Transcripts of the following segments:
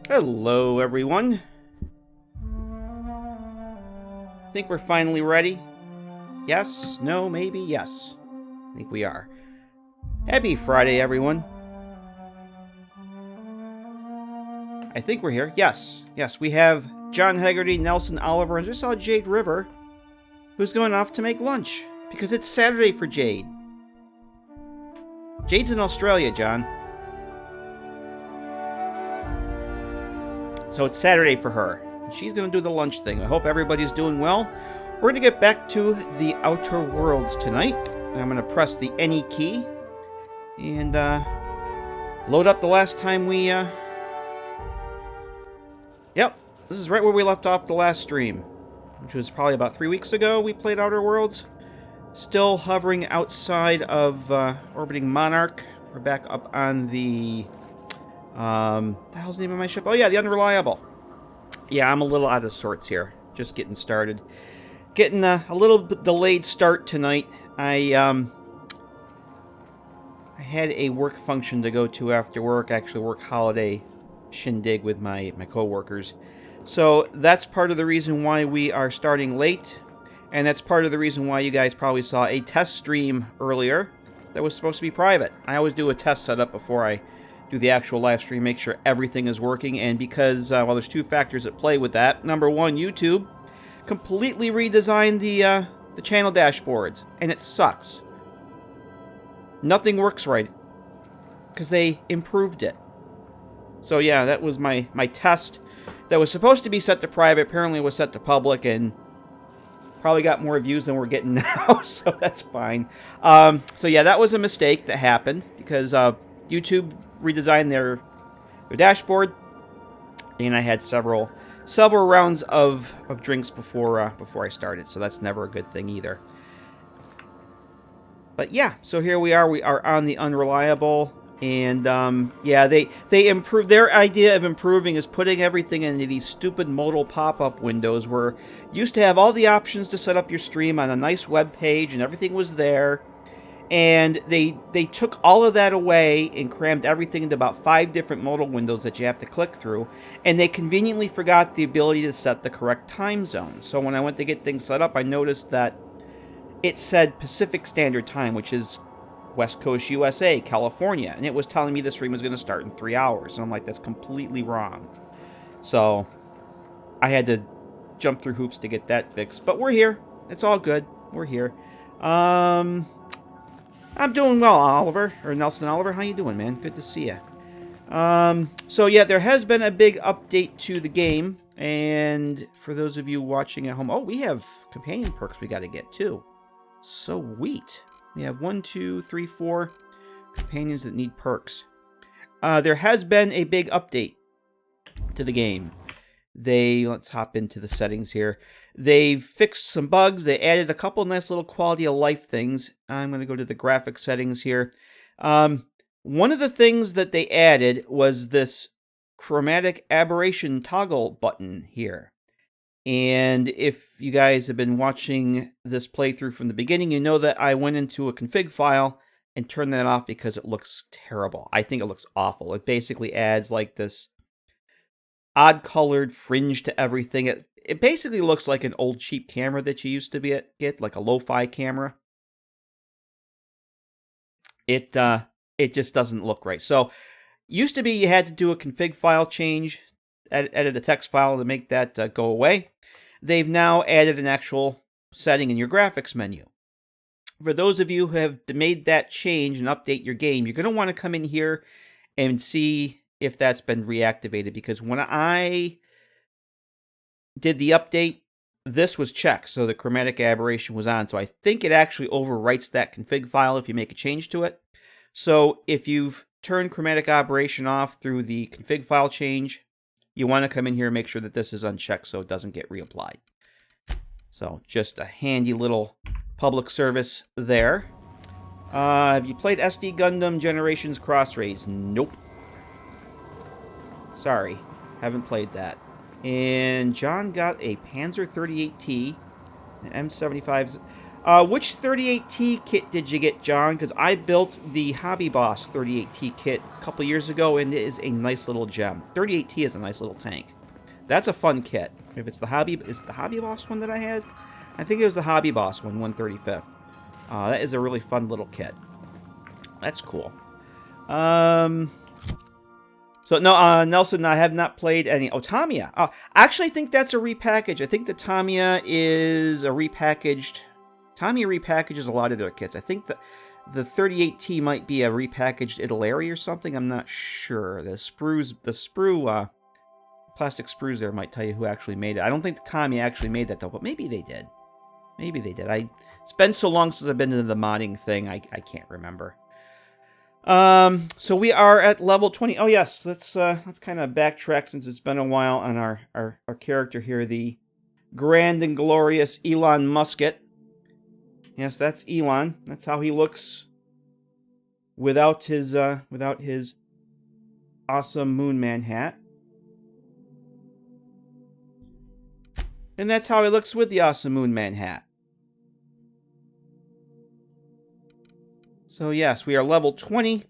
Hello, everyone. Think we're finally ready? Yes? No? Maybe? Yes. I think we are. Happy Friday, everyone. I think we're here. Yes. Yes, we have John Hegarty, Nelson Oliver, and just saw Jade River, who's going off to make lunch. Because it's Saturday for Jade. Jade's in Australia, John. So it's Saturday for her. She's going to do the lunch thing. I hope everybody's doing well. We're going to get back to the Outer Worlds tonight. I'm going to press the NE key and load up the last time we... Yep, this is right where we left off the last stream, which was probably about 3 weeks ago we played Outer Worlds. Still hovering outside of orbiting Monarch. We're back up on the... the hell's the name of my ship? Oh yeah, the Unreliable. Yeah, I'm a little out of sorts here. Just getting started. Getting a little delayed start tonight. I had a work function to go to after work, actually work holiday shindig with my co-workers. So that's part of the reason why we are starting late, and that's part of the reason why you guys probably saw a test stream earlier that was supposed to be private. I always do a test setup before I do the actual live stream, make sure everything is working, and because, well, there's two factors at play with that. Number one, YouTube completely redesigned the channel dashboards, and it sucks. Nothing works right, because they improved it. So yeah, that was my test that was supposed to be set to private, apparently was set to public, and probably got more views than we're getting now, so that's fine. So yeah, that was a mistake that happened, because YouTube redesigned their dashboard, and I had several rounds of drinks before I started, so that's never a good thing either. But yeah, so here we are on the Unreliable, and yeah, they improved. Their idea of improving is putting everything into these stupid modal pop-up windows where you used to have all the options to set up your stream on a nice web page and everything was there. And they took all of that away and crammed everything into about 5 different modal windows that you have to click through. And they conveniently forgot the ability to set the correct time zone. So when I went to get things set up, I noticed that it said Pacific Standard Time, which is West Coast USA, California. And it was telling me the stream was going to start in 3 hours. And I'm like, that's completely wrong. So I had to jump through hoops to get that fixed. But we're here. It's all good. We're here. I'm doing well, Oliver, or Nelson Oliver. How you doing, man? Good to see you. So yeah, there has been a big update to the game, and for those of you watching at home, oh, we have companion perks we got to get too. Sweet. We have 1, 2, 3, 4 companions that need perks. There has been a big update to the game. Let's hop into the settings here. They've fixed some bugs. They added a couple nice little quality of life things. I'm going to go to the graphic settings here. One of the things that they added was this chromatic aberration toggle button here. And if you guys have been watching this playthrough from the beginning, you know that I went into a config file and turned that off because it looks terrible. I think it looks awful. It basically adds like this odd colored fringe to everything. It basically looks like an old cheap camera that you used to get, like a lo-fi camera. It just doesn't look right. So, used to be you had to do a config file change, edit a text file to make that go away. They've now added an actual setting in your graphics menu. For those of you who have made that change and update your game, you're going to want to come in here and see if that's been reactivated, because when I did the update, this was checked, so the chromatic aberration was on. So I think it actually overwrites that config file if you make a change to it. So if you've turned chromatic aberration off through the config file change, you want to come in here and make sure that this is unchecked so it doesn't get reapplied. So just a handy little public service there. Have you played SD Gundam Generations Cross Rays? Nope. Sorry, haven't played that. And John got a Panzer 38T, an M75s. Which 38T kit did you get, John? Because I built the Hobby Boss 38T kit a couple years ago, and it is a nice little gem. 38T is a nice little tank. That's a fun kit. If it's the Hobby... Is it the Hobby Boss one that I had? I think it was the Hobby Boss one, 135th. That is a really fun little kit. That's cool. So, no, Nelson, I have not played any... Oh, Tamiya. I actually think that's a repackage. I think the Tamiya is a repackaged... Tamiya repackages a lot of their kits. I think the 38T might be a repackaged Italeri or something. I'm not sure. The sprue, plastic sprues there might tell you who actually made it. I don't think the Tamiya actually made that, though, but maybe they did. Maybe they did. It's been so long since I've been into the modding thing, I can't remember. So we are at level 20. Oh, yes, let's kind of backtrack since it's been a while on our character here, the grand and glorious Elon Musket. Yes, that's Elon. That's how he looks without his awesome Moonman hat. And that's how he looks with the awesome Moonman hat. So yes, we are level 20.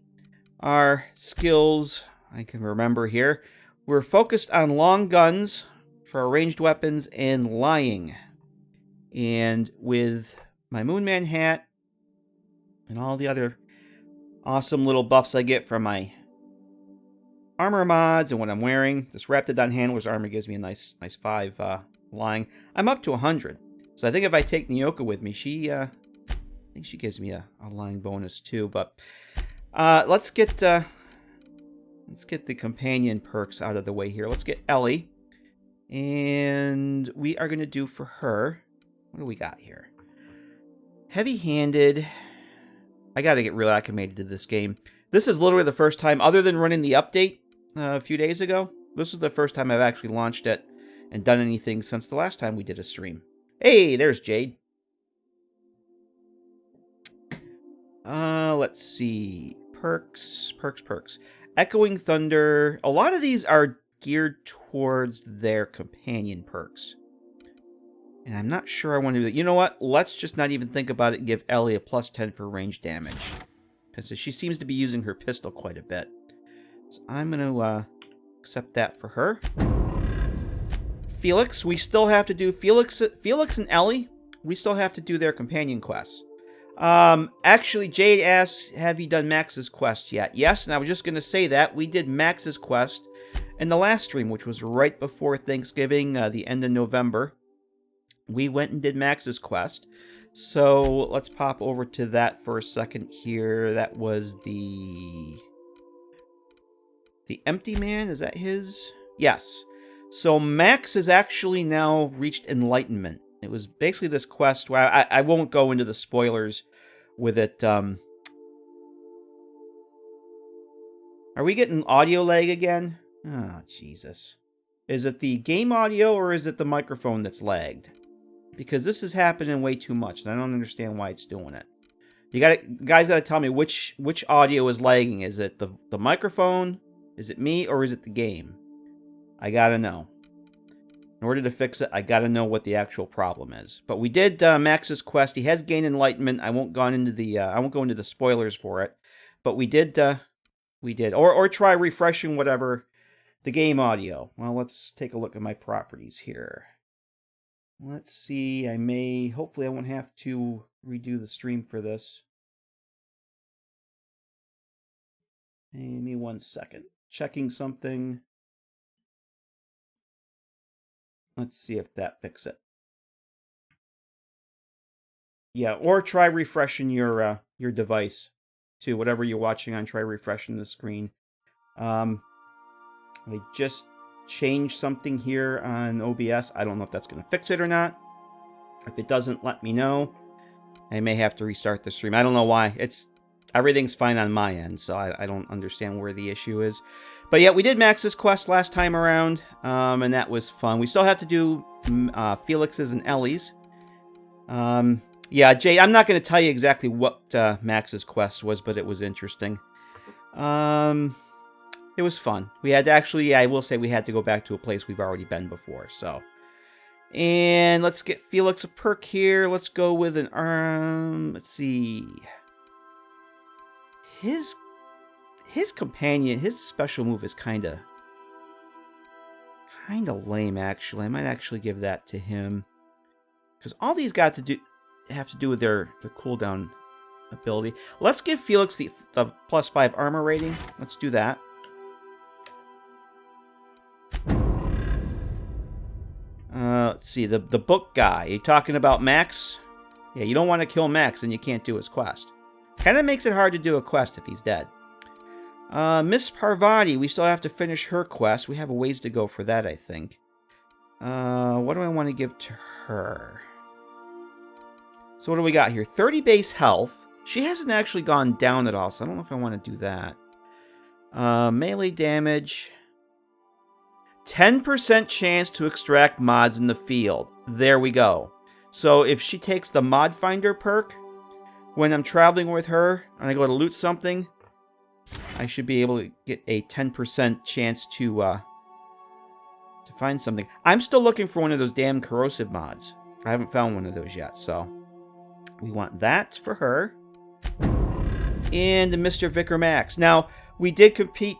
Our skills, I can remember here. We're focused on long guns for ranged weapons and lying. And with my Moonman hat and all the other awesome little buffs I get from my armor mods and what I'm wearing, this Raptidon Handler's armor gives me a nice 5 lying. I'm up to 100. So I think if I take Nyoka with me, I think she gives me a lying bonus too. But let's get the companion perks out of the way here. Let's get Ellie. And we are going to do for her... What do we got here? Heavy-handed. I got to get real acclimated to this game. This is literally the first time, other than running the update a few days ago, this is the first time I've actually launched it and done anything since the last time we did a stream. Hey, there's Jade. Let's see. Perks. Echoing Thunder. A lot of these are geared towards their companion perks. And I'm not sure I want to do that. You know what? Let's just not even think about it and give Ellie a plus 10 for range damage. Because she seems to be using her pistol quite a bit. So I'm going to accept that for her. Felix, we still have to do... Felix and Ellie, we still have to do their companion quests. Actually, Jade asks, have you done Max's quest yet? Yes, and I was just going to say that. We did Max's quest in the last stream, which was right before Thanksgiving, the end of November. We went and did Max's quest. So let's pop over to that for a second here. That was the Empty Man. Is that his? Yes. So Max has actually now reached enlightenment. It was basically this quest where I won't go into the spoilers with it. Are we getting audio lag again? Oh, Jesus. Is it the game audio or is it the microphone that's lagged? Because this is happening way too much, and I don't understand why it's doing it. Guys gotta tell me which audio is lagging. Is it the microphone? Is it me, or is it the game? I gotta know. In order to fix it, I gotta know what the actual problem is. But we did Max's quest. He has gained enlightenment. I won't go into the spoilers for it. But we did. Or try refreshing whatever the game audio. Well, let's take a look at my properties here. Let's see, hopefully I won't have to redo the stream for this. Give me 1 second. Checking something. Let's see if that fixes it. Yeah, or try refreshing your device too. Whatever you're watching on, try refreshing the screen. I just change something here on OBS. I don't know if that's going to fix it or not. If it doesn't, let me know. I may have to restart the stream. I don't know why. Everything's fine on my end, so I don't understand where the issue is. But yeah, we did Max's quest last time around, and that was fun. We still have to do Felix's and Ellie's. Yeah, Jay, I'm not going to tell you exactly what Max's quest was, but it was interesting. It was fun. We had to actually, I will say we had to go back to a place we've already been before, so And let's get Felix a perk here. Let's go with an let's see. His companion, his special move is kind of lame, actually. I might actually give that to him. Because all these have to do with their cooldown ability. Let's give Felix the +5 armor rating. Let's do that. Let's see, the book guy. You talking about Max? Yeah, you don't want to kill Max, and you can't do his quest. Kind of makes it hard to do a quest if he's dead. Miss Parvati, we still have to finish her quest. We have a ways to go for that, I think. What do I want to give to her? So what do we got here? 30 base health. She hasn't actually gone down at all, so I don't know if I want to do that. Melee damage. 10% chance to extract mods in the field. There we go. So if she takes the Mod Finder perk, when I'm traveling with her and I go to loot something, I should be able to get a 10% chance to find something. I'm still looking for one of those damn corrosive mods. I haven't found one of those yet, so we want that for her. And Mr. Vicar Max. Now, we did complete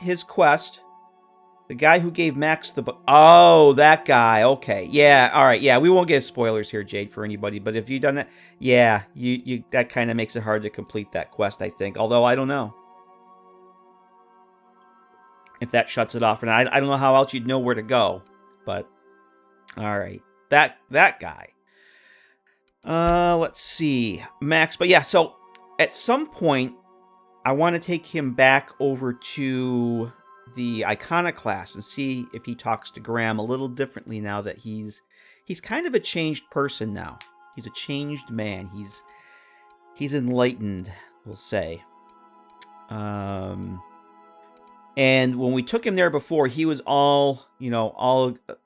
his quest. The guy who gave Max the book. Oh, that guy. Okay. Yeah, all right. Yeah, we won't give spoilers here, Jade, for anybody. But if you've done that, yeah, you that kind of makes it hard to complete that quest, I think. Although, I don't know if that shuts it off. And I don't know how else you'd know where to go. But, all right. That guy. Let's see. Max. But, yeah, so at some point, I want to take him back over to the Iconoclast and see if he talks to Graham a little differently now that he's kind of a changed person now. He's a changed man. He's enlightened, we'll say. And when we took him there before, he was all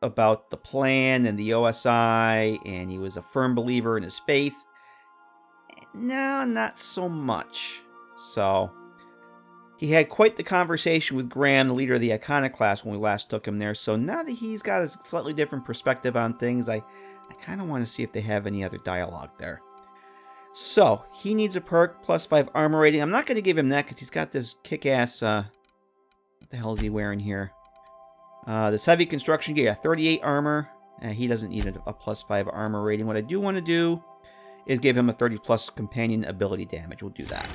about the plan and the OSI, and he was a firm believer in his faith. No, not so much. So he had quite the conversation with Graham, the leader of the Iconoclast, when we last took him there. So now that he's got a slightly different perspective on things, I kind of want to see if they have any other dialogue there. So, he needs a perk, +5 armor rating. I'm not going to give him that because he's got this kick-ass... what the hell is he wearing here? This heavy construction gear, 38 armor. He doesn't need a +5 armor rating. What I do want to do is give him a 30+ companion ability damage. We'll do that.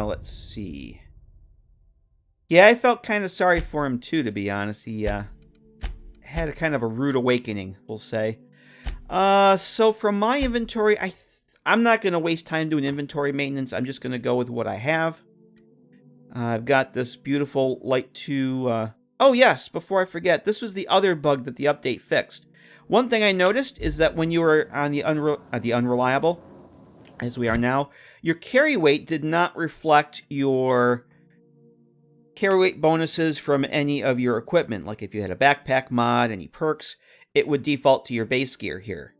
Let's see. Yeah, I felt kind of sorry for him too, to be honest. He had a kind of a rude awakening, we'll say. So from my inventory, I'm not going to waste time doing inventory maintenance. I'm just going to go with what I have. I've got this beautiful Light 2... Oh yes, before I forget, this was the other bug that the update fixed. One thing I noticed is that when you were on the unreliable, as we are now, your carry weight did not reflect your carry weight bonuses from any of your equipment. Like if you had a backpack mod, any perks, it would default to your base gear here.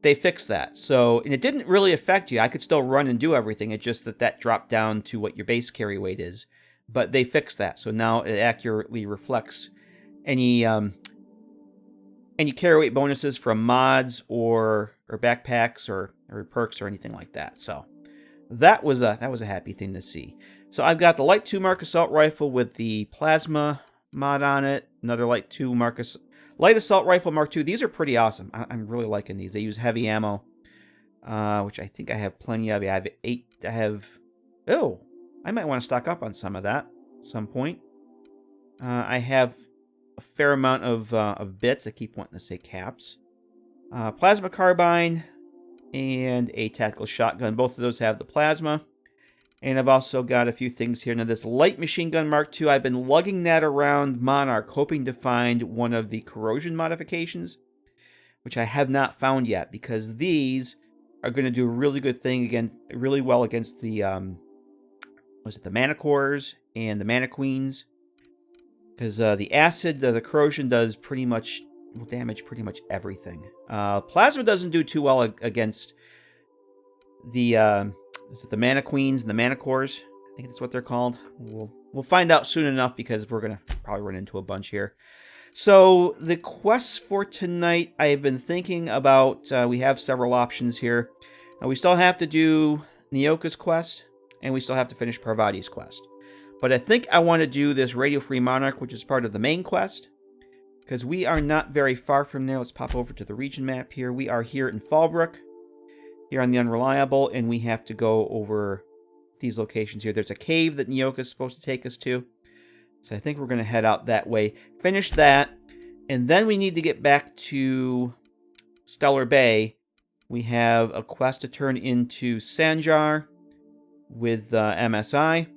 They fixed that. So, and it didn't really affect you. I could still run and do everything. It's just that dropped down to what your base carry weight is. But they fixed that. So now it accurately reflects any carry weight bonuses from mods or backpacks or perks or anything like that. So that was a happy thing to see. So I've got the Light 2 Mark Assault Rifle with the Plasma mod on it. Another Light 2 Light Assault Rifle Mark II. These are pretty awesome. I'm really liking these. They use heavy ammo, which I think I have plenty of. I have 8. Oh, I might want to stock up on some of that at some point. I have a fair amount of bits. I keep wanting to say caps. Plasma carbine and a tactical shotgun. Both of those have the plasma. And I've also got a few things here. Now, this light machine gun Mark II, I've been lugging that around Monarch, hoping to find one of the corrosion modifications, which I have not found yet, because these are going to do a really good thing really well against the, the Manticores and the Maniqueens. Because the acid, the corrosion does will damage pretty much everything. Plasma doesn't do too well against the... is it the Maniqueens and the Manticores? I think that's what they're called. We'll We'll find out soon enough because we're going to probably run into a bunch here. So the quests for tonight, I've been thinking about, we have several options here. We still have to do Nyoka's quest, and we still have to finish Parvati's quest. But I think I want to do this Radio Free Monarch, which is part of the main quest, because we are not very far from there. Let's pop over to the region map here. We are here in Fallbrook, here on the Unreliable, and we have to go over these locations here. There's a cave that Nyoka is supposed to take us to, so I think we're going to head out that way. Finish that, and then we need to get back to Stellar Bay. We have a quest to turn into Sanjar with MSI.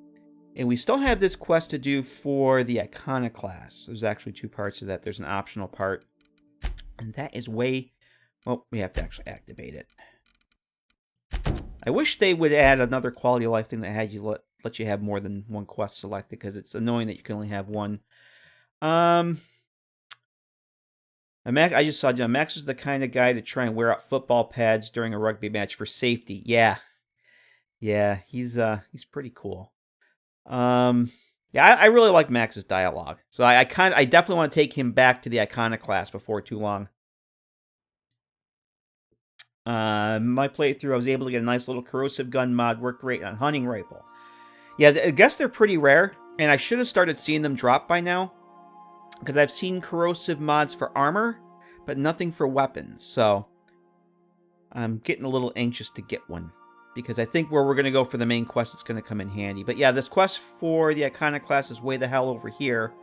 And we still have this quest to do for the Iconoclast. There's actually two parts of that. There's an optional part. And that is way... Well, we have to actually activate it. I wish they would add another quality of life thing that had you let you have more than one quest selected, because it's annoying that you can only have one. I just saw Max is the kind of guy to try and wear out football pads during a rugby match for safety. Yeah. Yeah, he's pretty cool. Yeah, I really like Max's dialogue. So I definitely want to take him back to the Iconoclast before too long. My playthrough, I was able to get a nice little corrosive gun mod, worked great on hunting rifle. Yeah, I guess they're pretty rare, and I should have started seeing them drop by now, because I've seen corrosive mods for armor, but nothing for weapons, so I'm getting a little anxious to get one. Because I think where we're going to go for the main quest, it's going to come in handy. But yeah, this quest for the Iconoclast is way the hell over here.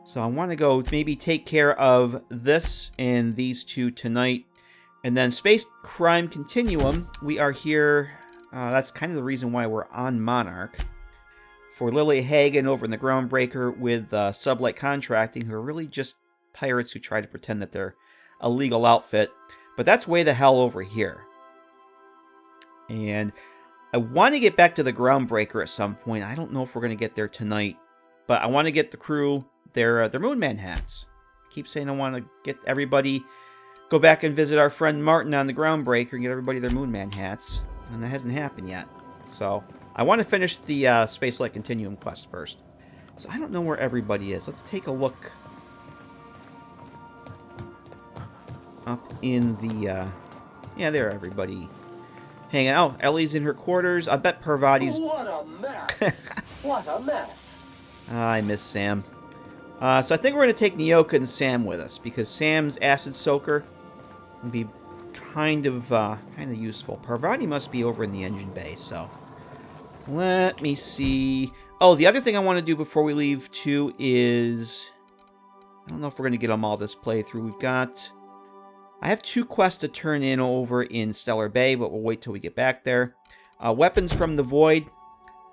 So I want to go maybe take care of this and these two tonight. And then Space Crime Continuum, we are here. That's kind of the reason why we're on Monarch. For Lily Hagen over in the Groundbreaker with Sublight Contracting, who are really just pirates who try to pretend that they're a legal outfit. But that's way the hell over here. And I want to get back to the Groundbreaker at some point. I don't know if we're going to get there tonight. But I want to get the crew their Moonman hats. I keep saying I want to get everybody... Go back and visit our friend Martin on the Groundbreaker and get everybody their Moonman hats. And that hasn't happened yet. So I want to finish the Spacelight Continuum quest first. So I don't know where everybody is. Let's take a look up in the... Yeah, there everybody... Hanging out. Ellie's in her quarters. I bet Parvati's... What a mess! What a mess! I miss Sam. So I think we're going to take Nyoka and Sam with us, because Sam's Acid Soaker would be kind of useful. Parvati must be over in the engine bay, so... Let me see... Oh, the other thing I want to do before we leave, too, is... I don't know if we're going to get them all this playthrough. We've got... I have two quests to turn in over in Stellar Bay, but we'll wait till we get back there. Weapons from the Void.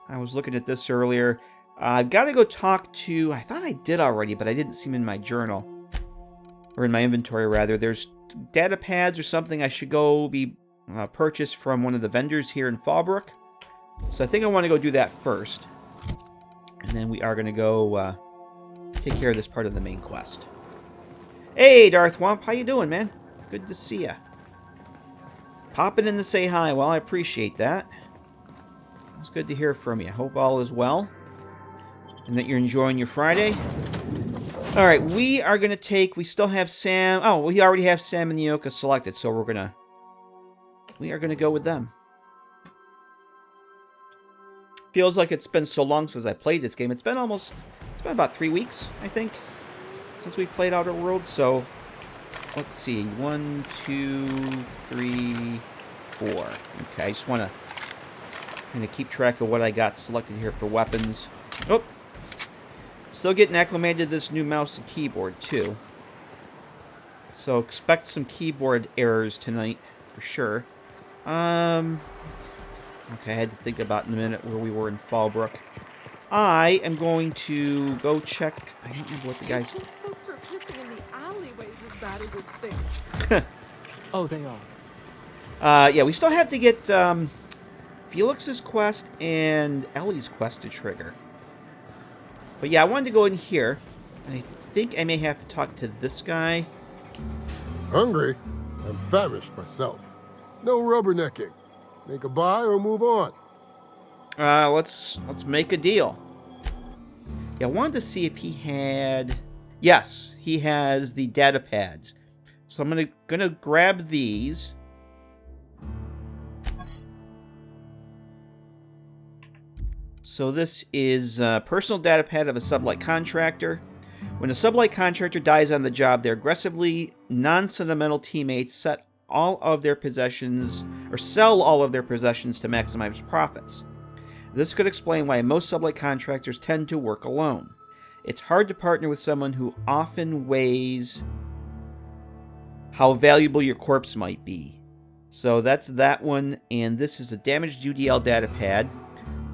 I was looking at this earlier. I've got to go talk to... I thought I did already, but I didn't see them in my journal. Or in my inventory, rather. There's data pads or something I should go be purchased from one of the vendors here in Fallbrook. So I think I want to go do that first. And then we are going to go take care of this part of the main quest. Hey, Darth Womp. How you doing, man? Good to see ya. Popping in to say hi. Well, I appreciate that. It's good to hear from you. Hope all is well. And that you're enjoying your Friday. Alright, we are going to take... We still have Sam... Oh, we already have Sam and Nyoka selected, so we're going to... We are going to go with them. Feels like it's been so long since I played this game. It's been about 3 weeks, I think, since we played Outer Worlds, so... Let's see. 1, 2, 3, 4. Okay, I just want to kind of keep track of what I got selected here for weapons. Oh! Still getting acclimated to this new mouse and keyboard, too. So expect some keyboard errors tonight, for sure. Okay, I had to think about in a minute where we were in Fallbrook. I am going to go check... I don't remember what the guys... Folks were pissing in the alleyways as bad as it stinks. Oh, they are. Yeah, we still have to get Felix's quest and Ellie's quest to trigger. But yeah, I wanted to go in here. I think I may have to talk to this guy. Hungry? I'm famished myself. No rubbernecking. Make a buy or move on. Let's make a deal. Yeah, I wanted to see if he had... Yes, he has the data pads. So I'm gonna grab these. So this is a personal data pad of a sublight contractor. When a sublight contractor dies on the job, their aggressively non-sentimental teammates sell all of their possessions to maximize profits. This could explain why most sublight contractors tend to work alone. It's hard to partner with someone who often weighs how valuable your corpse might be. So that's that one, and this is a damaged UDL data pad.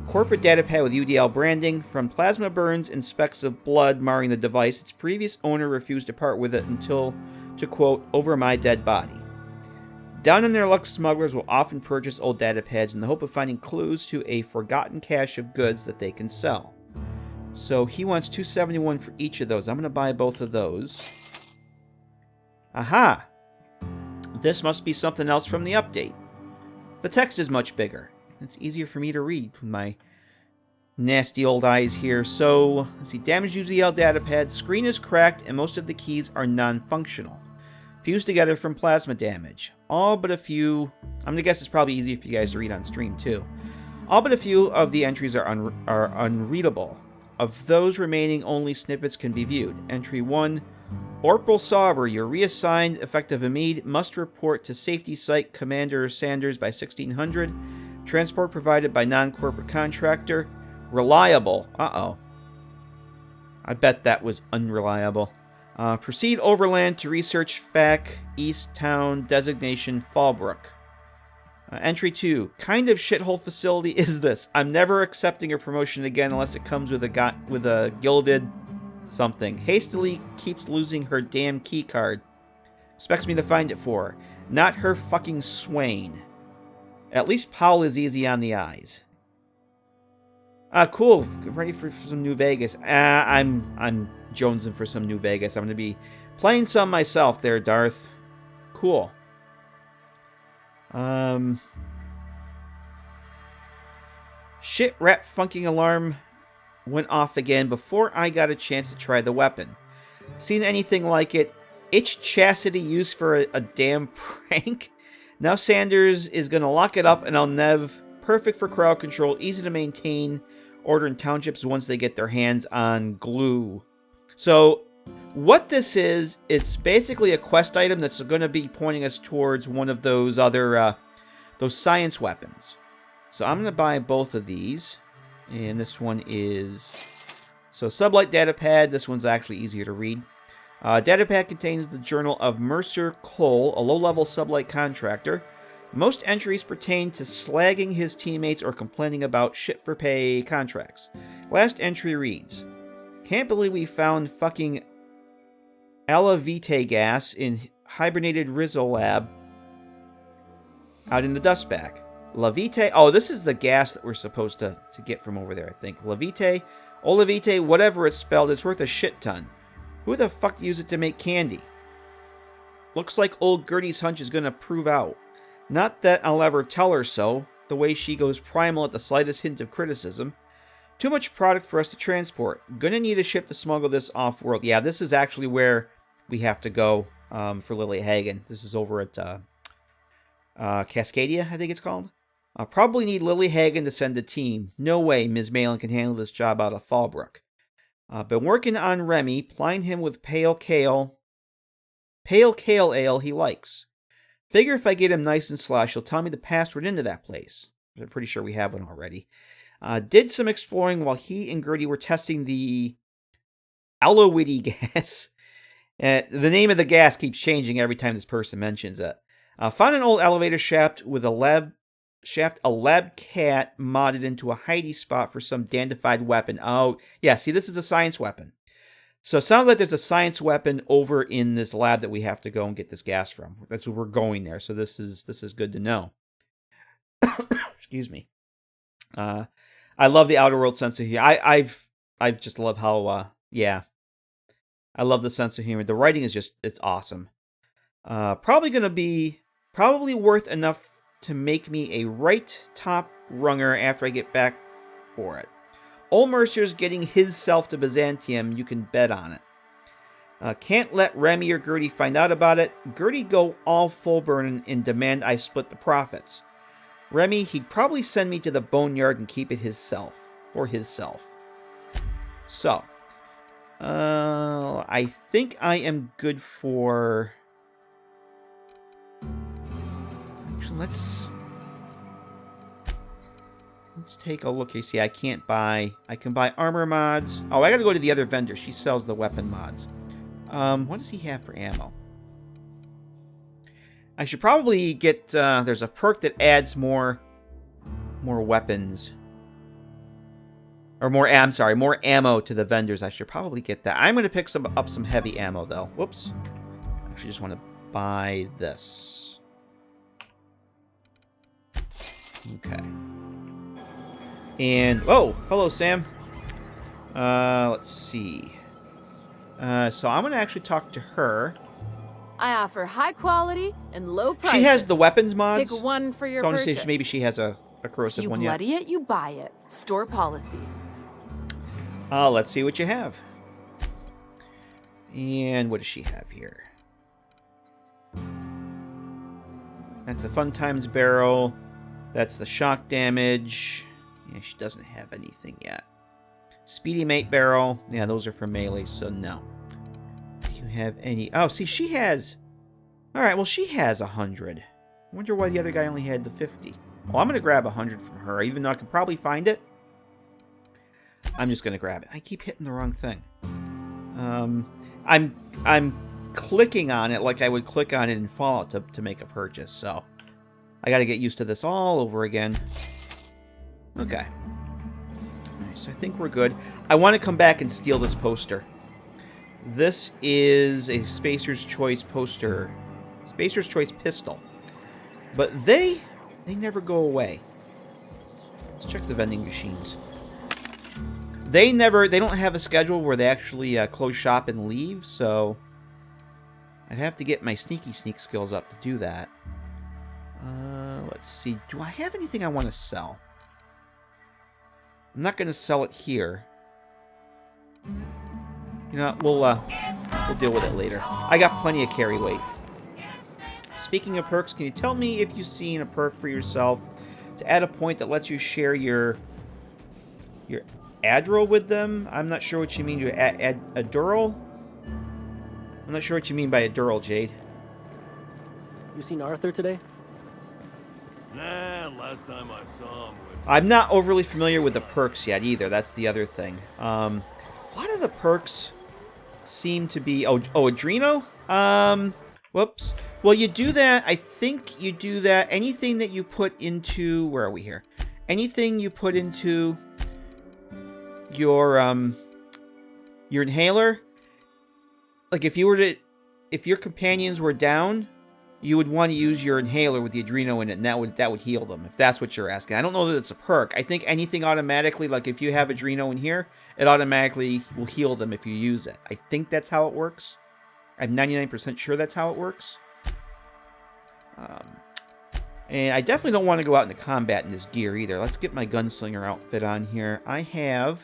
Corporate data pad with UDL branding. From plasma burns and specks of blood marring the device, its previous owner refused to part with it until, to quote, over my dead body. Down on their luck, smugglers will often purchase old data pads in the hope of finding clues to a forgotten cache of goods that they can sell. So he wants $271 for each of those. I'm going to buy both of those. Aha! This must be something else from the update. The text is much bigger. It's easier for me to read with my nasty old eyes here. So, let's see. Damaged UZL datapad. Screen is cracked and most of the keys are non-functional. Fused together from plasma damage. All but a few... I'm going to guess it's probably easy for you guys to read on stream too. All but a few of the entries are unreadable. Of those remaining, only snippets can be viewed. Entry 1. Orpal Sauber, you're reassigned effective immediate. Must report to safety site Commander Sanders by 1600. Transport provided by non-corporate contractor. Reliable. Uh-oh. I bet that was unreliable. Proceed overland to research FAC East Town designation Fallbrook. Entry 2. Kind of shithole facility is this? I'm never accepting a promotion again unless it comes with a gilded something. Hastily keeps losing her damn key card. Expects me to find it for her. Not her fucking swain. At least Powell is easy on the eyes. Cool. Ready for some New Vegas. I'm jonesing for some New Vegas. I'm going to be playing some myself there, Darth. Cool. Shit rat funking alarm went off again before I got a chance to try the weapon. Seen anything like it? Itch chastity used for a damn prank? Now Sanders is going to lock it up and I'll nev. Perfect for crowd control, easy to maintain. Order in townships once they get their hands on glue. So what this is, it's basically a quest item that's going to be pointing us towards one of those other, those science weapons. So I'm going to buy both of these. And this one is... So Sublight Datapad, this one's actually easier to read. Datapad contains the journal of Mercer Cole, a low-level sublight contractor. Most entries pertain to slagging his teammates or complaining about shit-for-pay contracts. Last entry reads, can't believe we found fucking Alavite gas in hibernated Rizzo lab out in the dust bag. Lavite, oh, this is the gas that we're supposed to get from over there, I think. Lavite, Olavite, whatever it's spelled, it's worth a shit ton. Who the fuck use it to make candy? Looks like old Gertie's hunch is going to prove out. Not that I'll ever tell her so, the way she goes primal at the slightest hint of criticism. Too much product for us to transport. Gonna need a ship to smuggle this off-world. Yeah, this is actually where we have to go for Lily Hagen. This is over at Cascadia, I think it's called. I'll probably need Lily Hagen to send a team. No way Ms. Malin can handle this job out of Fallbrook. Been working on Remy, plying him with pale kale ale he likes. Figure if I get him nice and slosh, he'll tell me the password into that place. I'm pretty sure we have one already. Did some exploring while he and Gertie were testing the Alowitty gas. The name of the gas keeps changing every time this person mentions it. Found an old elevator shaft with a lab cat modded into a hidey spot for some dandified weapon. Oh, yeah, see, this is a science weapon. So it sounds like there's a science weapon over in this lab that we have to go and get this gas from. That's where we're going there, so this is good to know. Excuse me. I love the outer world sense of humor. I just love how yeah. I love the sense of humor. The writing is just, it's awesome. Probably worth enough to make me a right top runger after I get back for it. Old Mercer's getting his self to Byzantium. You can bet on it. Can't let Remy or Gertie find out about it. Gertie go all full burn and demand I split the profits. Remy, he'd probably send me to the boneyard and keep it himself. For himself. So. I think I am good for... Actually, let's take a look here. See, I can't buy... I can buy armor mods. Oh, I gotta go to the other vendor. She sells the weapon mods. What does he have for ammo? I should probably get... there's a perk that adds more weapons. Or more ammo to the vendors. I should probably get that. I'm going to pick up some heavy ammo, though. Whoops. I actually just want to buy this. Okay. And, oh, hello, Sam. Let's see. So I'm going to actually talk to her. I offer high quality and low prices. She has the weapons mods. Pick one for your so I want to purchase. see if maybe she has a corrosive one yet. You bloody it, you buy it. Store policy. Let's see what you have. And what does she have here? That's the Fun Times barrel. That's the shock damage. Yeah, she doesn't have anything yet. Speedy Mate barrel. Yeah, those are for melee, so no. Do you have any... Oh, see, she has... Alright, well, she has 100. I wonder why the other guy only had the 50. Well, I'm going to grab 100 from her, even though I can probably find it. I'm just going to grab it. I keep hitting the wrong thing. I'm clicking on it like I would click on it in Fallout to make a purchase, so I got to get used to this all over again. Okay. Alright, so I think we're good. I want to come back and steal this poster. This is a Spacer's Choice poster. Spacer's Choice pistol. But they never go away. Let's check the vending machines. They don't have a schedule where they actually close shop and leave, so I'd have to get my sneak skills up to do that. Let's see. Do I have anything I want to sell? I'm not going to sell it here. You know, we'll deal with it later. I got plenty of carry weight. Speaking of perks, can you tell me if you've seen a perk for yourself to add a point that lets you share your Adral with them? I'm not sure what you mean. A Dural? I'm not sure what you mean by a Dural, Jade. You seen Arthur today? Nah, last time I saw him was... I'm not overly familiar with the perks yet either. That's the other thing. A lot of the perks seem to be... Oh, Adreno? Whoops. Well, you do that. I think you do that. Anything that you put into... Where are we here? Anything you put into your inhaler, like if your companions were down, you would want to use your inhaler with the Adreno in it, and that would heal them, if that's what you're asking. I don't know that it's a perk. I think anything automatically, like if you have Adreno in here, it automatically will heal them if you use it. I think that's how it works. I'm 99% sure that's how it works. And I definitely don't want to go out into combat in this gear either. Let's get my gunslinger outfit on here. I have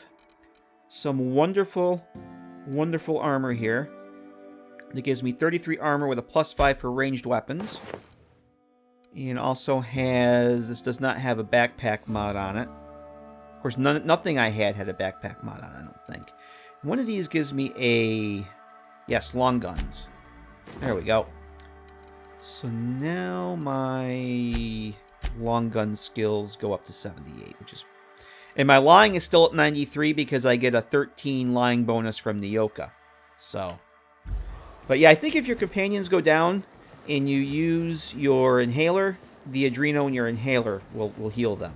some wonderful, wonderful armor here. That gives me 33 armor with a +5 for ranged weapons. And also has... This does not have a backpack mod on it. Of course, nothing I had a backpack mod on it, I don't think. One of these gives me a... Yes, long guns. There we go. So now my long gun skills go up to 78, which is... And my lying is still at 93 because I get a 13 lying bonus from Nyoka. So... But yeah, I think if your companions go down and you use your inhaler, the Adreno in your inhaler will heal them.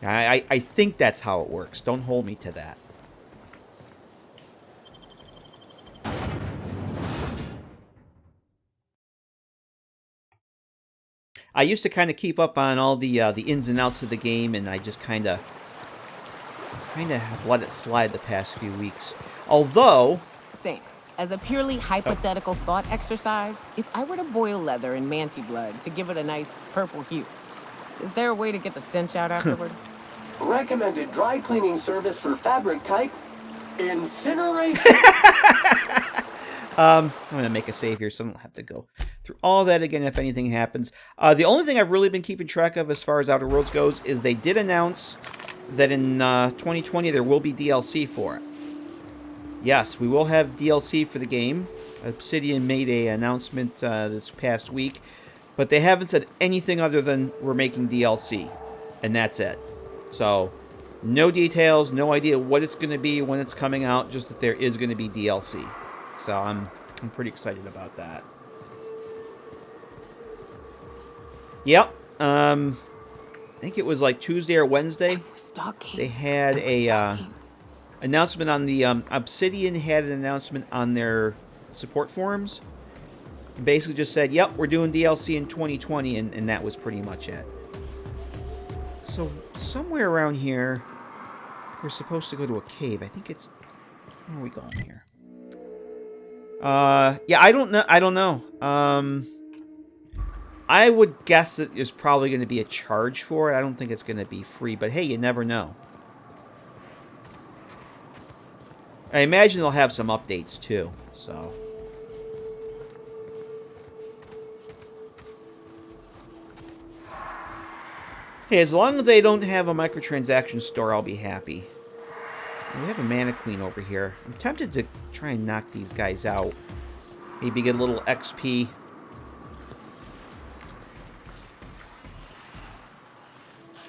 I think that's how it works. Don't hold me to that. I used to kind of keep up on all the ins and outs of the game, and I just kind of have let it slide the past few weeks. Although... Same. As a purely hypothetical thought exercise, if I were to boil leather in manti blood to give it a nice purple hue, Is there a way to get the stench out afterward? Recommended dry cleaning service for fabric type, incineration. I'm going to make a save here, so I don't have to go through all that again if anything happens. The only thing I've really been keeping track of as far as Outer Worlds goes is they did announce that in 2020 there will be DLC for it. Yes, we will have DLC for the game. Obsidian made an announcement this past week, but they haven't said anything other than we're making DLC, and that's it. So, no details, no idea what it's going to be, when it's coming out, just that there is going to be DLC. So I'm pretty excited about that. Yep. I think it was like Tuesday or Wednesday. Stalking. They had a announcement on the Obsidian had an announcement on their support forums. Basically just said, "Yep, we're doing DLC in 2020," and that was pretty much it. So somewhere around here, we're supposed to go to a cave. I think it's... Where are we going here? Yeah, I don't know. I would guess that there's probably going to be a charge for it. I don't think it's going to be free, but hey, you never know. I imagine they'll have some updates too, so... Hey, as long as they don't have a microtransaction store, I'll be happy. We have a Mana Queen over here. I'm tempted to try and knock these guys out. Maybe get a little XP.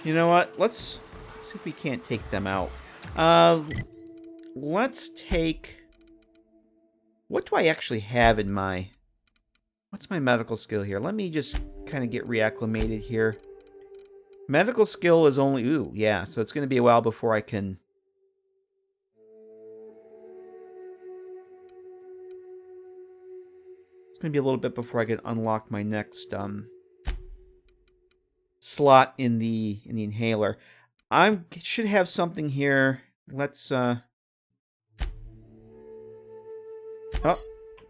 You know what? Let's see if we can't take them out. Let's take... What do I actually have in my... What's my medical skill here? Let me just kind of get reacclimated here. Medical skill is only... Ooh, yeah. So it's going to be a while before I can... It's going to be a little bit before I can unlock my next slot in the inhaler. I should have something here. Let's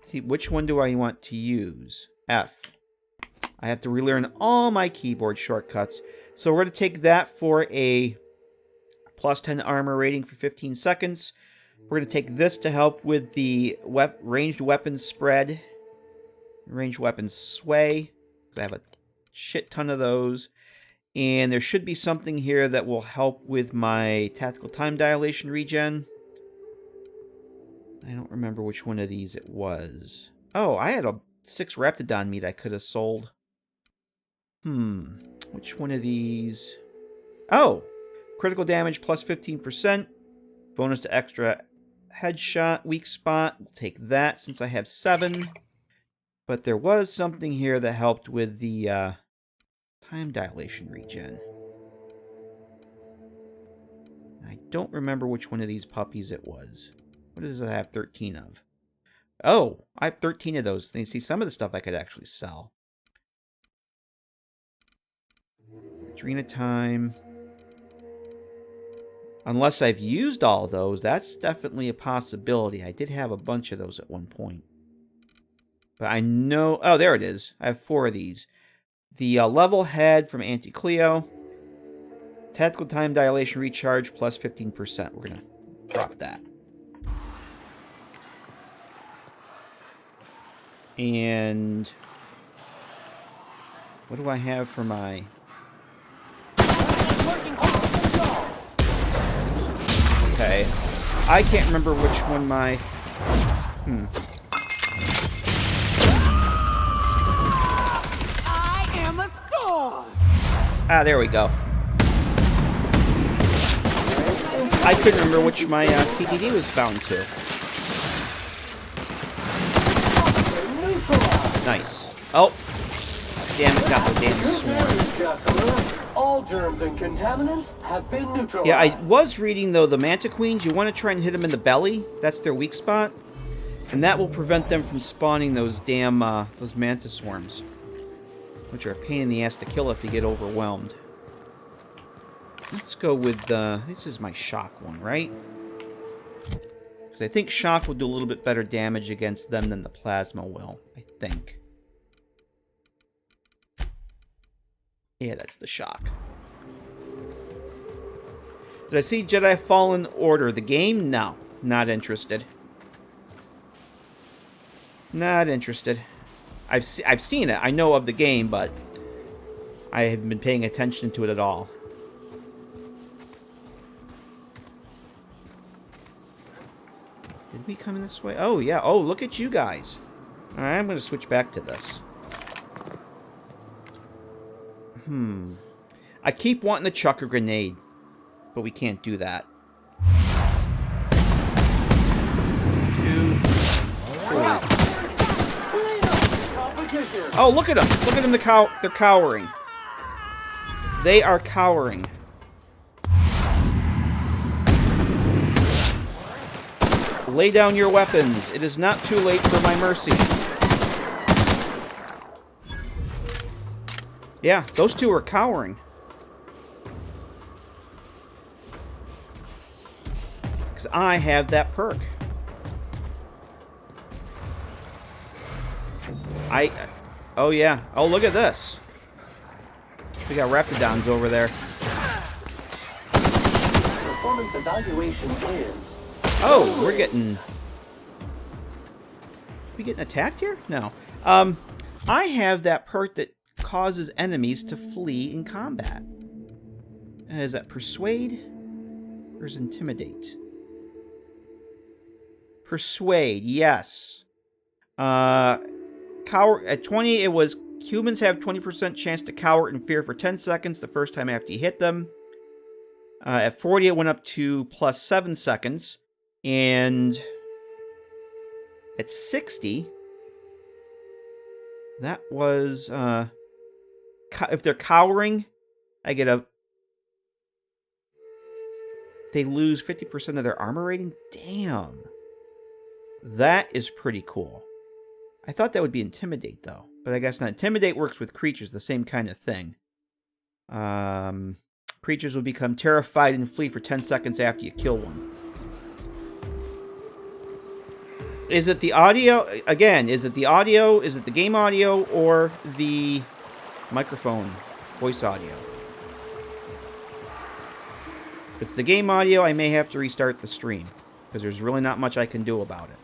see, which one do I want to use? F. I have to relearn all my keyboard shortcuts. So we're going to take that for a plus 10 armor rating for 15 seconds. We're going to take this to help with the ranged weapons spread. Ranged weapons sway. I have a shit ton of those. And there should be something here that will help with my tactical time dilation regen. I don't remember which one of these it was. Oh, I had a 6 Raptidon meat I could have sold. Which one of these? Oh! Critical damage plus 15%. Bonus to extra headshot. Weak spot. We'll take that since I have 7. But there was something here that helped with the time dilation regen. I don't remember which one of these puppies it was. What does it have 13 of? Oh, I have 13 of those things. See, some of the stuff I could actually sell. Adrena time. Unless I've used all those, that's definitely a possibility. I did have a bunch of those at one point. But I know... Oh, there it is. I have 4 of these. The level head from Auntie Cleo. Tactical time dilation recharge plus 15%. We're going to drop that. And... what do I have for my... Okay. I can't remember which one my... I am a star. Ah, there we go. I couldn't remember which my PTD was bound to. Nice. Oh. Damn it, got the damn swarm. All germs and contaminants have been neutralized. Yeah, I was reading, though, the Manta Queens, you want to try and hit them in the belly. That's their weak spot. And that will prevent them from spawning those damn, those Manta Swarms. Which are a pain in the ass to kill if you get overwhelmed. Let's go with, this is my shock one, right? Because I think shock will do a little bit better damage against them than the plasma will, I think. Yeah, that's the shock. Did I see Jedi Fallen Order, the game? No. Not interested. Not interested. I've seen it. I know of the game, but I haven't been paying attention to it at all. Did we come in this way? Oh, yeah. Oh, look at you guys. All right, I'm going to switch back to this. I keep wanting to chuck a grenade, but we can't do that. 2, 3. Oh, look at them! Look at them! They're cowering. They are cowering. Lay down your weapons. It is not too late for my mercy. Yeah, those two are cowering. Because I have that perk. Oh yeah. Oh, look at this. We got Raptidons over there. Performance evaluation is... Oh, we're getting... We getting attacked here? No. I have that perk that causes enemies to flee in combat. Is that Persuade? Or is Intimidate? Persuade, yes. Cower at 20, it was humans have 20% chance to cower in fear for 10 seconds the first time after you hit them. At 40, it went up to plus 7 seconds. And at 60, that was... if they're cowering, I get a... They lose 50% of their armor rating? Damn. That is pretty cool. I thought that would be Intimidate, though. But I guess not. Intimidate works with creatures, the same kind of thing. Creatures will become terrified and flee for 10 seconds after you kill one. Is it the audio? Again, is it the audio? Is it the game audio or the microphone voice audio? If it's the game audio, I may have to restart the stream because there's really not much I can do about it.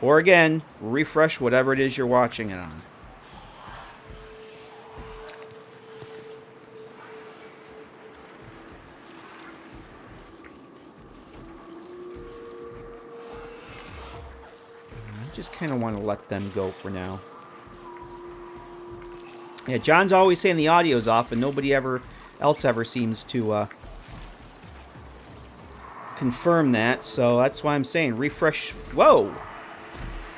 Or again, refresh whatever it is you're watching it on. I just kind of want to let them go for now. Yeah, John's always saying the audio's off, and nobody else ever seems to confirm that, so that's why I'm saying refresh. Whoa!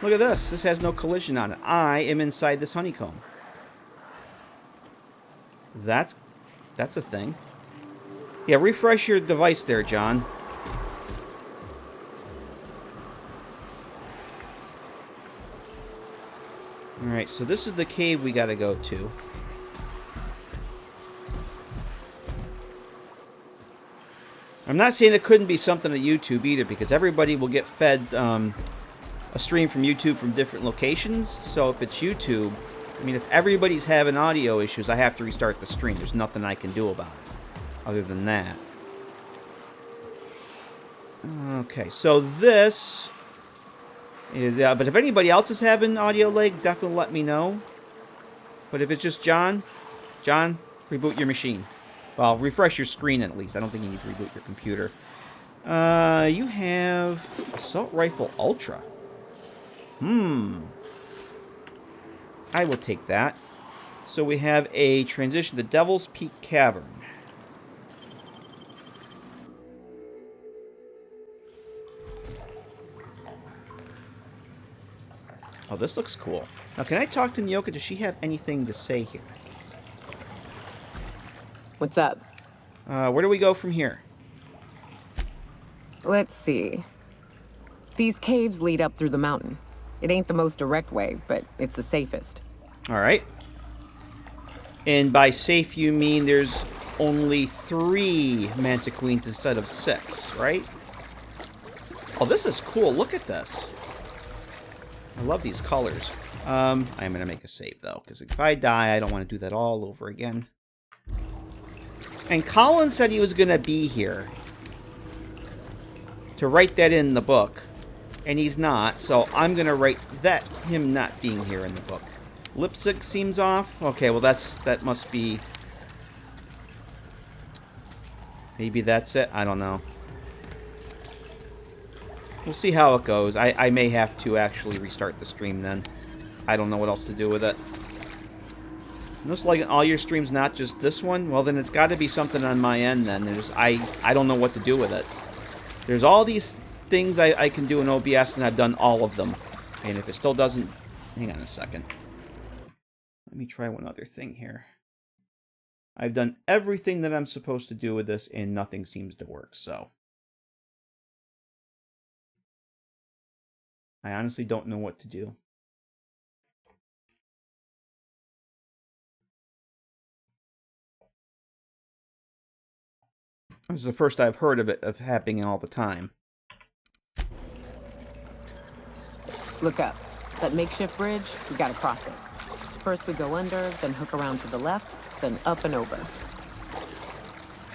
Look at this. This has no collision on it. I am inside this honeycomb. That's a thing. Yeah, refresh your device there, John. Alright, so this is the cave we gotta go to. I'm not saying it couldn't be something on YouTube either, because everybody will get fed a stream from YouTube from different locations. So if it's YouTube, I mean, if everybody's having audio issues, I have to restart the stream. There's nothing I can do about it other than that. Okay, so this is... but if anybody else is having audio lag, definitely let me know. But if it's just John, reboot your machine. Well, refresh your screen at least. I don't think you need to reboot your computer. You have Assault Rifle Ultra. I will take that. So we have a transition to Devil's Peak Cavern. Oh, this looks cool. Now, can I talk to Nyoka? Does she have anything to say here? What's up? Where do we go from here? Let's see. These caves lead up through the mountain. It ain't the most direct way, but it's the safest. All right. And by safe, you mean there's only 3 Manta Queens instead of 6, right? Oh, this is cool. Look at this. I love these colors. I'm going to make a save, though, because if I die, I don't want to do that all over again. And Colin said he was going to be here to write that in the book, and he's not, so I'm going to write that him not being here in the book. Lipstick seems off. Okay, well, that must be... Maybe that's it? I don't know. We'll see how it goes. I may have to actually restart the stream then. I don't know what else to do with it. Looks like all your streams, not just this one. Well, then it's got to be something on my end then. I don't know what to do with it. There's all these things I can do in OBS, and I've done all of them. And if it still doesn't... Hang on a second. Let me try one other thing here. I've done everything that I'm supposed to do with this, and nothing seems to work, so... I honestly don't know what to do. This is the first I've heard of it happening all the time. Look up. That makeshift bridge, we gotta cross it. First we go under, then hook around to the left, then up and over.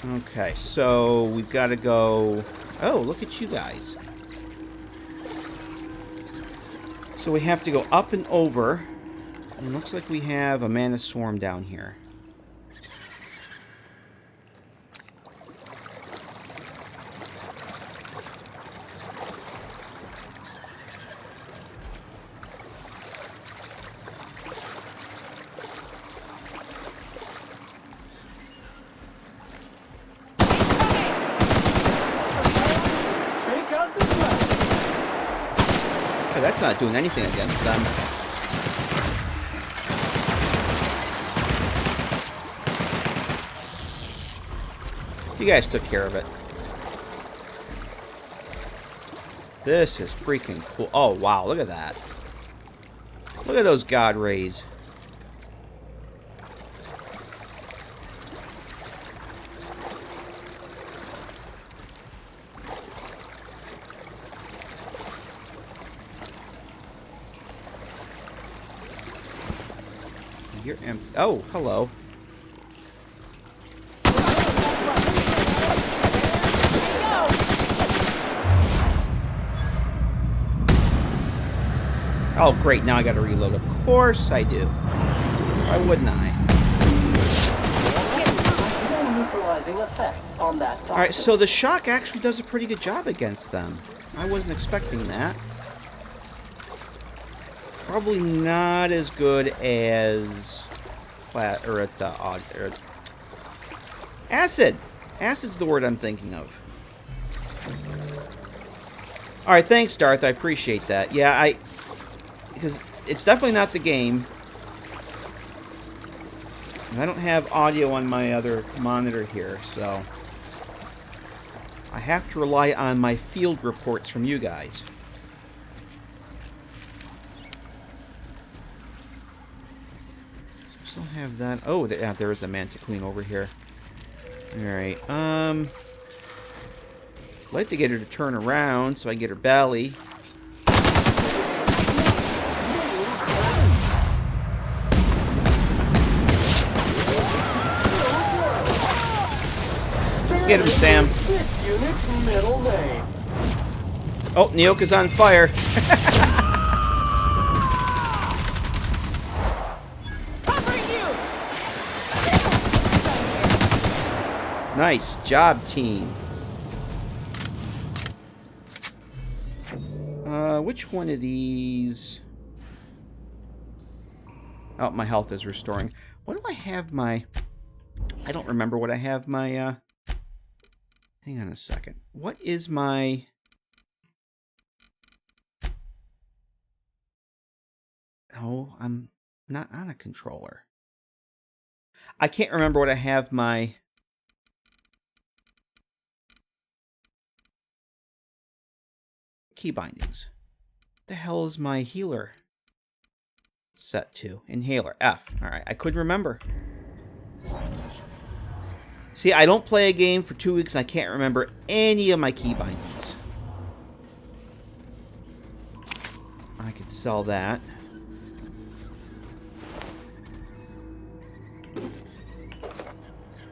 Okay, so we've got to go... Oh, look at you guys. So we have to go up and over. And it looks like we have a mana swarm down here. That's not doing anything against them. You guys took care of it. This is freaking cool. Oh, wow. Look at that. Look at those God rays. You're empty. Oh, hello. Oh, great. Now I gotta reload. Of course I do. Why wouldn't I? Alright, so the shock actually does a pretty good job against them. I wasn't expecting that. Probably not as good as acid. Acid's the word I'm thinking of. All right, thanks, Darth. I appreciate that. Yeah, because it's definitely not the game. And I don't have audio on my other monitor here, so I have to rely on my field reports from you guys. Still have that. Oh, yeah, there is a Manta Queen over here. Alright, I'd like to get her to turn around so I can get her belly. Get him, Sam. Oh, Nyoka's on fire. Nice job, team. Which one of these? Oh, my health is restoring. What do I have my... I don't remember what I have my... Hang on a second. What is my... Oh, I'm not on a controller. I can't remember what I have my... Key bindings. The hell is my healer set to? Inhaler. F. Alright, I couldn't remember. See, I don't play a game for 2 weeks and I can't remember any of my key bindings. I could sell that.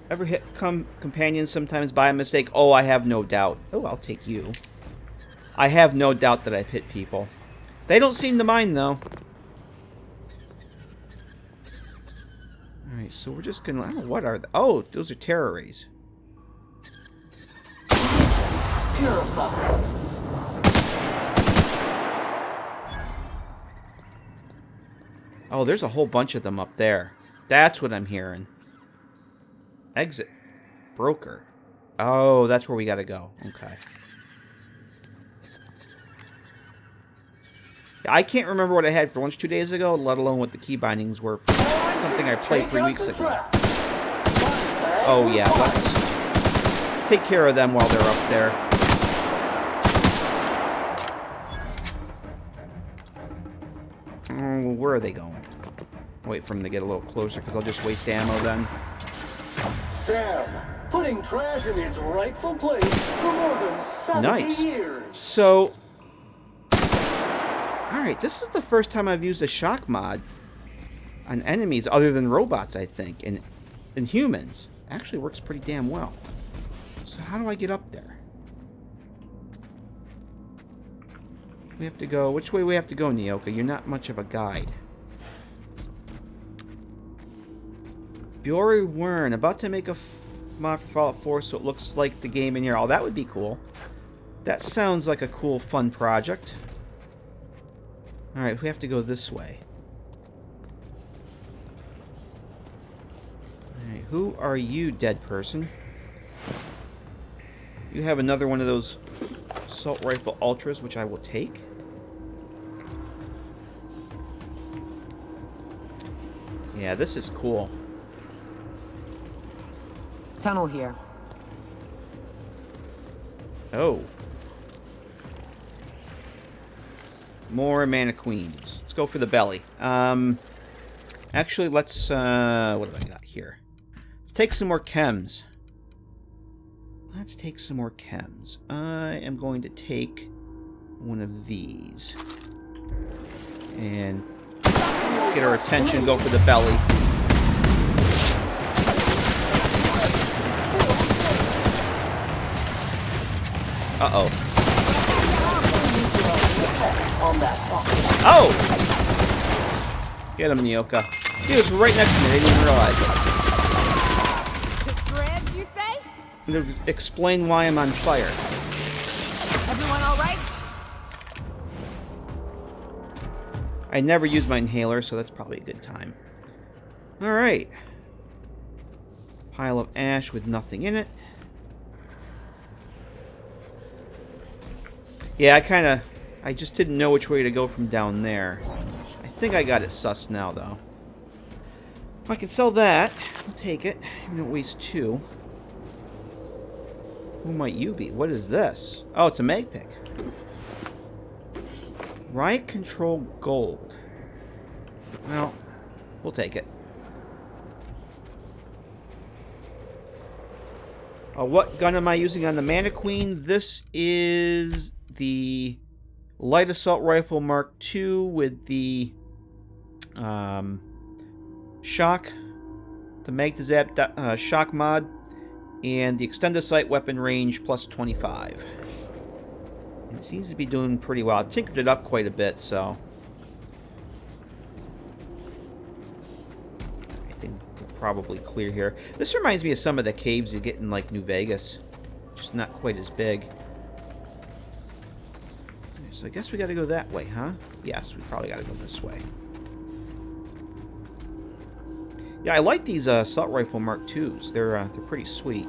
Ever hit companions sometimes by a mistake? Oh, I have no doubt. Oh, I'll take you. I have no doubt that I've hit people. They don't seem to mind, though. Alright, so we're just gonna... I don't know, what are they? Oh, those are terror rays. Purify. Oh, there's a whole bunch of them up there. That's what I'm hearing. Exit. Broker. Oh, that's where we gotta go. Okay. I can't remember what I had for lunch 2 days ago, let alone what the key bindings were for something I played 3 weeks ago. Oh yeah, let's take care of them while they're up there. Oh, where are they going? Wait for them to get a little closer, because I'll just waste ammo then. Sam, putting trash in its rightful place for more than 70 years. So... Alright, this is the first time I've used a shock mod on enemies other than robots, I think, and humans. Actually works pretty damn well. So how do I get up there? We have to go... Which way we have to go, Nyoka? You're not much of a guide. Biori Wern, about to make a mod for Fallout 4 so it looks like the game in here. Oh, that would be cool. That sounds like a cool, fun project. Alright, we have to go this way. Alright, who are you, dead person? You have another one of those assault rifle ultras, which I will take. Yeah, this is cool. Tunnel here. Oh. More mana queens. Let's go for the belly. Actually, let's, what have I got here? Let's take some more chems. Let's take some more chems. I am going to take one of these. And get our attention, go for the belly. Uh-oh. Oh! Get him, Nyoka. He was right next to me. I didn't even realize it. Dreads, you say? I'm going to explain why I'm on fire. Everyone all right? I never use my inhaler, so that's probably a good time. Alright. Pile of ash with nothing in it. Yeah, I just didn't know which way to go from down there. I think I got it sussed now, though. If I can sell that, I'll take it. Even though it weighs 2. Who might you be? What is this? Oh, it's a mag pick. Riot control gold. Well, we'll take it. What gun am I using on the Mana Queen? This is the Light Assault Rifle Mark II with the shock, the Magdazap shock mod, and the Extended Sight Weapon Range plus 25. And it seems to be doing pretty well. I've tinkered it up quite a bit, so I think we'll probably clear here. This reminds me of some of the caves you get in, like, New Vegas. Just not quite as big. So I guess we gotta go that way, huh? Yes, we probably gotta go this way. Yeah, I like these assault rifle Mark IIs. They're pretty sweet.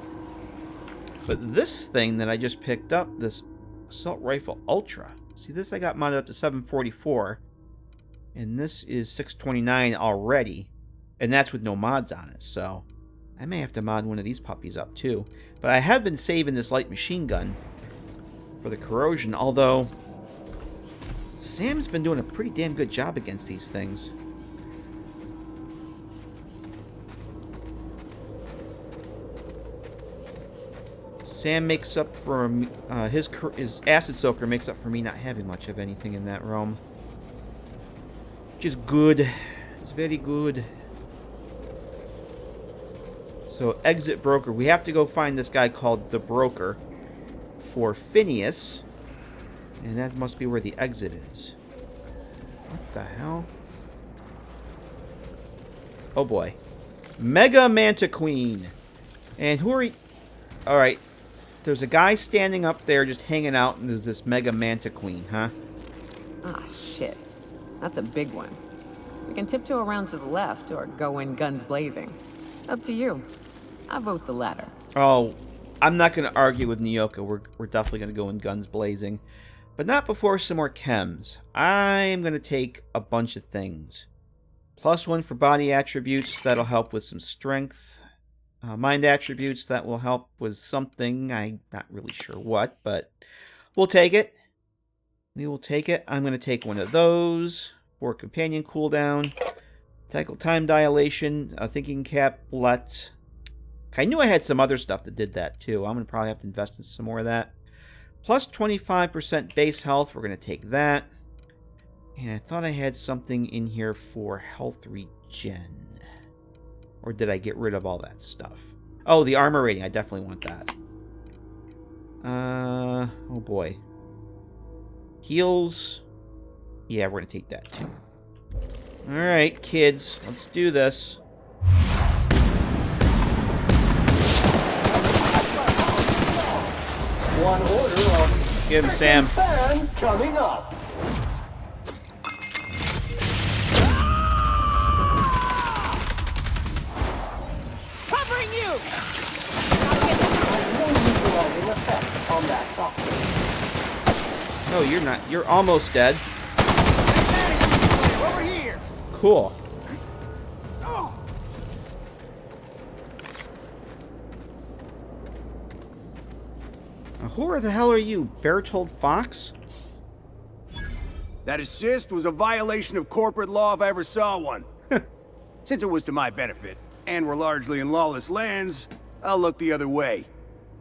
But this thing that I just picked up, this assault rifle Ultra. See, this I got modded up to 744, and this is 629 already, and that's with no mods on it. So I may have to mod one of these puppies up too. But I have been saving this light machine gun for the corrosion, although Sam's been doing a pretty damn good job against these things. Sam makes up for his acid soaker makes up for me not having much of anything in that realm, which is good. It's very good. So, exit broker. We have to go find this guy called the broker for Phineas. And that must be where the exit is. What the hell? Oh boy. Mega Manta Queen. And who are you? Alright. There's a guy standing up there just hanging out, and there's this Mega Manta Queen, huh? Ah, shit. That's a big one. We can tiptoe around to the left or go in guns blazing. Up to you. I vote the latter. Oh, I'm not going to argue with Nyoka. We're definitely going to go in guns blazing. But not before some more chems. I'm going to take a bunch of things. +1 for body attributes. That'll help with some strength. Mind attributes. That will help with something. I'm not really sure what, but we'll take it. We will take it. I'm going to take one of those for companion cooldown. Tackle time dilation. Thinking cap. I knew I had some other stuff that did that too. I'm going to probably have to invest in some more of that. Plus 25% base health. We're going to take that. And I thought I had something in here for health regen. Or did I get rid of all that stuff? Oh, the armor rating. I definitely want that. Oh boy. Heals. Yeah, we're going to take that too. Alright, kids. Let's do this. One order of Get him, Sam. fan coming up. Covering you! No neutralizing effect on that software. No, you're not. You're almost dead. Over here! Cool. Who the hell are you, Bertold Fox? That assist was a violation of corporate law if I ever saw one. Since it was to my benefit, and we're largely in lawless lands, I'll look the other way.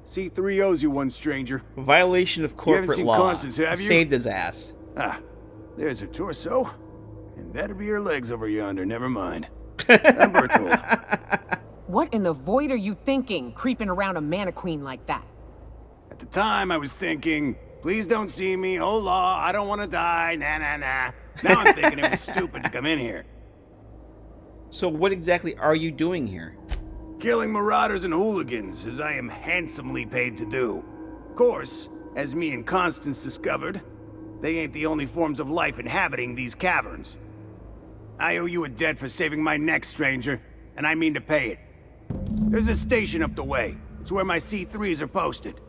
C3 owes you one, stranger. Violation of corporate seen law. Constance, have you? Saved his ass. Ah, there's her torso. And that'll be her legs over yonder, never mind. I'm Bertold. What in the void are you thinking, creeping around a mannequin like that? At the time, I was thinking, please don't see me, oh law, I don't want to die, nah. Now I'm thinking it was stupid to come in here. So what exactly are you doing here? Killing marauders and hooligans, as I am handsomely paid to do. Of course, as me and Constance discovered, they ain't the only forms of life inhabiting these caverns. I owe you a debt for saving my neck, stranger, and I mean to pay it. There's a station up the way. It's where my C3s are posted.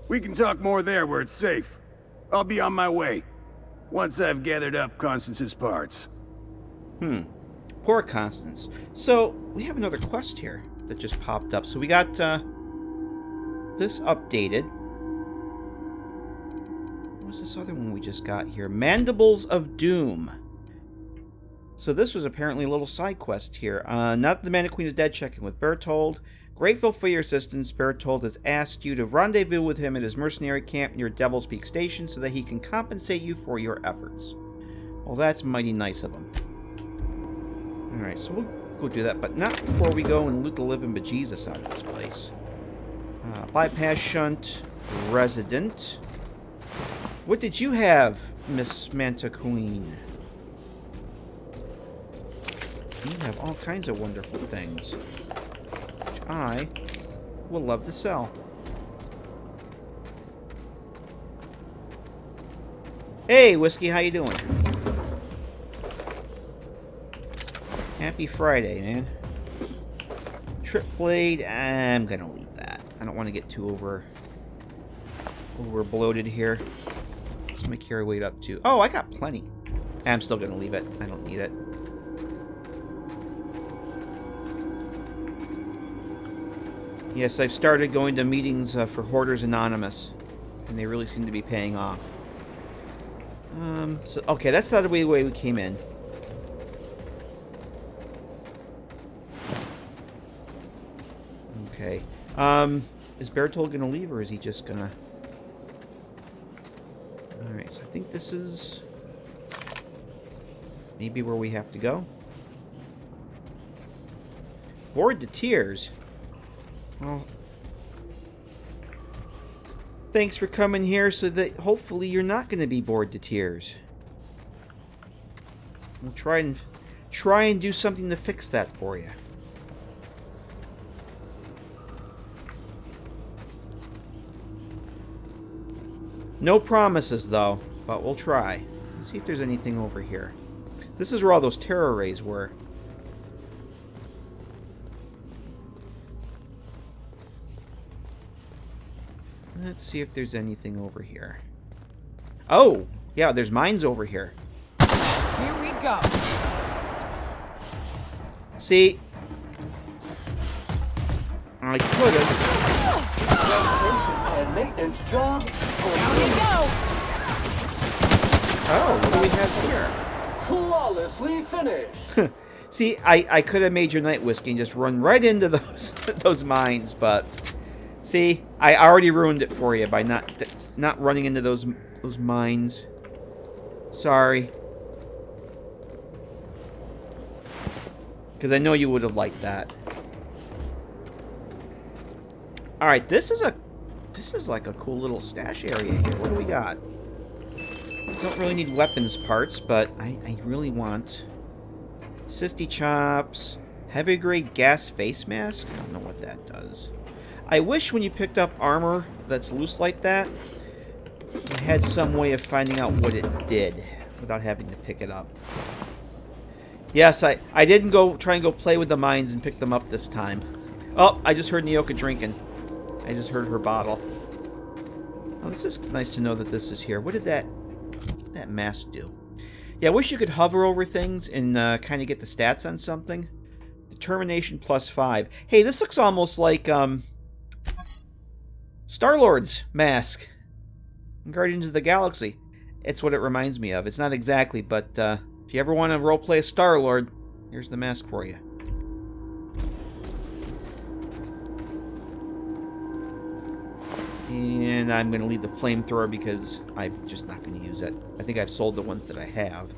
We can talk more there where it's safe. I'll be on my way, once I've gathered up Constance's parts. Poor Constance. So, we have another quest here that just popped up. So we got this updated. What was this other one we just got here? Mandibles of Doom. So this was apparently a little side quest here. Now that the Mannequin is dead, checking with Bertold. Grateful for your assistance, Bertold has asked you to rendezvous with him at his mercenary camp near Devil's Peak Station so that he can compensate you for your efforts. Well, that's mighty nice of him. Alright, so we'll go do that, but not before we go and loot the living bejesus out of this place. Bypass shunt, resident. What did you have, Miss Manta Queen? You have all kinds of wonderful things, which I will love to sell. Hey, Whiskey, how you doing? Happy Friday, man. Trip blade, I'm gonna leave that. I don't want to get too over bloated here. Let me carry weight up too. Oh, I got plenty. I'm still gonna leave it. I don't need it. Yes, I've started going to meetings for Hoarders Anonymous, and they really seem to be paying off. So okay, that's not the way we came in. Okay. Is Bertold gonna leave, or is he just gonna... Alright, so I think this is... maybe where we have to go. Bored to tears. Well, thanks for coming here so that hopefully you're not going to be bored to tears. We'll try and do something to fix that for you. No promises, though, but we'll try. Let's see if there's anything over here. This is where all those terror rays were. Let's see if there's anything over here. Oh! Yeah, there's mines over here. Here we go. See? I could have. Restoration and maintenance job. Down you go. Oh, what do we have here? Flawlessly finished. See, I could have made your night whiskey and just run right into those those mines, but see, I already ruined it for you by not running into those mines. Sorry. Because I know you would have liked that. All right, this is like a cool little stash area here. What do we got? Don't really need weapons parts, but I really want Sisty Chops, heavy grade gas face mask. I don't know what that does. I wish when you picked up armor that's loose like that, you had some way of finding out what it did without having to pick it up. Yes, I didn't try and go play with the mines and pick them up this time. Oh, I just heard Nyoka drinking. I just heard her bottle. Oh, this is nice to know that this is here. What did that mask do? Yeah, I wish you could hover over things and kind of get the stats on something. Determination +5. Hey, this looks almost like Star-Lord's mask in Guardians of the Galaxy. It's what it reminds me of. It's not exactly, but if you ever want to roleplay a Star-Lord, here's the mask for you. And I'm going to leave the flamethrower because I'm just not going to use it. I think I've sold the ones that I have.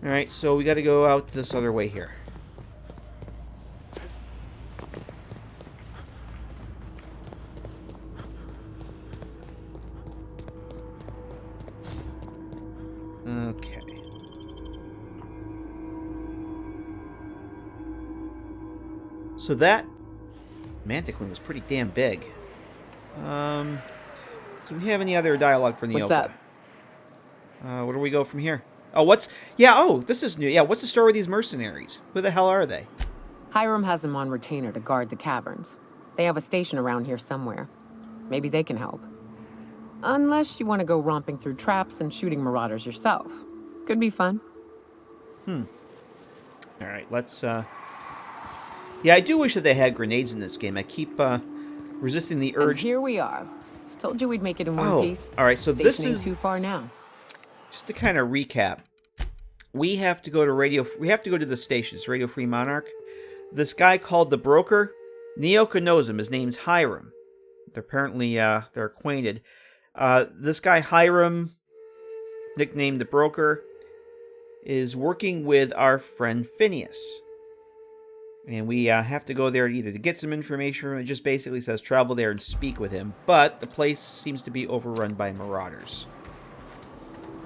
Alright, so we got to go out this other way here. Okay. So that Mantiquin was pretty damn big. So we have any other dialogue for Nyoka? What's that? Where do we go from here? Oh, this is new. Yeah, what's the story with these mercenaries? Who the hell are they? Hiram has them on retainer to guard the caverns. They have a station around here somewhere. Maybe they can help. Unless you want to go romping through traps and shooting marauders yourself. Could be fun. Alright, let's, Yeah, I do wish that they had grenades in this game. I keep, resisting the urge. And here we are. Told you we'd make it in one piece. Alright, so this Station is... ain't too far now. Just to kind of recap. We have to go to the station. It's Radio Free Monarch. This guy called the Broker, Nyoka knows him. His name's Hiram. They're apparently, they're acquainted. This guy, Hiram, nicknamed the Broker, is working with our friend Phineas. And we have to go there either to get some information from him. It just basically says travel there and speak with him. But the place seems to be overrun by marauders.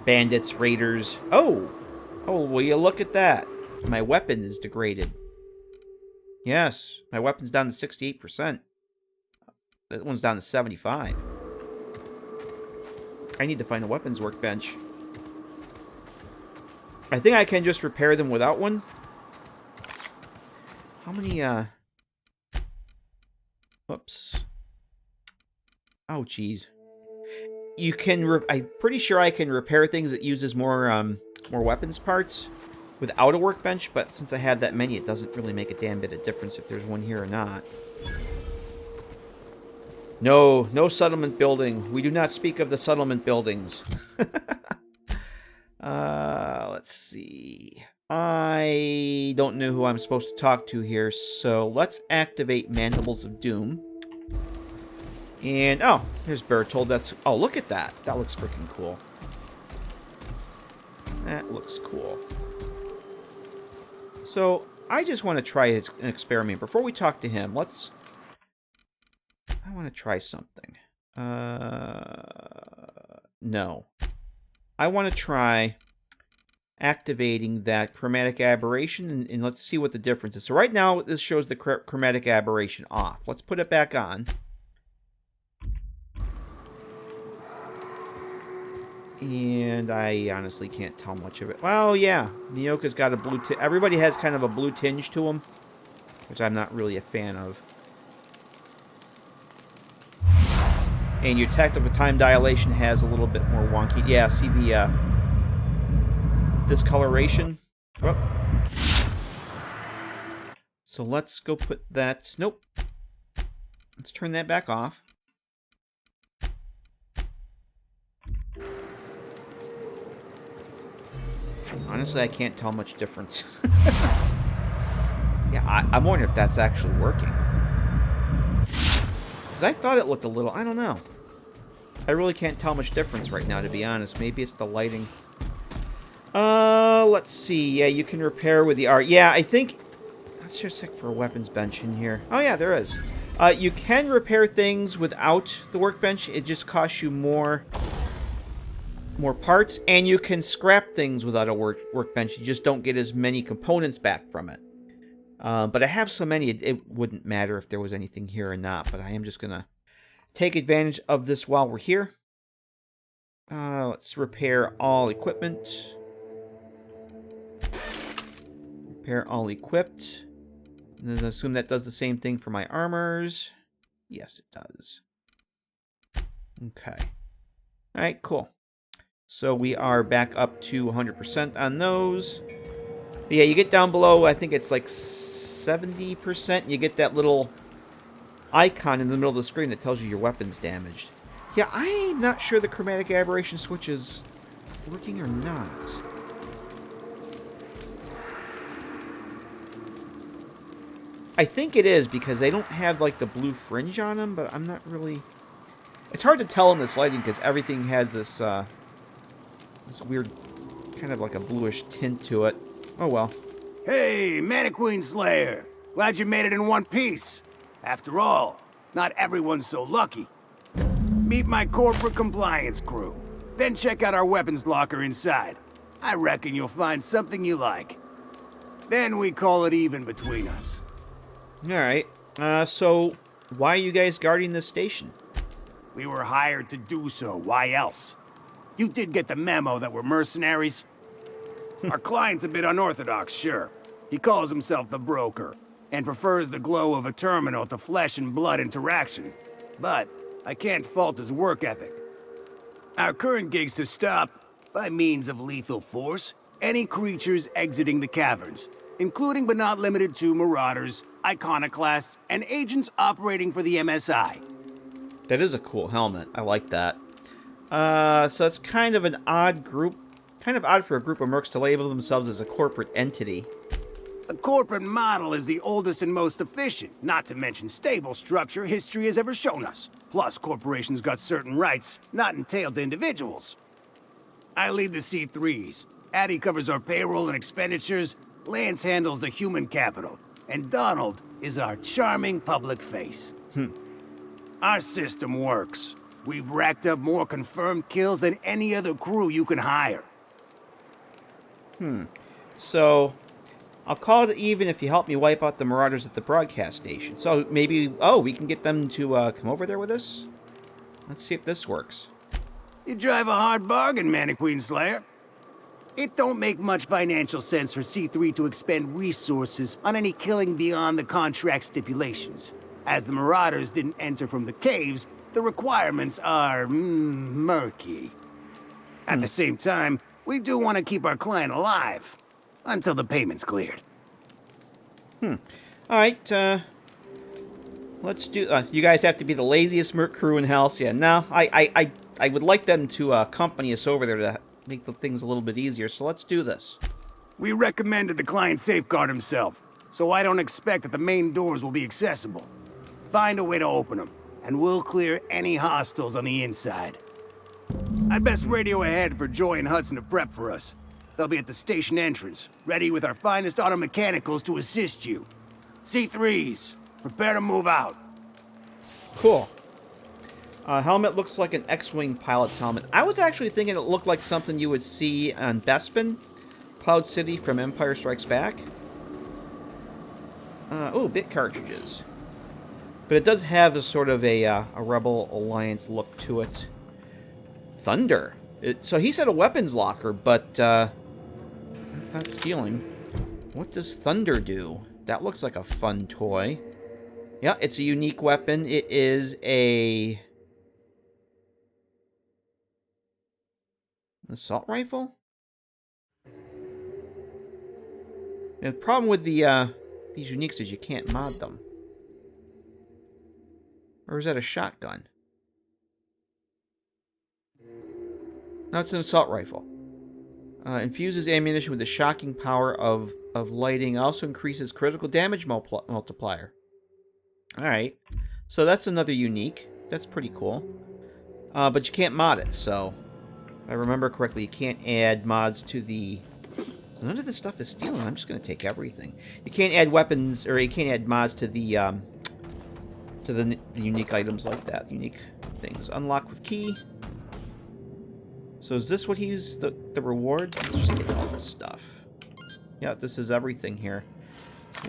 Bandits, raiders. Oh, will you look at that? My weapon is degraded. Yes, my weapon's down to 68%. That one's down to 75. I need to find a weapons workbench. I think I can just repair them without one. How many, Whoops. Oh, jeez. You can, I'm pretty sure I can repair things that uses more weapons parts without a workbench, but since I have that many, it doesn't really make a damn bit of difference if there's one here or not. No settlement building. We do not speak of the settlement buildings. Let's see. I don't know who I'm supposed to talk to here, so let's activate Mandibles of Doom. And, oh, here's Bertold. Oh, look at that. That looks freaking cool. That looks cool. So, I just want to try an experiment. Before we talk to him, let's I want to try something. No. I want to try activating that chromatic aberration, and let's see what the difference is. So right now, this shows the chromatic aberration off. Let's put it back on. And I honestly can't tell much of it. Well, yeah, Nyoka's got a blue tinge. Everybody has kind of a blue tinge to them, which I'm not really a fan of. And your tactical time dilation has a little bit more wonky. Yeah, see the discoloration? Oh. So let's go put that... Nope. Let's turn that back off. Honestly, I can't tell much difference. Yeah, I'm wondering if that's actually working. Because I thought it looked a little... I don't know. I really can't tell much difference right now, to be honest. Maybe it's the lighting. Let's see. Yeah, you can repair with the art. Yeah, I think... Let's just check for a weapons bench in here. Oh, yeah, there is. You can repair things without the workbench. It just costs you more parts, and you can scrap things without a workbench. You just don't get as many components back from it. But I have so many, it wouldn't matter if there was anything here or not. But I am just going to take advantage of this while we're here. Let's repair all equipment. Repair all equipped. And then I assume that does the same thing for my armors. Yes, it does. Okay. Alright, cool. So we are back up to 100% on those. But yeah, you get down below, I think it's like 70%. You get that little icon in the middle of the screen that tells you your weapon's damaged. Yeah, I'm not sure the chromatic aberration switch is working or not. I think it is because they don't have like the blue fringe on them, but I'm not really... It's hard to tell in this lighting because everything has this weird kind of like a bluish tint to it. Oh well. Hey, Mannequin Slayer! Glad you made it in one piece. After all, not everyone's so lucky. Meet my corporate compliance crew. Then check out our weapons locker inside. I reckon you'll find something you like. Then we call it even between us. Alright. So, why are you guys guarding this station? We were hired to do so. Why else? You did get the memo that we're mercenaries? Our client's a bit unorthodox, sure. He calls himself the broker, and prefers the glow of a terminal to flesh and blood interaction. But I can't fault his work ethic. Our current gig's to stop, by means of lethal force, any creatures exiting the caverns, including but not limited to marauders, iconoclasts, and agents operating for the MSI. That is a cool helmet. I like that. So it's kind of an odd group. Kind of odd for a group of mercs to label themselves as a corporate entity. The corporate model is the oldest and most efficient, not to mention stable structure history has ever shown us. Plus, corporations got certain rights not entailed to individuals. I lead the C3s. Addie covers our payroll and expenditures. Lance handles the human capital. And Donald is our charming public face. Our system works. We've racked up more confirmed kills than any other crew you can hire. So, I'll call it even if you help me wipe out the marauders at the broadcast station. So maybe, we can get them to come over there with us? Let's see if this works. You drive a hard bargain, Mannequin Slayer. It don't make much financial sense for C3 to expend resources on any killing beyond the contract stipulations. As the marauders didn't enter from the caves, the requirements are murky. At the same time, we do want to keep our client alive until the payment's cleared. Alright, let's do... you guys have to be the laziest merc crew in hell. So yeah, no, I would like them to accompany us over there to make the things a little bit easier, so let's do this. We recommended the client safeguard himself, so I don't expect that the main doors will be accessible. Find a way to open them, and we'll clear any hostiles on the inside. I'd best radio ahead for Joy and Hudson to prep for us. They'll be at the station entrance, ready with our finest auto mechanicals to assist you. C3s, prepare to move out. Cool. Helmet looks like an X-Wing pilot's helmet. I was actually thinking it looked like something you would see on Bespin, Cloud City from Empire Strikes Back. Oh, bit cartridges. But it does have a sort of a Rebel Alliance look to it. Thunder. So he said a weapons locker, but that's not stealing. What does Thunder do? That looks like a fun toy. Yeah, it's a unique weapon. It is an assault rifle? And the problem with these uniques is you can't mod them. Or is that a shotgun? No, it's an assault rifle. Infuses ammunition with the shocking power of lighting. Also increases critical damage multiplier. Alright. So that's another unique. That's pretty cool. But you can't mod it, so... If I remember correctly, you can't add mods to the... None of this stuff is stealing. I'm just going to take everything. You can't add weapons, or you can't add mods to the unique items like that. Unique things. Unlock with key. So is this what he's the reward? Let's just get all this stuff. Yeah, this is everything here.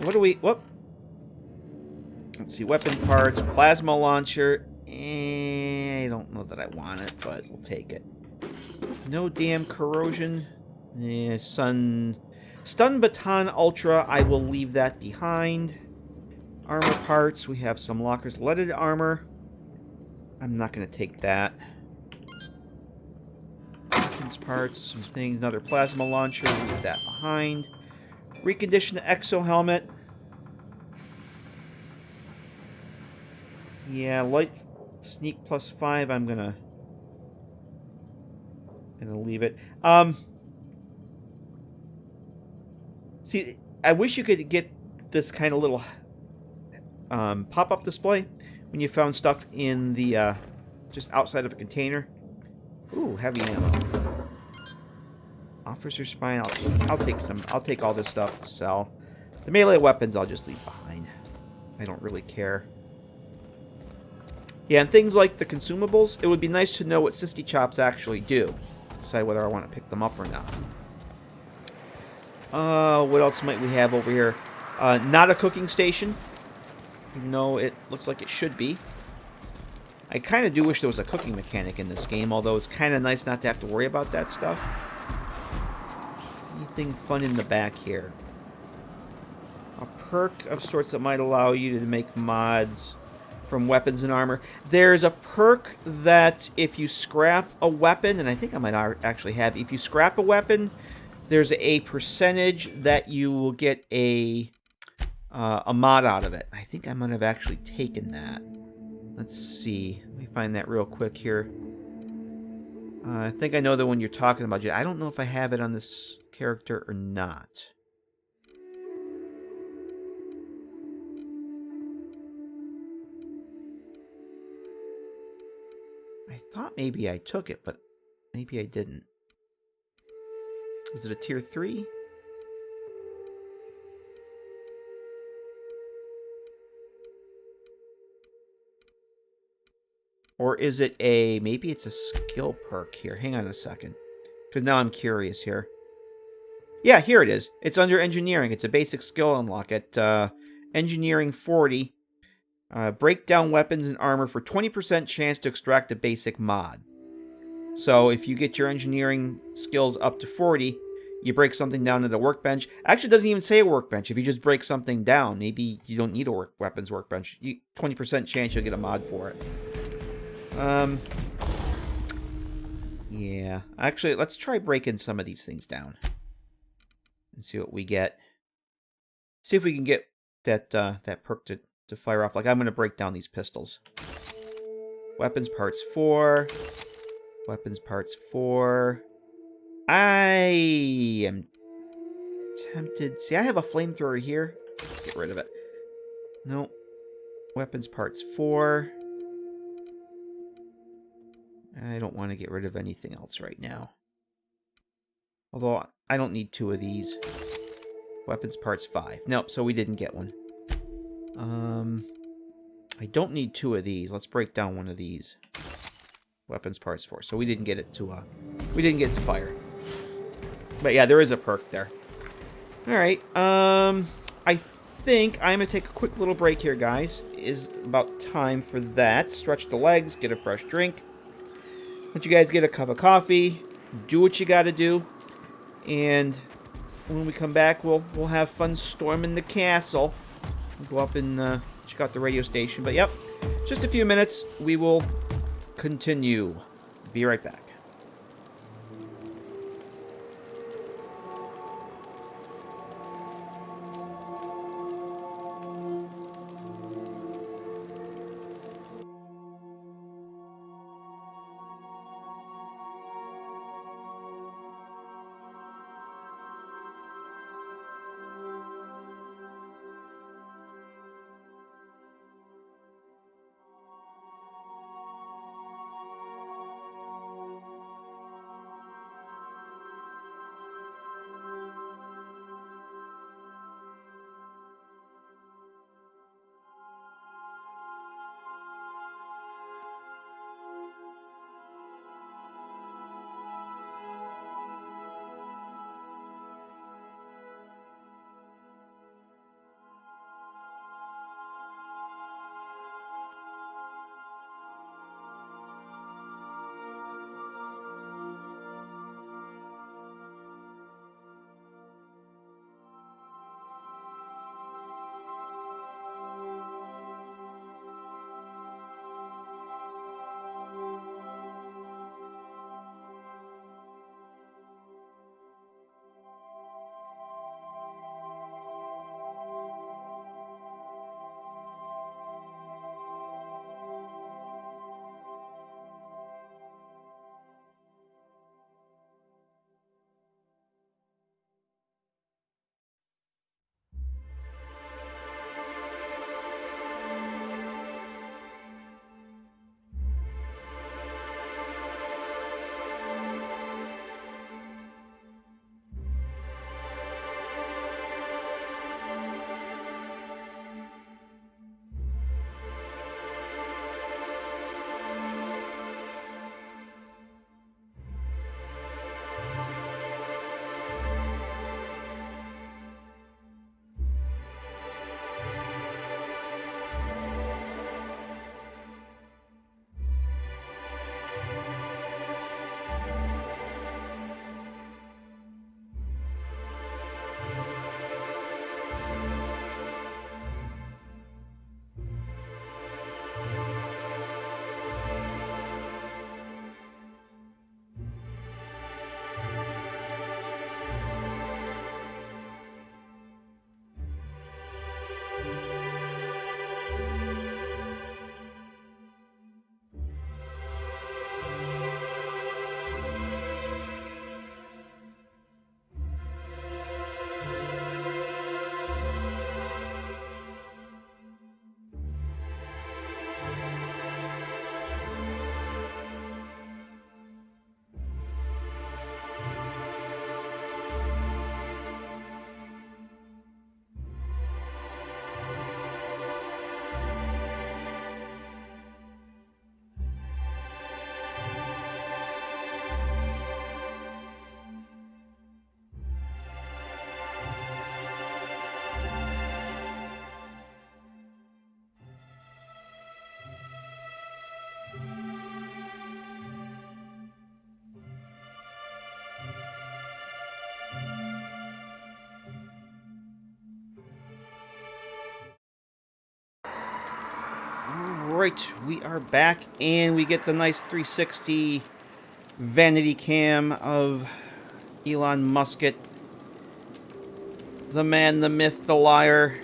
What do we... Whoop. Let's see. Weapon parts. Plasma launcher. I don't know that I want it, but we'll take it. No damn corrosion. Stun Baton Ultra. I will leave that behind. Armor parts. We have some lockers. Leaded armor. I'm not going to take that. Weapons parts. Some things. Another plasma launcher. Leave that behind. Reconditioned exo helmet. Yeah, light sneak +5. I'm gonna leave it. See, I wish you could get this kind of little pop-up display when you found stuff in the just outside of a container. Ooh, heavy ammo. Officer spine. I'll take some. I'll take all this stuff to sell. The melee weapons I'll just leave behind. I don't really care. Yeah, and things like the consumables, it would be nice to know what Sisty Chops actually do. Decide whether I want to pick them up or not. What else might we have over here? Not a cooking station. Even though it looks like it should be. I kind of do wish there was a cooking mechanic in this game, although it's kind of nice not to have to worry about that stuff. Anything fun in the back here? A perk of sorts that might allow you to make mods from weapons and armor. There's a perk that if you scrap a weapon, and I think I might actually have, if you scrap a weapon, there's a percentage that you will get a mod out of it. I think I might have actually taken that. Let's see. Let me find that real quick here. I think I know the one you're talking about. I don't know if I have it on this character or not. I thought maybe I took it, but maybe I didn't. Is it a tier 3? Or is it a... Maybe it's a skill perk here. Hang on a second. Because now I'm curious here. Yeah, here it is. It's under engineering. It's a basic skill unlock at engineering 40. Break down weapons and armor for 20% chance to extract a basic mod. So if you get your engineering skills up to 40, you break something down to the workbench. Actually, it doesn't even say a workbench. If you just break something down, maybe you don't need a weapons workbench. 20% chance you'll get a mod for it. Yeah. Actually, let's try breaking some of these things down. And see what we get. See if we can get that perk to fire off. Like, I'm going to break down these pistols. Weapons parts 4. Weapons parts 4. I am tempted. See, I have a flamethrower here. Let's get rid of it. Nope. Weapons parts 4. I don't want to get rid of anything else right now. Although, I don't need 2 of these. Weapons parts 5. Nope, so we didn't get one. I don't need 2 of these. Let's break down one of these. Weapons parts 4. So we didn't get it to fire. But yeah, there is a perk there. Alright, I think I'm going to take a quick little break here, guys. It is about time for that. Stretch the legs, get a fresh drink. Let you guys get a cup of coffee. Do what you got to do. And when we come back, we'll have fun storming the castle. We'll go up and check out the radio station. But yep, just a few minutes. We will continue. Be right back. Alright, we are back, and we get the nice 360 vanity cam of Elon Musket. The man, the myth, the liar.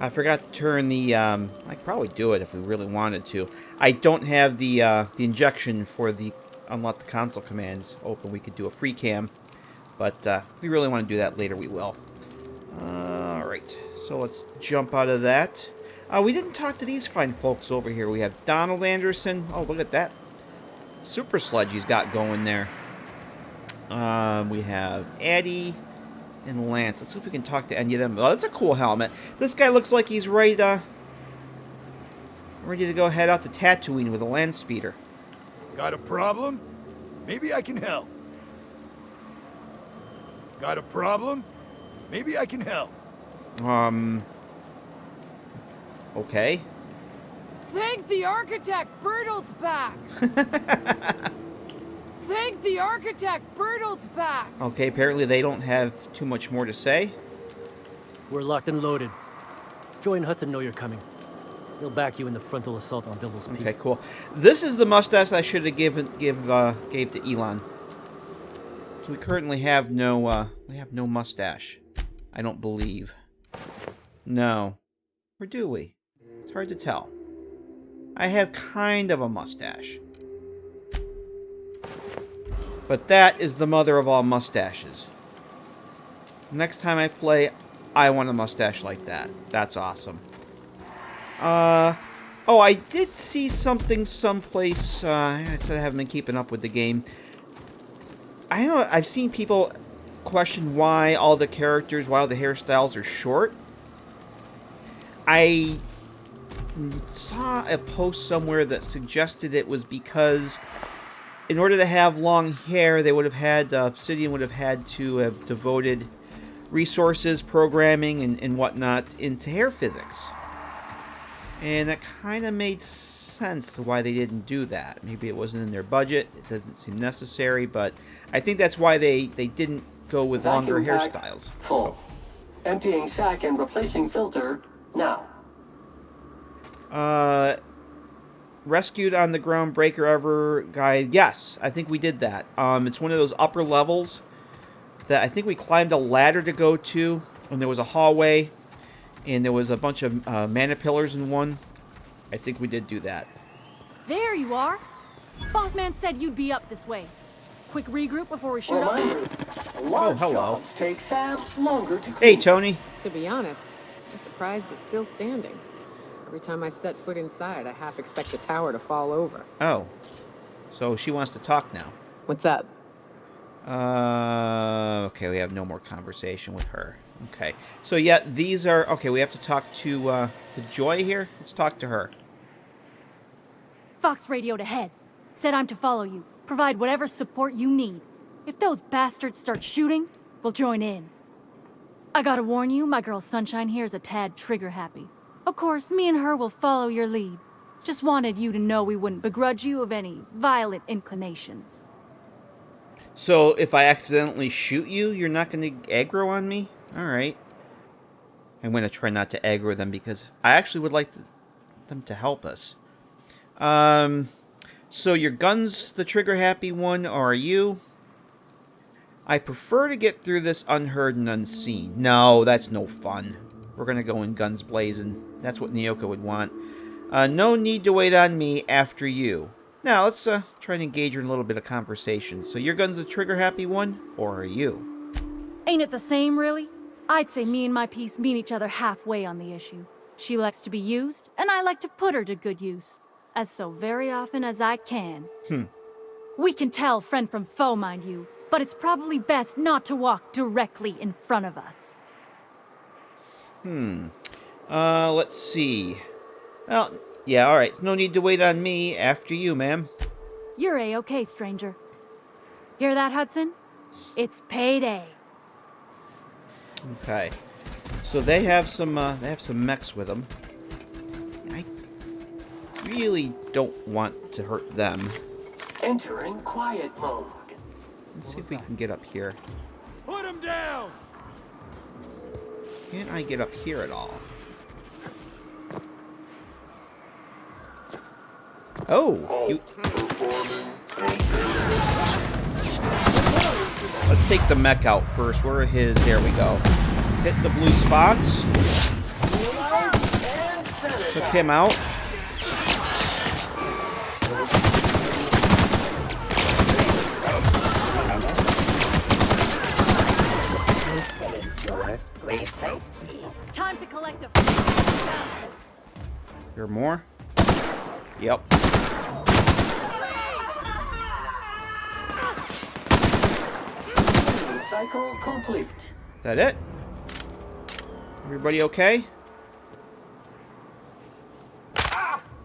I forgot to turn the, I could probably do it if we really wanted to. I don't have the injection for the unlock the console commands open. We could do a free cam, but if we really want to do that later, we will. Alright, so let's jump out of that. We didn't talk to these fine folks over here. We have Donald Anderson. Oh, look at that super sledge he's got going there. We have Addie and Lance. Let's see if we can talk to any of them. Oh, that's a cool helmet. This guy looks like he's right I'm ready to go head out to Tatooine with a land speeder. Got a problem? Maybe I can help. Got a problem? Maybe I can help. Okay. Thank the architect, Bertolt's back! Thank the architect, Bertolt's back! Okay, apparently they don't have too much more to say. We're locked and loaded. Joy and Hudson know you're coming. They'll back you in the frontal assault on Bibbles Peak. Okay, cool. This is the mustache I should have gave to Elon. So we currently have no mustache. I don't believe. No. Or do we? It's hard to tell. I have kind of a mustache. But that is the mother of all mustaches. Next time I play, I want a mustache like that. That's awesome. Oh, I did see something someplace. I said I haven't been keeping up with the game. I don't know. I've seen people question why all the characters, why all the hairstyles are short. I saw a post somewhere that suggested it was because in order to have long hair, they would have had, Obsidian would have had to have devoted resources, programming, and whatnot into hair physics. And that kind of made sense to why they didn't do that. Maybe it wasn't in their budget, it doesn't seem necessary, but I think that's why they didn't go with longer Vacuum pack hairstyles. Full. Emptying sack and replacing filter now. Rescued on the Groundbreaker Ever guide. Yes, I think we did that. It's one of those upper levels that I think we climbed a ladder to go to, and there was a hallway, and there was a bunch of mana pillars in one. I think we did do that. There you are. Boss man said you'd be up this way. Quick regroup before we shoot up. Reminder, large hello. jobs take Sam longer to Hey, complete. Tony. To be honest, I'm surprised it's still standing. Every time I set foot inside, I half expect the tower to fall over. Oh. So she wants to talk now. What's up? Okay, we have no more conversation with her. Okay. So, yeah, these are... Okay, we have to talk to Joy here. Let's talk to her. Fox radioed ahead. Said I'm to follow you. Provide whatever support you need. If those bastards start shooting, we'll join in. I gotta warn you, my girl Sunshine here is a tad trigger-happy. Of course, me and her will follow your lead. Just wanted you to know we wouldn't begrudge you of any violent inclinations. So, if I accidentally shoot you, you're not going to aggro on me? Alright. I'm going to try not to aggro them because I actually would like them to help us. So your gun's the trigger-happy one, or are you? I prefer to get through this unheard and unseen. No, that's no fun. We're going to go in guns blazing. That's what Nyoka would want. No need to wait on me after you. Now, let's try and engage her in a little bit of conversation. So your gun's the trigger-happy one, or are you? Ain't it the same, really? I'd say me and my piece meet each other halfway on the issue. She likes to be used, and I like to put her to good use. As so very often as I can. We can tell friend from foe, mind you, but it's probably best not to walk directly in front of us. Let's see. Well, yeah, alright. No need to wait on me after you, ma'am. You're A-okay, stranger. Hear that, Hudson? It's payday. Okay. So they have some mechs with them. I really don't want to hurt them. Entering quiet mode. Let's see if we can get up here. Put him down! Can't I get up here at all? Oh, you... Let's take the mech out first. Where are his? There we go. Hit the blue spots. Took him out. Time to collect a... There are more? Yep. Cycle complete. Is that it? Everybody okay?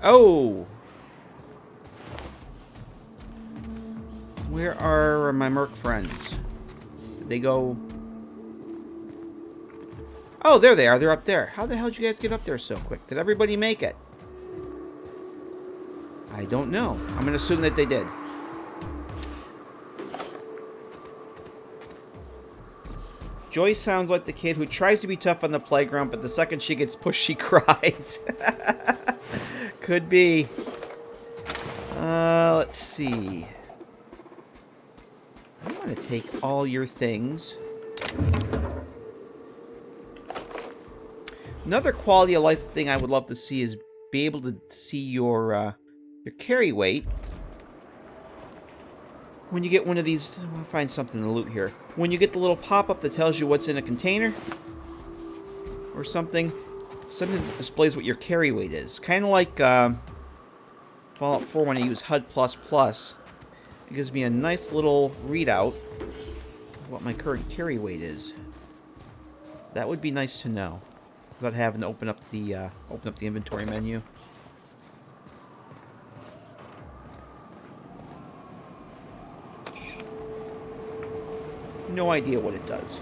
Oh! Where are my merc friends? Did they go... Oh, there they are. They're up there. How the hell did you guys get up there so quick? Did everybody make it? I don't know. I'm going to assume that they did. Joyce sounds like the kid who tries to be tough on the playground, but the second she gets pushed, she cries. Could be. Let's see. I'm going to take all your things. Another quality of life thing I would love to see is be able to see your carry weight. When you get one of these... I'll find something to loot here. When you get the little pop-up that tells you what's in a container, or something that displays what your carry weight is. Kind of like Fallout 4 when I use HUD++. It gives me a nice little readout of what my current carry weight is. That would be nice to know, without having to open up the inventory menu. No idea what it does.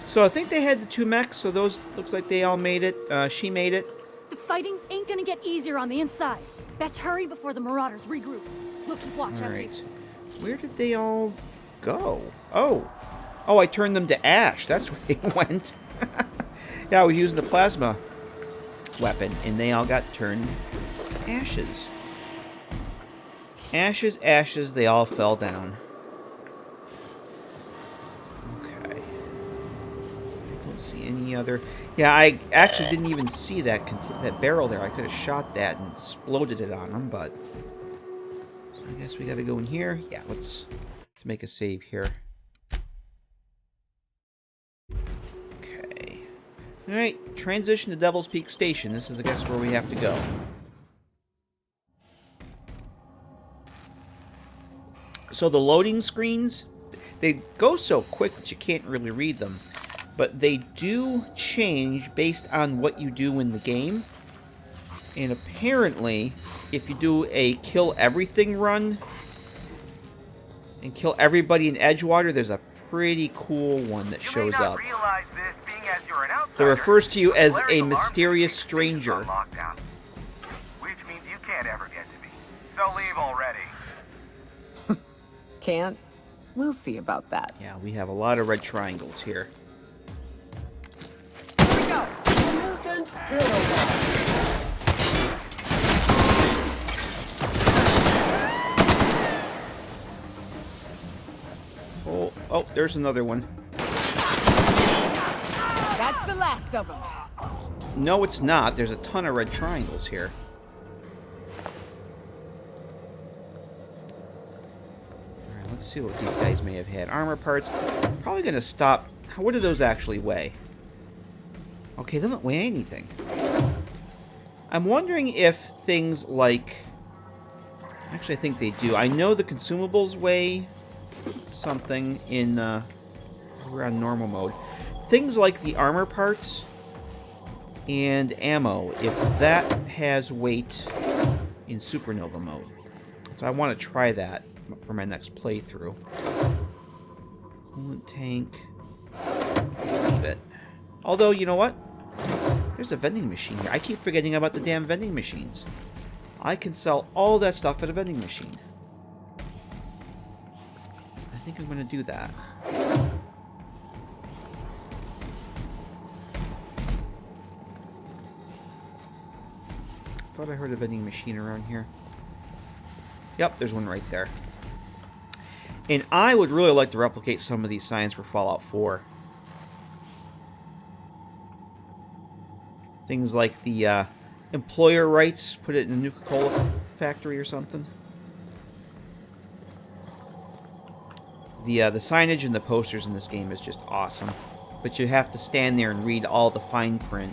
So I think they had the 2 mechs, so those looks like they all made it. She made it. The fighting ain't gonna get easier on the inside. Best hurry before the marauders regroup. We'll keep watch. All right. Where did they all go? Oh. Oh, I turned them to ash. That's where they went. Yeah, I was using the plasma weapon, and they all got turned to ashes. Ashes, ashes, they all fell down. Okay. I don't see any other... Yeah, I actually didn't even see that barrel there. I could have shot that and exploded it on them, but... So I guess we gotta go in here. Yeah, let's make a save here. Okay. Alright, transition to Devil's Peak Station. This is, I guess, where we have to go. So the loading screens, they go so quick that you can't really read them. But they do change based on what you do in the game. And apparently, if you do a kill everything run and kill everybody in Edgewater, there's a pretty cool one that shows up. That refers to you as a mysterious stranger. Which means you can't ever get to me. So leave already. Can't? We'll see about that. Yeah, we have a lot of red triangles here. Mutant kill. Oh, there's another one. That's the last of them. No, it's not. There's a ton of red triangles here. Alright, let's see what these guys may have had. Armor parts. Probably going to stop. What do those actually weigh? Okay, they don't weigh anything. I'm wondering if things like... Actually, I think they do. I know the consumables weigh something in... we're on normal mode. Things like the armor parts and ammo, if that has weight in supernova mode. So I want to try that for my next playthrough. Coolant tank. Leave it. Although, you know what? There's a vending machine here. I keep forgetting about the damn vending machines. I can sell all that stuff at a vending machine. I think I'm going to do that. Thought I heard a vending machine around here. Yep, there's one right there. And I would really like to replicate some of these signs for Fallout 4. Things like the employer rights, put it in a Nuka-Cola factory or something. The signage and the posters in this game is just awesome. But you have to stand there and read all the fine print.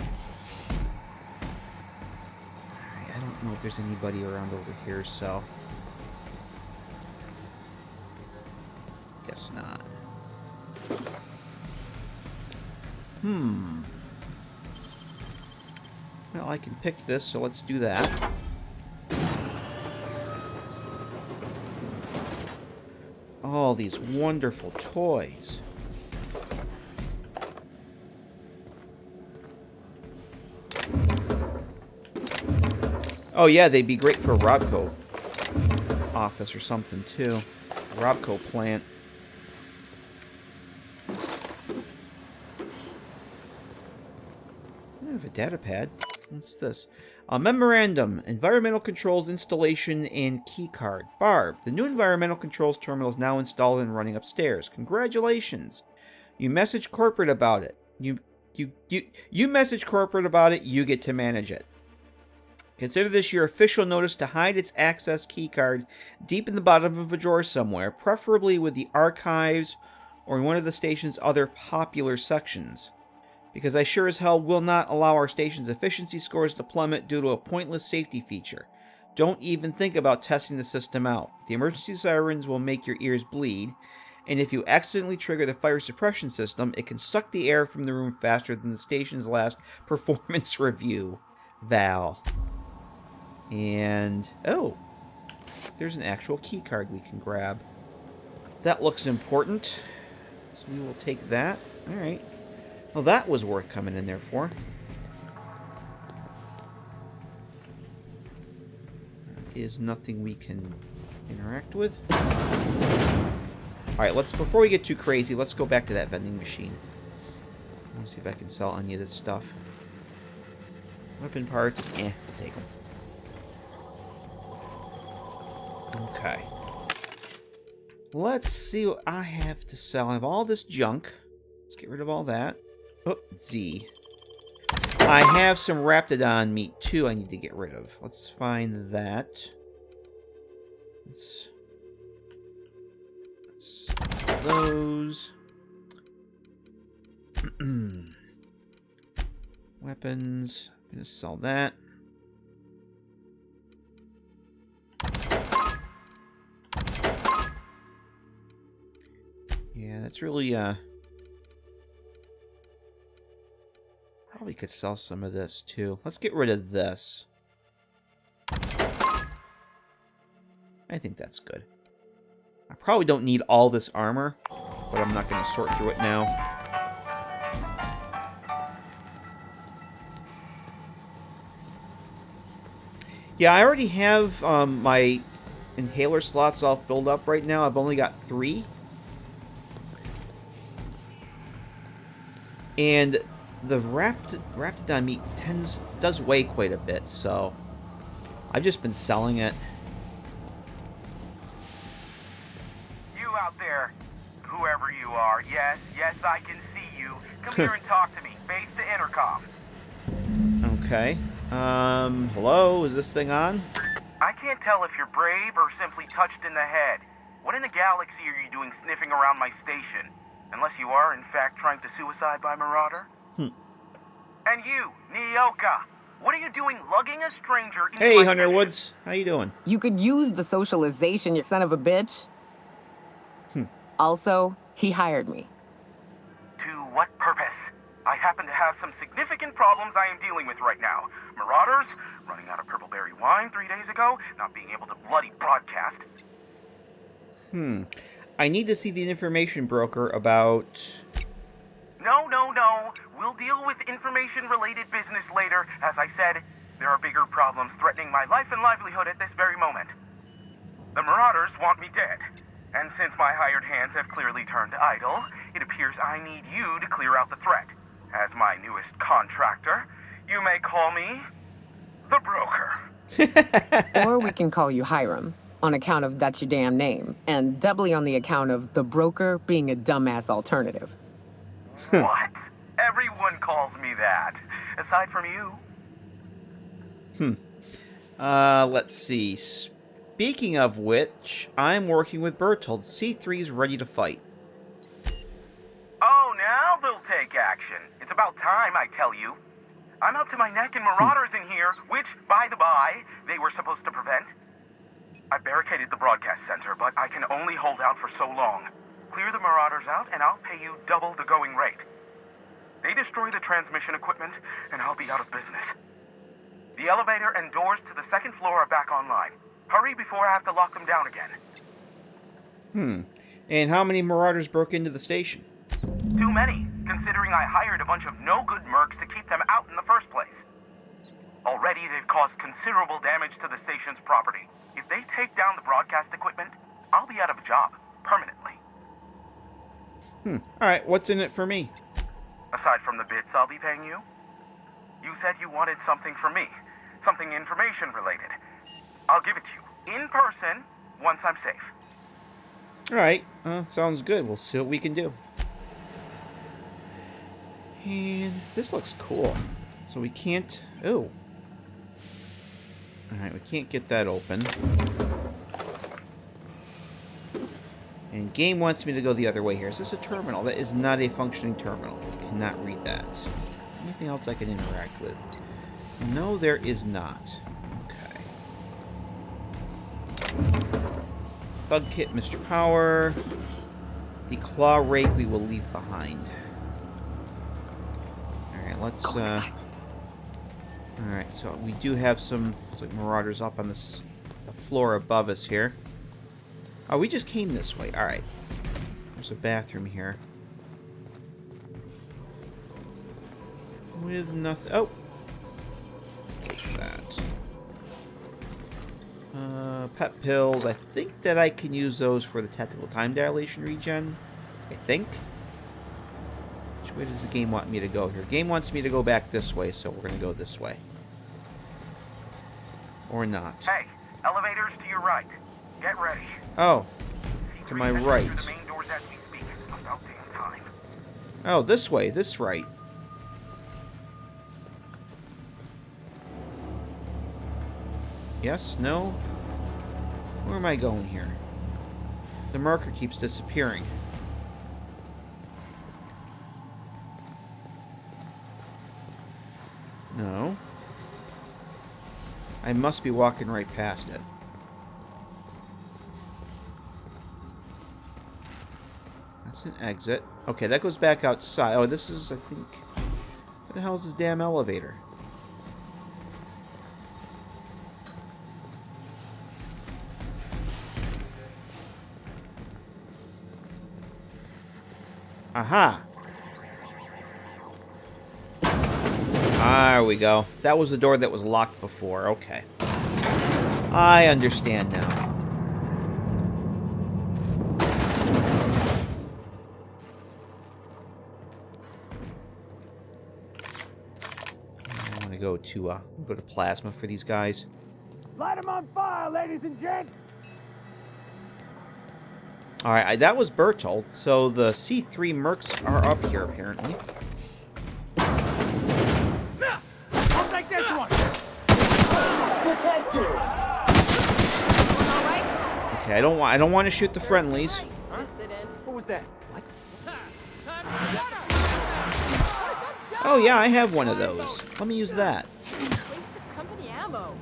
I don't know if there's anybody around over here, so... Guess not. Well, I can pick this, so let's do that. All these wonderful toys. Oh yeah, they'd be great for a Robco office or something too. Robco plant. I have a data pad. What's this? A memorandum. Environmental controls installation and keycard. Barb, the new environmental controls terminal is now installed and running upstairs. Congratulations. You message corporate about it. You message corporate about it, you get to manage it. Consider this your official notice to hide its access keycard deep in the bottom of a drawer somewhere, preferably with the archives or in one of the station's other popular sections. Because I sure as hell will not allow our station's efficiency scores to plummet due to a pointless safety feature. Don't even think about testing the system out. The emergency sirens will make your ears bleed, and if you accidentally trigger the fire suppression system, it can suck the air from the room faster than the station's last performance review. Val. And, oh, there's an actual key card we can grab. That looks important, so we will take that. Alright. Well, that was worth coming in there for. That is nothing we can interact with. Alright, before we get too crazy, let's go back to that vending machine. Let me see if I can sell any of this stuff. Weapon parts, we'll take them. Okay. Let's see what I have to sell. I have all this junk. Let's get rid of all that. Oh, Z. I have some Raptidon meat, too, I need to get rid of. Let's find that. Let's sell those. Weapons. I'm going to sell that. Yeah, that's really, probably could sell some of this, too. Let's get rid of this. I think that's good. I probably don't need all this armor, but I'm not going to sort through it now. Yeah, I already have my inhaler slots all filled up right now. I've only got 3. And the Raptidon meat does weigh quite a bit, so I've just been selling it. You out there, whoever you are, yes, I can see you. Come here and talk to me. Face to intercom. Okay. Hello? Is this thing on? I can't tell if you're brave or simply touched in the head. What in the galaxy are you doing sniffing around my station? Unless you are, in fact, trying to suicide by Marauder? And you, Nyoka, what are you doing lugging a stranger into Hey, my Hunter station? Woods. How you doing? You could use the socialization, you son of a bitch. Also, he hired me. To what purpose? I happen to have some significant problems I am dealing with right now. Marauders, running out of purple-berry wine 3 days ago, not being able to bloody broadcast. I need to see the information broker about... No. We'll deal with information-related business later. As I said, there are bigger problems threatening my life and livelihood at this very moment. The Marauders want me dead. And since my hired hands have clearly turned idle, it appears I need you to clear out the threat. As my newest contractor, you may call me the Broker. Or we can call you Hiram, on account of that's your damn name, and doubly on the account of the Broker being a dumbass alternative. What? Everyone calls me that. Aside from you. Let's see. Speaking of which, I'm working with Bertold. C3's ready to fight. Oh, now they'll take action. It's about time, I tell you. I'm up to my neck in Marauders in here, which, by the by, they were supposed to prevent. I barricaded the broadcast center, but I can only hold out for so long. Clear the Marauders out, and I'll pay you double the going rate. They destroy the transmission equipment, and I'll be out of business. The elevator and doors to the second floor are back online. Hurry before I have to lock them down again. And how many marauders broke into the station? Too many, considering I hired a bunch of no-good mercs to keep them out in the first place. Already, they've caused considerable damage to the station's property. If they take down the broadcast equipment, I'll be out of a job, permanently. Alright, what's in it for me? Aside from the bits I'll be paying you, you said you wanted something from me. Something information-related. I'll give it to you, in person, once I'm safe. Alright, sounds good. We'll see what we can do. And this looks cool. So we can't... Oh. Alright, we can't get that open. And game wants me to go the other way here. Is this a terminal? That is not a functioning terminal. I cannot read that. Anything else I can interact with? No, there is not. Okay. Thug kit, Mr. Power. The claw rake we will leave behind. Alright, let's... Alright, so we do have some like marauders up on the floor above us here. Oh, we just came this way. Alright. There's a bathroom here. With nothing... Oh! Take that. Pet pills. I think that I can use those for the tactical time dilation regen. I think. Which way does the game want me to go here? Game wants me to go back this way, so we're going to go this way. Or not. Hey, elevators to your right. Get ready. Oh. To my right. The main doors as we speak. About damn time. Oh, this way. This right. Yes? No? Where am I going here? The marker keeps disappearing. No. I must be walking right past it. That's an exit. Okay, that goes back outside. Oh, this is, I think... What the hell is this damn elevator? Aha! There we go. That was the door that was locked before. Okay. I understand now. I want to go to plasma for these guys. Light them on fire, ladies and gents! Alright, that was Bertolt. So the C3 mercs are up here, apparently. I'll take this one! Detective! Okay, I don't want to shoot the friendlies. What was that? What? Oh yeah, I have one of those. Let me use that. Waste of company ammo.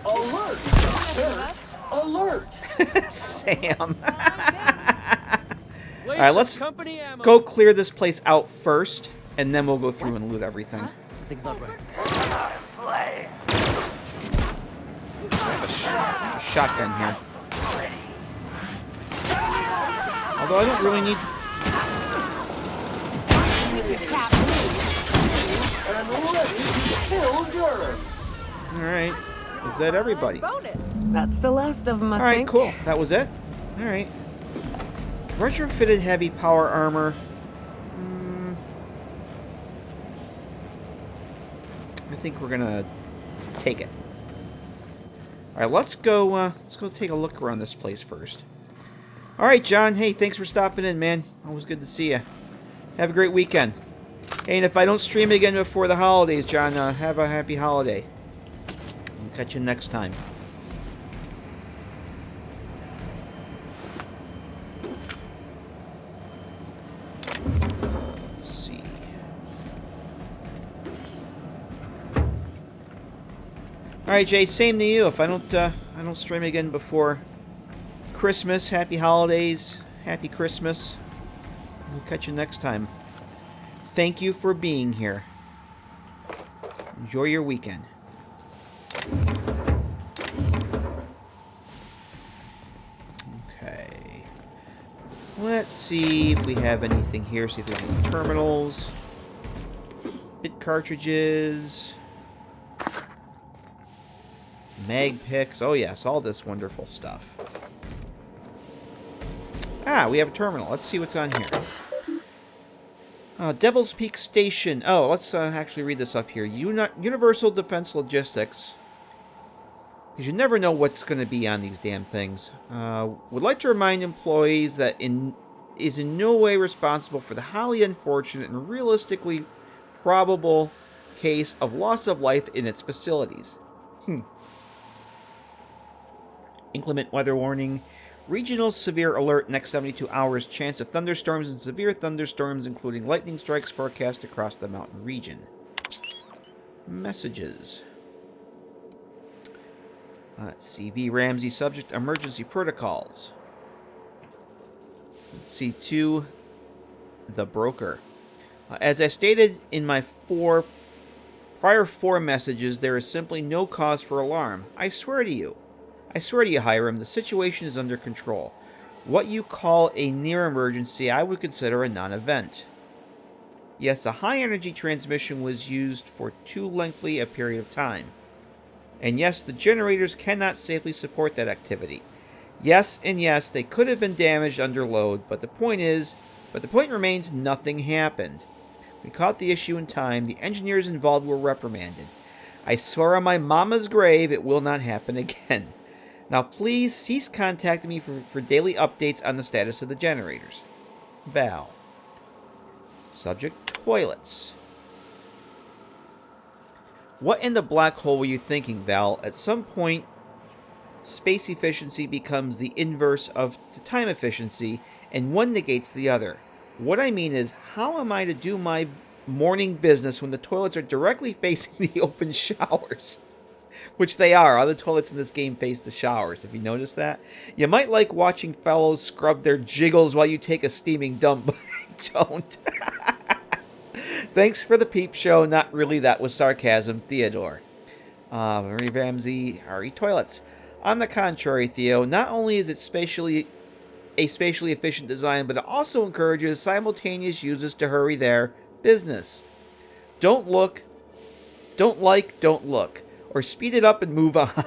Alert! Alert! Sam. Wait, Alright, let's company ammo. go clear this place out first, and then we'll go through and loot everything. Something's not right. I have a shotgun here. Although I don't really need... And ready to kill Durham! Alright. Is that everybody? Bonus. That's the last of them, I Alright, think. cool. That was it? Alright. Retrofitted heavy power armor. I think we're gonna take it. Alright, let's go take a look around this place first. Alright, John. Hey, thanks for stopping in, man. Always good to see you. Have a great weekend. Hey, and if I don't stream again before the holidays, John, have a happy holiday. I'll catch you next time. Let's see. All right, Jay. Same to you. If I don't stream again before Christmas, happy holidays, happy Christmas. We'll catch you next time. Thank you for being here. Enjoy your weekend. Okay. Let's see if we have anything here. See if there's any terminals. Bit cartridges. Mag picks. Oh yes, all this wonderful stuff. Ah, we have a terminal. Let's see what's on here. Devil's Peak Station. Oh, let's actually read this up here. Universal Defense Logistics. Because you never know what's going to be on these damn things. Would like to remind employees that is in no way responsible for the highly unfortunate and realistically probable case of loss of life in its facilities. Inclement weather warning. Regional severe alert next 72 hours. Chance of thunderstorms and severe thunderstorms, including lightning strikes, forecast across the mountain region. Messages. Let's see. V. Ramsey, subject emergency protocols. Let's see. 2. The broker. As I stated in my prior 4 messages, there is simply no cause for alarm. I swear to you, Hiram, the situation is under control. What you call a near emergency, I would consider a non-event. Yes, a high-energy transmission was used for too lengthy a period of time. And yes, the generators cannot safely support that activity. Yes, and yes, they could have been damaged under load, but the point remains, nothing happened. We caught the issue in time. The engineers involved were reprimanded. I swear on my mama's grave it will not happen again. Now please cease contacting me for daily updates on the status of the generators. Val. Subject, toilets. What in the black hole were you thinking, Val? At some point, space efficiency becomes the inverse of time efficiency, and one negates the other. What I mean is, how am I to do my morning business when the toilets are directly facing the open showers? Which they are. All the toilets in this game face the showers. Have you noticed that? You might like watching fellows scrub their jiggles while you take a steaming dump, but I don't. Thanks for the peep show. Not really. That was sarcasm. Theodore. Marie Ramsey, RE Toilets. On the contrary, Theo, not only is it a spatially efficient design, but it also encourages simultaneous users to hurry their business. Don't look. Don't like. Don't look. Or speed it up and move on.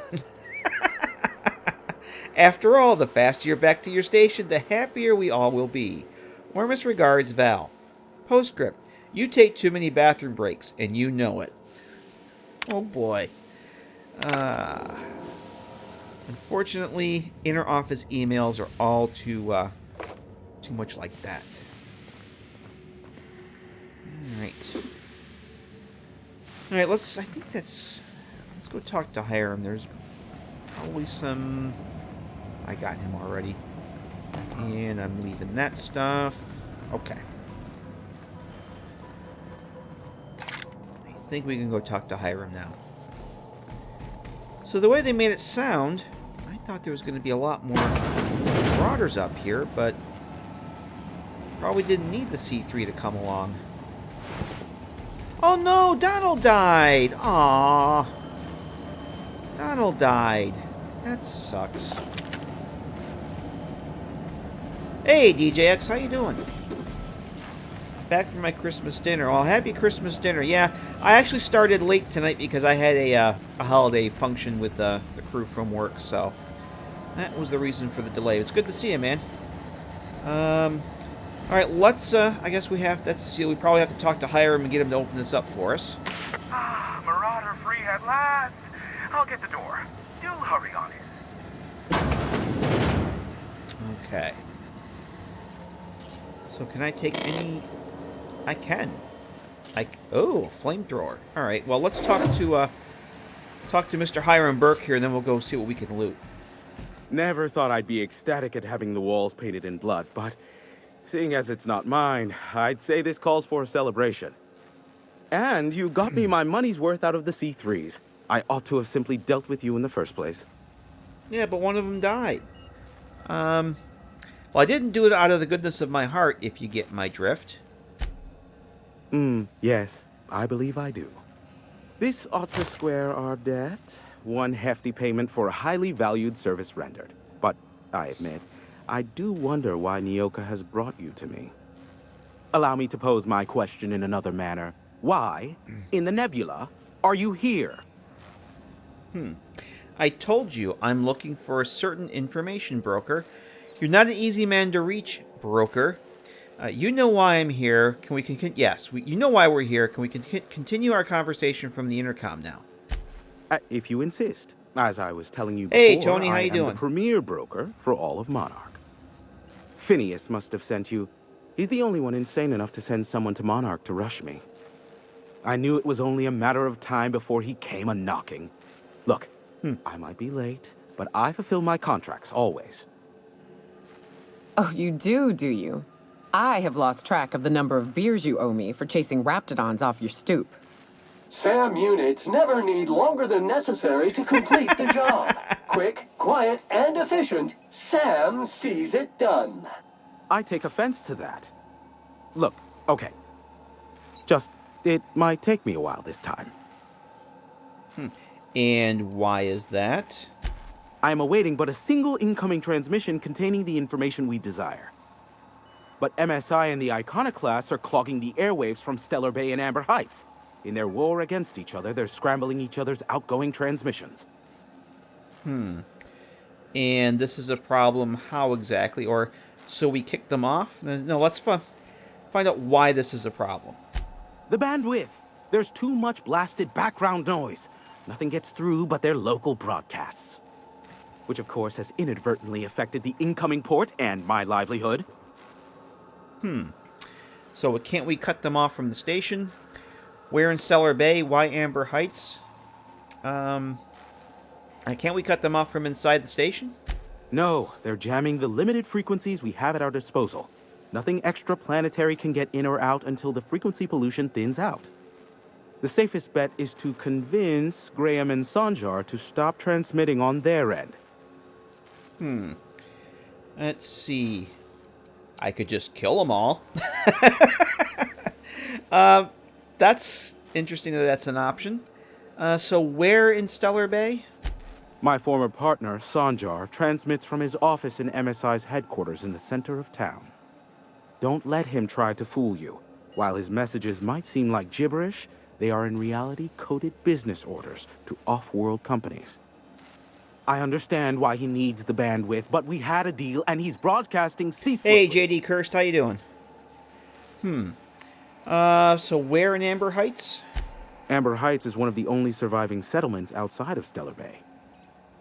After all, the faster you're back to your station, the happier we all will be. Warmest regards, Val. Postscript. You take too many bathroom breaks, and you know it. Oh boy. Unfortunately, inter-office emails are all too much like that. Alright, let's go talk to Hiram. There's probably some... I got him already. And I'm leaving that stuff. Okay. I think we can go talk to Hiram now. So the way they made it sound, I thought there was going to be a lot more marauders up here, but probably didn't need the C3 to come along. Oh no, Donald died! Aww. Donald died. That sucks. Hey, DJX, how you doing? Back from my Christmas dinner. Well, happy Christmas dinner. Yeah, I actually started late tonight because I had a holiday function with the crew from work, so that was the reason for the delay. It's good to see you, man. All right, let's. I guess we have. We probably have to talk to Hiram and get him to open this up for us. Ah, Marauder free at last. I'll get the door. You'll hurry on in. Okay. So can I take any? I can. Oh, flamethrower. All right. Well, let's talk to Mr. Hiram Burke here, and then we'll go see what we can loot. Never thought I'd be ecstatic at having the walls painted in blood, but seeing as it's not mine, I'd say this calls for a celebration. And you got me my money's worth out of the C3s. I ought to have simply dealt with you in the first place. Yeah, but one of them died. Well, I didn't do it out of the goodness of my heart, if you get my drift. Yes, I believe I do. This ought to square our debt. One hefty payment for a highly valued service rendered. But I admit, I do wonder why Nyoka has brought you to me. Allow me to pose my question in another manner. Why, in the nebula, are you here? I told you I'm looking for a certain information, broker. You're not an easy man to reach, broker. You know why I'm here. Can we yes, you know why we're here. Can we continue our conversation from the intercom now? If you insist. As I was telling you before, Hey, Tony, how I you am doing? the premier broker for all of Monarch. Phineas must have sent you. He's the only one insane enough to send someone to Monarch to rush me. I knew it was only a matter of time before he came a-knocking. Look, I might be late, but I fulfill my contracts, always. Oh, you do you? I have lost track of the number of beers you owe me for chasing raptidons off your stoop. SAM units never need longer than necessary to complete the job. Quick, quiet, and efficient, SAM sees it done. I take offense to that. Look, okay. It might take me a while this time. And why is that? I am awaiting but a single incoming transmission containing the information we desire. But MSI and the Iconoclasts are clogging the airwaves from Stellar Bay and Amber Heights. In their war against each other, they're scrambling each other's outgoing transmissions. And this is a problem how exactly? Or so we kick them off? No, let's find out why this is a problem. The bandwidth. There's too much blasted background noise. Nothing gets through but their local broadcasts. Which, of course, has inadvertently affected the incoming port and my livelihood. So can't we cut them off from the station? Where in Stellar Bay? Why Amber Heights? Can't we cut them off from inside the station? No, they're jamming the limited frequencies we have at our disposal. Nothing extraplanetary can get in or out until the frequency pollution thins out. The safest bet is to convince Graham and Sanjar to stop transmitting on their end. Let's see. I could just kill them all. That's interesting that that's an option. So where in Stellar Bay? My former partner, Sanjar, transmits from his office in MSI's headquarters in the center of town. Don't let him try to fool you. While his messages might seem like gibberish, they are in reality coded business orders to off-world companies. I understand why he needs the bandwidth, but we had a deal and he's broadcasting ceaselessly. Hey, JD Kirst, how you doing? So where in Amber Heights? Amber Heights is one of the only surviving settlements outside of Stellar Bay.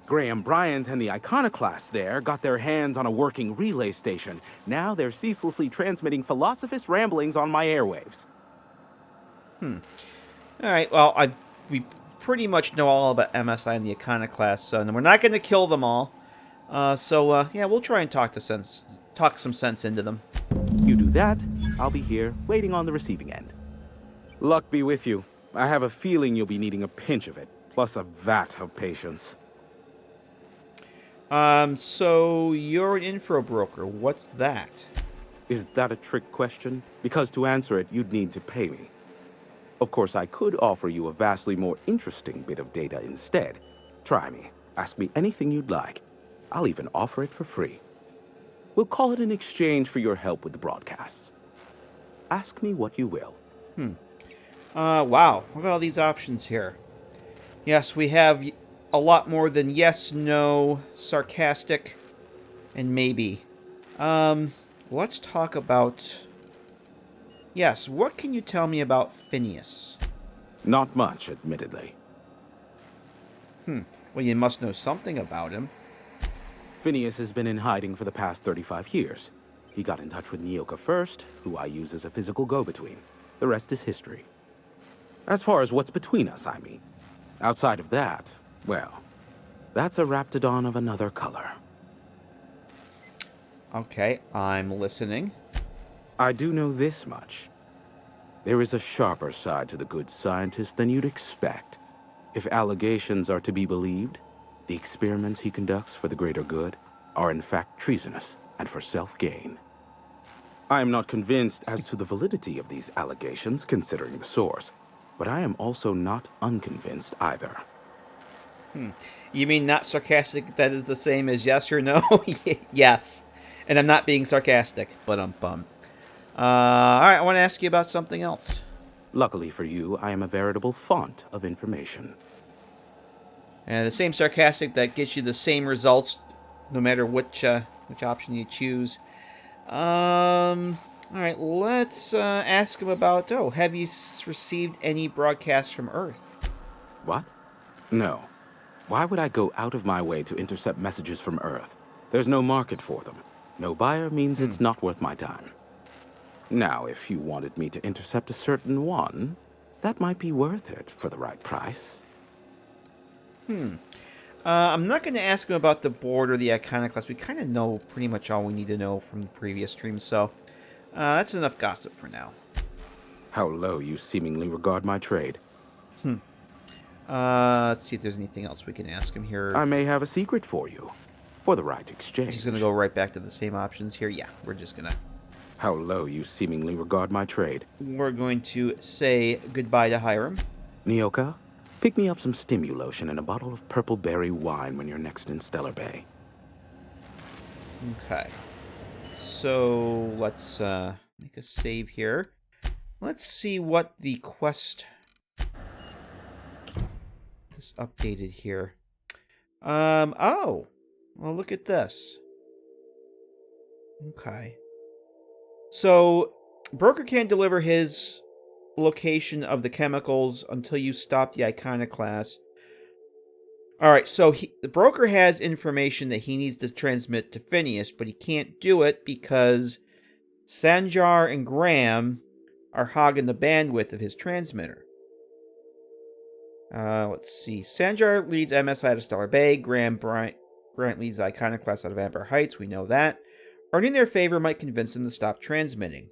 Graham Bryant and the Iconoclasts there got their hands on a working relay station. Now they're ceaselessly transmitting philosophist ramblings on my airwaves. All right, well, we pretty much know all about MSI and the Iconoclasts, so we're not going to kill them all. Yeah, we'll try and talk some sense into them. You do that, I'll be here, waiting on the receiving end. Luck be with you. I have a feeling you'll be needing a pinch of it, plus a vat of patience. So you're an info broker. What's that? Is that a trick question? Because to answer it, you'd need to pay me. Of course, I could offer you a vastly more interesting bit of data instead. Try me. Ask me anything you'd like. I'll even offer it for free. We'll call it an exchange for your help with the broadcasts. Ask me what you will. Wow. Look at all these options here. Yes, we have a lot more than yes, no, sarcastic, and maybe. Let's talk about... Yes, what can you tell me about Phineas? Not much, admittedly. Well, you must know something about him. Phineas has been in hiding for the past 35 years. He got in touch with Nyoka first, who I use as a physical go-between. The rest is history. As far as what's between us, I mean. Outside of that, well, that's a raptidon of another color. Okay, I'm listening. I do know this much. There is a sharper side to the good scientist than you'd expect. If allegations are to be believed, the experiments he conducts for the greater good are in fact treasonous and for self-gain. I am not convinced as to the validity of these allegations, considering the source. but I am also not unconvinced either. You mean not sarcastic? That is the same as yes or no? Yes. And I'm not being sarcastic, but I'm bummed. All right, I want to ask you about something else. Luckily for you, I am a veritable font of information. And the same sarcastic that gets you the same results, no matter which option you choose. All right, let's ask him about. Oh, have you received any broadcasts from Earth? What? No. Why would I go out of my way to intercept messages from Earth? There's no market for them. No buyer means it's not worth my time. Now, if you wanted me to intercept a certain one, that might be worth it for the right price. I'm not going to ask him about the board or the iconoclast. We kind of know pretty much all we need to know from the previous stream, so that's enough gossip for now. How low you seemingly regard my trade. Let's see if there's anything else we can ask him here. I may have a secret for you, for the right exchange. He's going to go right back to the same options here. Yeah, we're just going to... How low you seemingly regard my trade. We're going to say goodbye to Hiram. Nyoka, pick me up some Stimulotion and a bottle of purple berry wine when you're next in Stellar Bay. Okay. So, let's make a save here. Let's see what the quest... This updated here. Oh. Well, look at this. Okay. So, broker can't deliver his location of the chemicals until you stop the iconoclast. Alright, so the broker has information that he needs to transmit to Phineas, but he can't do it because Sanjar and Graham are hogging the bandwidth of his transmitter. Let's see. Sanjar leads MSI out of Stellar Bay. Grant leads Iconoclast out of Amber Heights. We know that. Earning their favor might convince them to stop transmitting.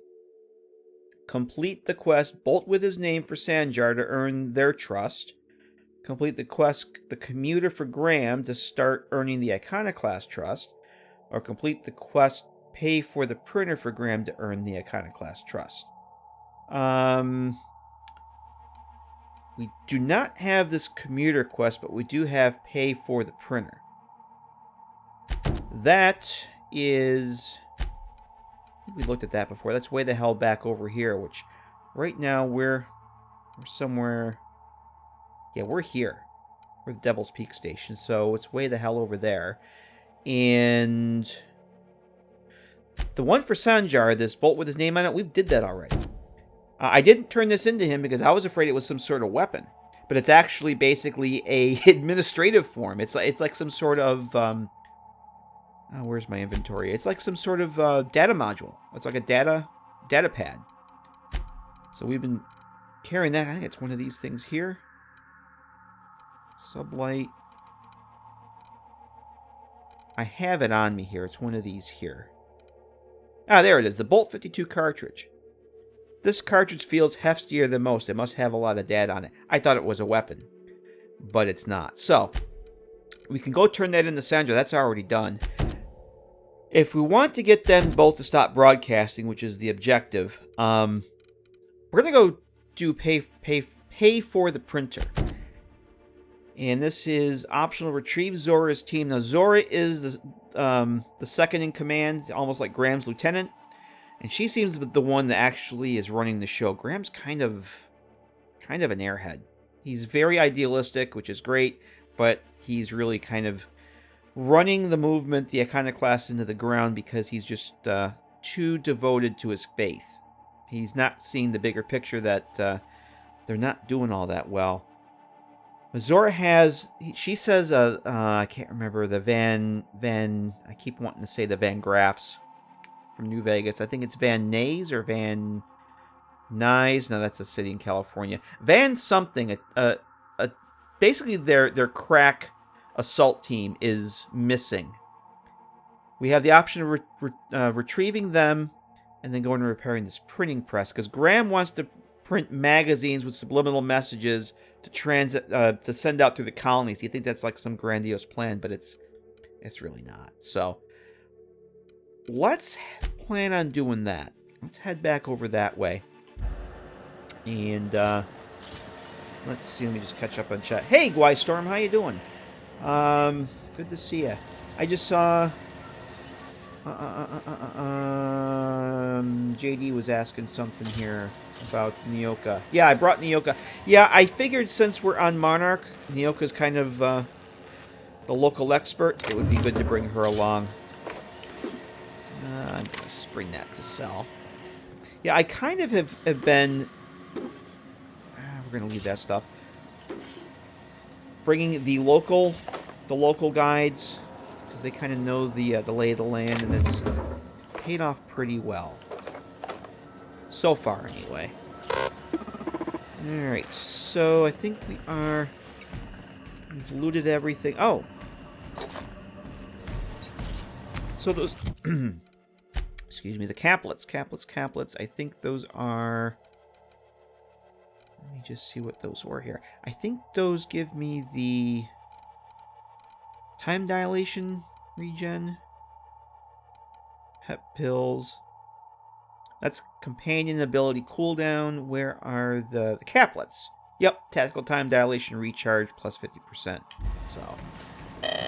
Complete the quest. Bolt with his name for Sanjar to earn their trust. Complete the quest, the commuter for Graham to start earning the Iconoclast trust. Or complete the quest, pay for the printer for Graham to earn the Iconoclast trust. We do not have this commuter quest, but we do have pay for the printer. That is... I think we looked at that before. That's way the hell back over here, which right now we're somewhere... Yeah, we're here. We're the Devil's Peak Station, so it's way the hell over there. And the one for Sanjar, this bolt with his name on it, we did that already. I didn't turn this into him because I was afraid it was some sort of weapon. But it's actually basically a administrative form. It's like some sort of... where's my inventory? It's like some sort of data module. It's like a data pad. So we've been carrying that. I think it's one of these things here. Sublight. I have it on me here. It's one of these here. Ah, there it is. The Bolt 52 cartridge. This cartridge feels heftier than most. It must have a lot of data on it. I thought it was a weapon, but it's not. So, we can go turn that into Sanjar. That's already done. If we want to get them both to stop broadcasting, which is the objective, we're going to go do pay for the printer. And this is optional. Retrieve Zora's team. Now, Zora is the second in command, almost like Graham's lieutenant. And she seems the one that actually is running the show. Graham's kind of an airhead. He's very idealistic, which is great, but he's really kind of running the movement, the Iconoclast, into the ground because he's just too devoted to his faith. He's not seeing the bigger picture that they're not doing all that well. Zora has, she says, I can't remember, the I keep wanting to say the Van Graffs from New Vegas. I think it's Van Nuys or Van Nuys. No, that's a city in California. Van something. Basically, their crack assault team is missing. We have the option of retrieving them and then going and repairing this printing press because Graham wants to print magazines with subliminal messages to send out through the colonies. You think that's like some grandiose plan, but it's really not. So let's plan on doing that. Let's head back over that way. And Let's see. Let me just catch up on chat. Hey, Gwystorm, how you doing? Good to see you. I just saw... JD was asking something here about Nyoka. Yeah, I brought Nyoka. Yeah, I figured since we're on Monarch, Nyoka's kind of the local expert. It would be good to bring her along. I'm going to bring that to sell. Yeah, I kind of have been... we're going to leave that stuff. Bringing the local guides, because they kind of know the lay of the land, and it's paid off pretty well. So far, anyway. Alright, so I think we've looted everything. Oh! So those... excuse me, the caplets. I think those are... Let me just see what those were here. I think those give me the time dilation regen. Pep pills. That's companion ability cooldown. Where are the caplets? Yep, tactical time dilation recharge plus 50%. So,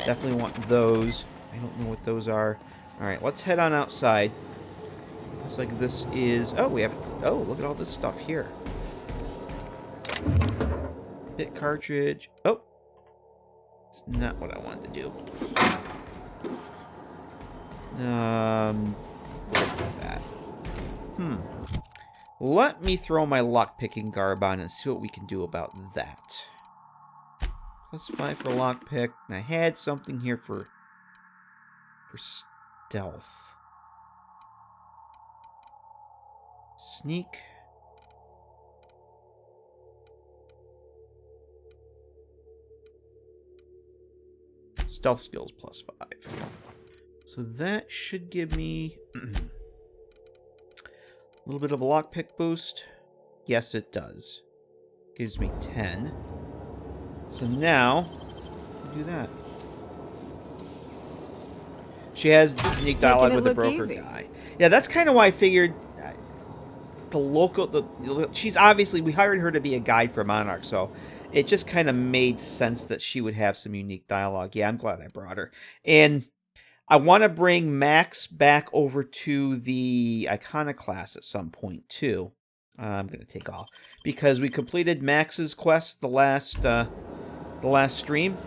definitely want those. I don't know what those are. Alright, let's head on outside. Looks like this is... Oh, we have... Oh, look at all this stuff here. Bit cartridge. Oh! It's not what I wanted to do. That. Let me throw my lockpicking garb on and see what we can do about that. +5 for lockpick. I had something here for stealth. Sneak. Stealth skills +5. So that should give me a little bit of a lockpick boost. Yes, it does. Gives me 10. So now, do that. She has unique dialogue with the broker guy. Yeah, that's kind of why I figured the local... she's obviously... We hired her to be a guide for Monarch, so it just kind of made sense that she would have some unique dialogue. Yeah, I'm glad I brought her. And I want to bring Max back over to the Iconoclast at some point, too. I'm going to take off. Because we completed Max's quest the last stream.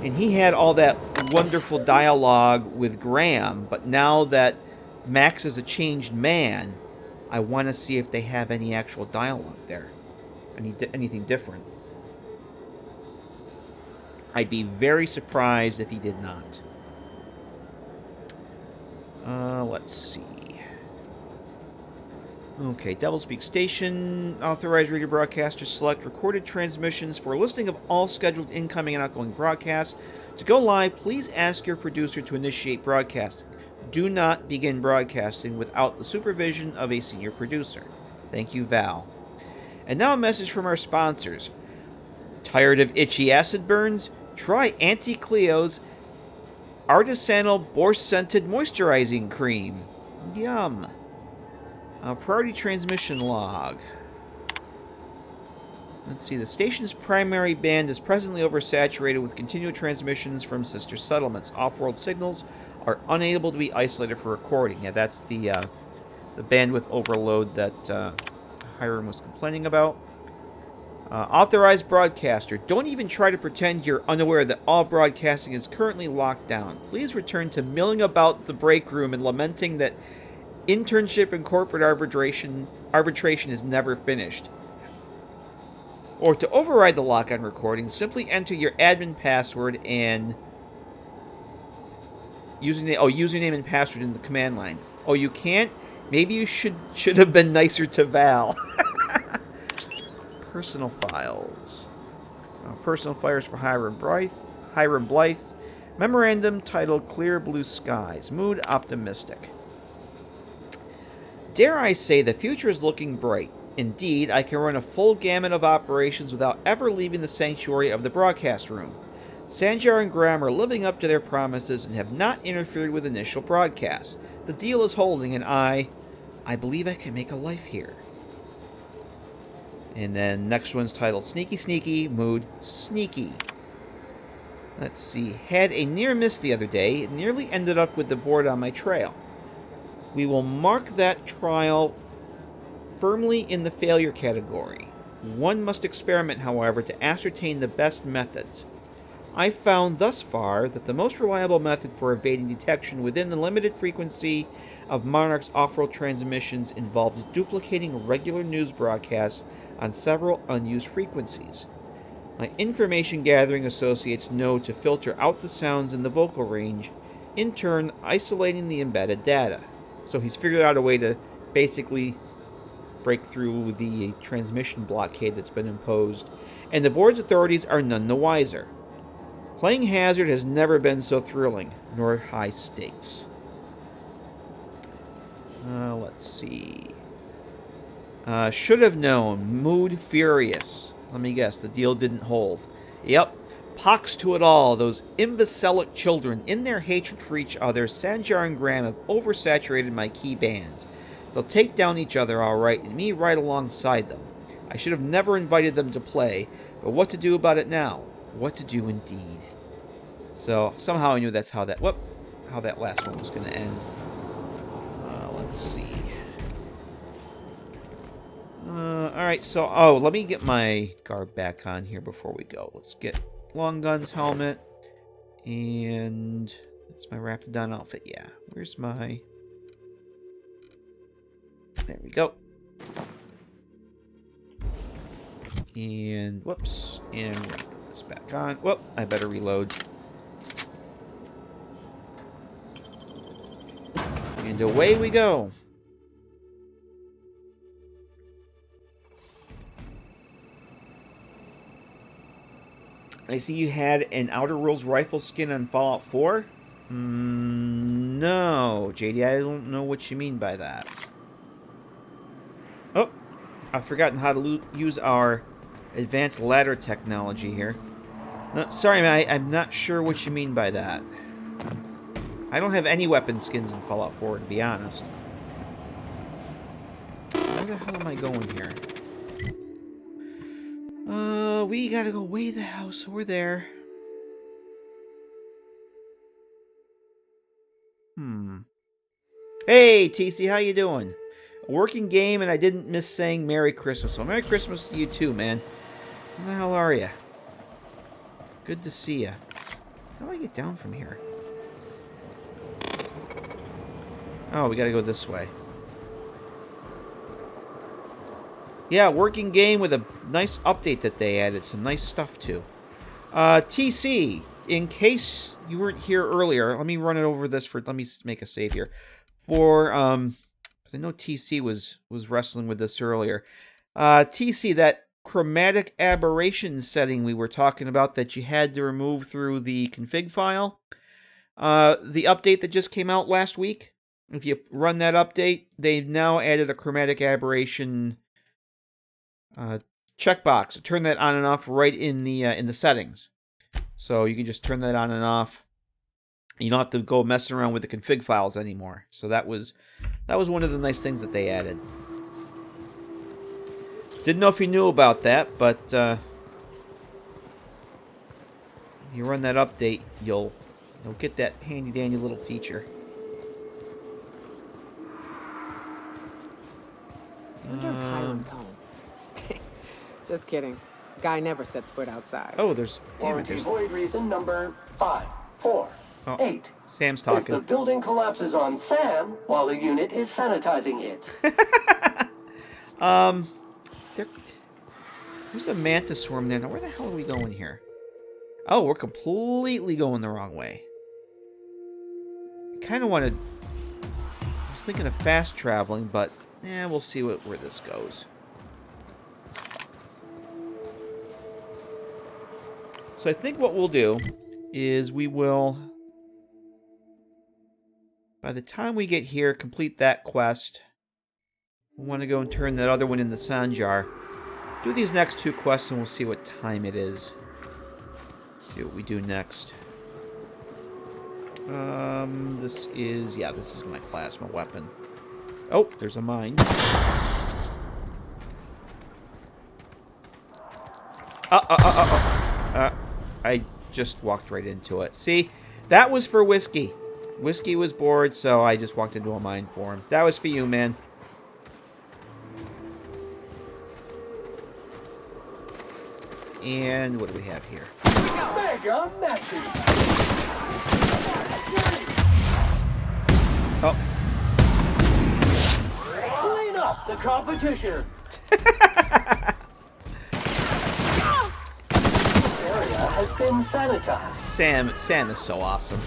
And he had all that wonderful dialogue with Graham. But now that Max is a changed man, I want to see if they have any actual dialogue there. Anything different. I'd be very surprised if he did not. Let's see. Okay, Devil's Peak Station. Authorized radio broadcasters select recorded transmissions for a listing of all scheduled incoming and outgoing broadcasts. To go live, please ask your producer to initiate broadcasting. Do not begin broadcasting without the supervision of a senior producer. Thank you, Val. And now a message from our sponsors. Tired of itchy acid burns? Try Auntie Cleo's artisanal boar-scented moisturizing cream. Yum. Priority transmission log. Let's see. The station's primary band is presently oversaturated with continual transmissions from sister settlements. Off-world signals are unable to be isolated for recording. Yeah, that's the bandwidth overload that Hiram was complaining about. Authorized broadcaster. Don't even try to pretend you're unaware that all broadcasting is currently locked down. Please return to milling about the break room and lamenting that internship and corporate arbitration is never finished. Or to override the lock on recording, simply enter your admin password and username and password in the command line. Oh, you can't? Maybe you should have been nicer to Val. Personal files. Personal files for Hiram Blythe. Memorandum titled Clear Blue Skies. Mood optimistic. Dare I say the future is looking bright. Indeed, I can run a full gamut of operations without ever leaving the sanctuary of the broadcast room. Sanjar and Graham are living up to their promises and have not interfered with initial broadcasts. The deal is holding, and I believe I can make a life here. And then next one's titled Sneaky Sneaky, Mood Sneaky. Let's see. Had a near miss the other day. It nearly ended up with the board on my trail. We will mark that trial firmly in the failure category. One must experiment, however, to ascertain the best methods. I found thus far that the most reliable method for evading detection within the limited frequency of Monarch's off-world transmissions involves duplicating regular news broadcasts on several unused frequencies. My information gathering associates know to filter out the sounds in the vocal range, in turn isolating the embedded data. So he's figured out a way to basically break through the transmission blockade that's been imposed, and the board's authorities are none the wiser. Playing Hazard has never been so thrilling, nor high stakes. Let's see. Should have known. Mood furious. Let me guess, the deal didn't hold. Yep. Pox to it all. Those imbecilic children, in their hatred for each other, Sanjar and Graham have oversaturated my key bands. They'll take down each other all right, and me right alongside them. I should have never invited them to play, but what to do about it now? What to do indeed. So, somehow I knew that's how that last one was going to end. Let's see. Alright, so, let me get my guard back on here before we go. Let's get Long Gun's helmet. And that's my Raptidon outfit. Yeah, where's my... There we go. And, whoops. And we're going to put this back on. Well, I better reload. And away we go. I see you had an Outer Worlds rifle skin on Fallout 4? No, JD, I don't know what you mean by that. Oh, I've forgotten how to use our advanced ladder technology here. No, sorry, man, I'm not sure what you mean by that. I don't have any weapon skins in Fallout 4, to be honest. Where the hell am I going here? We gotta go way the hell, so we're there. Hey, TC, how you doing? A working game, and I didn't miss saying Merry Christmas. So Merry Christmas to you too, man. How the hell are you? Good to see you. How do I get down from here? Oh, we gotta go this way. Yeah, working game with a nice update that they added. Some nice stuff, too. TC, in case you weren't here earlier, let me run it over this for... Let me make a save here. For, because I know TC was wrestling with this earlier. TC, that chromatic aberration setting we were talking about that you had to remove through the config file. The update that just came out last week. If you run that update, they've now added a chromatic aberration... checkbox. Turn that on and off right in the settings. So you can just turn that on and off. You don't have to go messing around with the config files anymore. So that was one of the nice things that they added. Didn't know if you knew about that, but if you run that update, you'll get that handy dandy little feature. I wonder if Hiram's home. Just kidding. Guy never sets foot outside. Oh, there's... Warranty void reason number 548. Sam's talking. If the building collapses on Sam while the unit is sanitizing it. There's a mantis swarm there. Now, where the hell are we going here? Oh, we're completely going the wrong way. I kind of wanted... I was thinking of fast traveling, but... we'll see where this goes. So I think what we'll do is we will, by the time we get here, complete that quest. We want to go and turn that other one in the Sanjar. Do these next two quests and we'll see what time it is. See what we do next. This is my plasma weapon. Oh, there's a mine. I just walked right into it. See, that was for Whiskey. Whiskey was bored, so I just walked into a mine for him. That was for you, man. And what do we have here? Mega messy. Oh. Clean up the competition. This area has been sanitized. Sam is so awesome.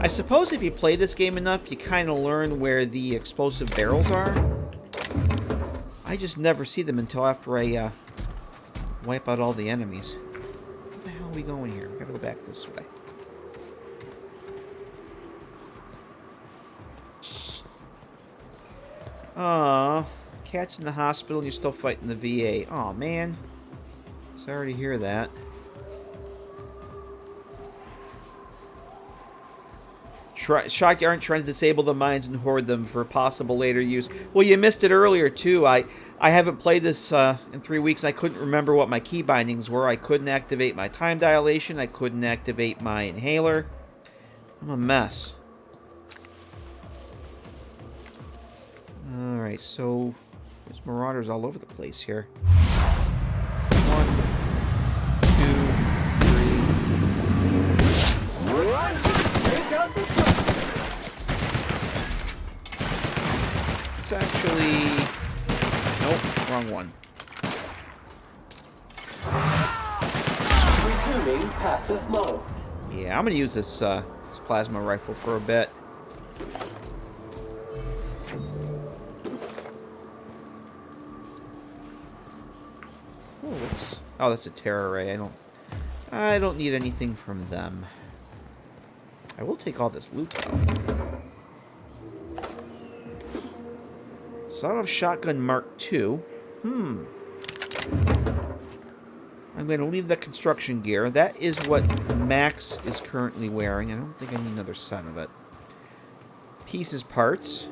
I suppose if you play this game enough, you kind of learn where the explosive barrels are. I just never see them until after I wipe out all the enemies. Where the hell are we going here? We gotta go back this way. Aw, cat's in the hospital and you're still fighting the VA. Aw, man. Sorry to hear that. Shocked you aren't trying to disable the mines and hoard them for possible later use. Well, you missed it earlier, too. I haven't played this in 3 weeks. I couldn't remember what my key bindings were. I couldn't activate my time dilation. I couldn't activate my inhaler. I'm a mess. Alright, so there's marauders all over the place here. 1, 2, 3. It's actually... Nope, wrong one. Resuming passive mode. Yeah, I'm gonna use this plasma rifle for a bit. Oh, that's a terror ray. I don't need anything from them. I will take all this loot though. Sawed-off shotgun Mark II. I'm going to leave the construction gear. That is what Max is currently wearing. I don't think I need another set of it. Pieces parts.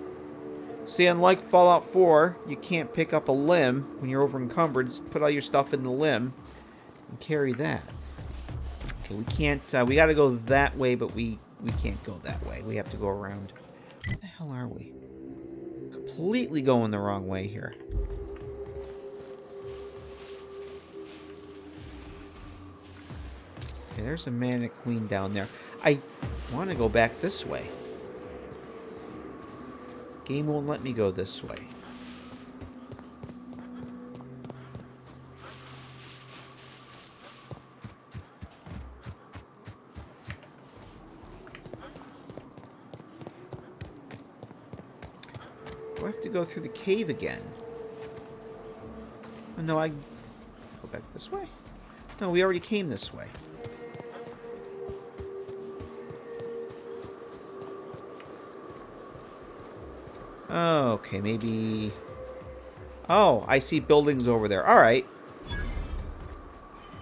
See, unlike Fallout 4, you can't pick up a limb when you're over encumbered. Just put all your stuff in the limb and carry that. Okay, we can't. We got to go that way, but we can't go that way. We have to go around. Where the hell are we? Completely going the wrong way here. Okay, there's a Manic Queen down there. I want to go back this way. Game won't let me go this way. Do I have to go through the cave again? Oh, no, I go back this way? No, we already came this way. Okay, maybe... Oh, I see buildings over there. Alright.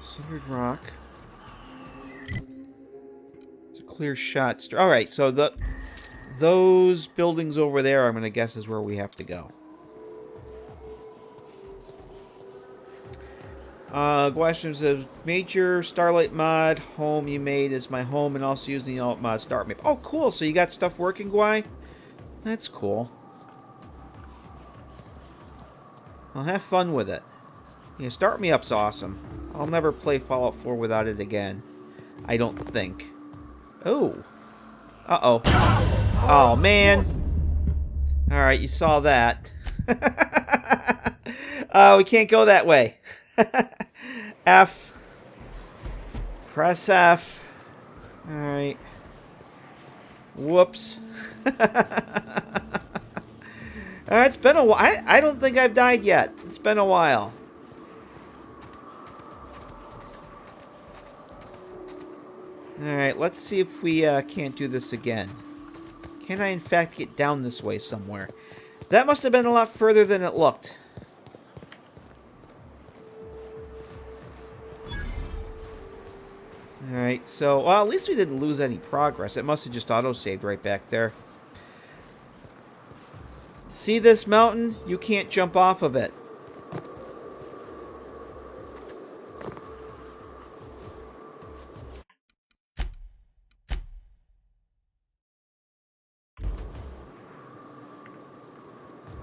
Cindered rock. It's a clear shot. Alright, so those buildings over there, I'm going to guess, is where we have to go. Question says, Major Starlight mod home you made is my home and also using the alt mod start map. Oh, cool. So you got stuff working, Gwai? That's cool. Well, have fun with it. Yeah, Start Me Up's awesome. I'll never play Fallout 4 without it again. I don't think. Oh. Uh-oh. Oh, man. Alright, you saw that. We can't go that way. F. Press F. Alright. Whoops. It's been a while. I don't think I've died yet. It's been a while. Alright, let's see if we can't do this again. Can I, in fact, get down this way somewhere? That must have been a lot further than it looked. Alright, so, well, at least we didn't lose any progress. It must have just auto-saved right back there. See this mountain? You can't jump off of it.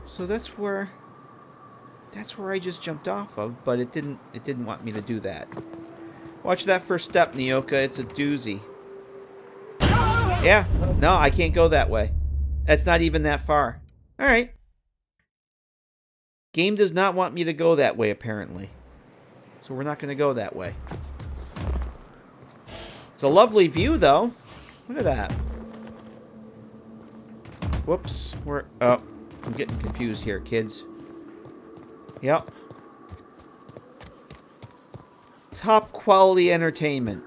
So that's where I just jumped off of, but it didn't want me to do that. Watch that first step, Nyoka. It's a doozy. Yeah, no, I can't go that way. That's not even that far. All right. Game does not want me to go that way, apparently. So we're not going to go that way. It's a lovely view, though. Look at that. Whoops. Oh, I'm getting confused here, kids. Yep. Top quality entertainment.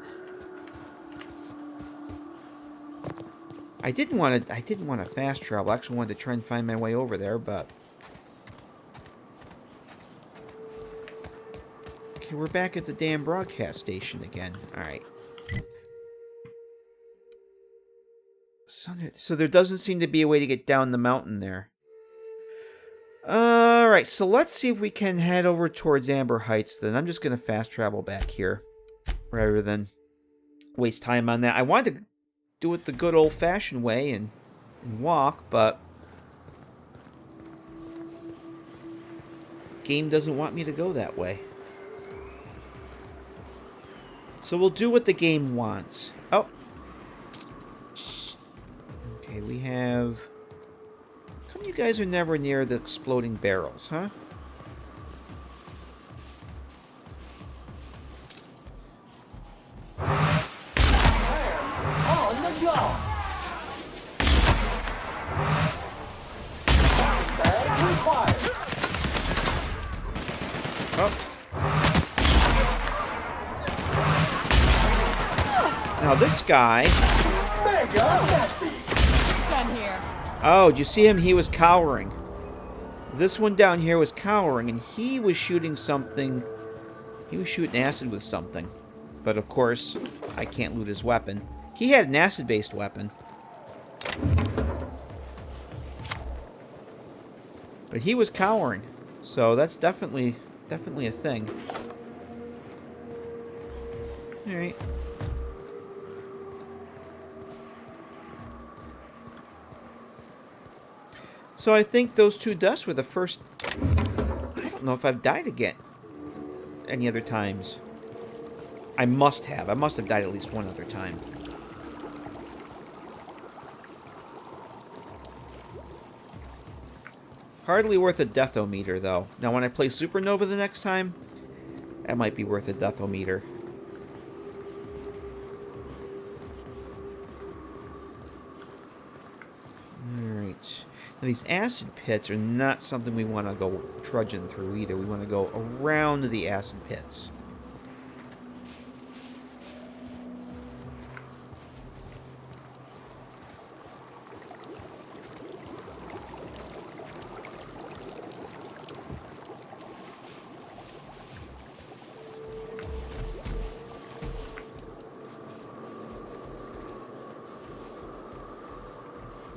I didn't want to fast travel. I actually wanted to try and find my way over there, but okay, we're back at the damn broadcast station again. All right. So there doesn't seem to be a way to get down the mountain there. All right, so let's see if we can head over towards Amber Heights then. I'm just going to fast travel back here rather than waste time on that. I wanted to do it the good old-fashioned way and walk, but game doesn't want me to go that way. So we'll do what the game wants. Oh. Okay, we have... How come you guys are never near the exploding barrels, huh? On the job. Bag required. Oh. Now this guy... Mega messy. Done here. Oh, did you see him? He was cowering. This one down here was cowering, and he was shooting something. He was shooting acid with something. But of course, I can't loot his weapon. He had an acid-based weapon. But he was cowering. So that's definitely a thing. Alright. So I think those two deaths were the first... I don't know if I've died again any other times. I must have. I must have died at least one other time. Hardly worth a deathometer, though. Now, when I play Supernova the next time, that might be worth a deathometer. Alright. Now, these acid pits are not something we want to go trudging through either. We want to go around the acid pits.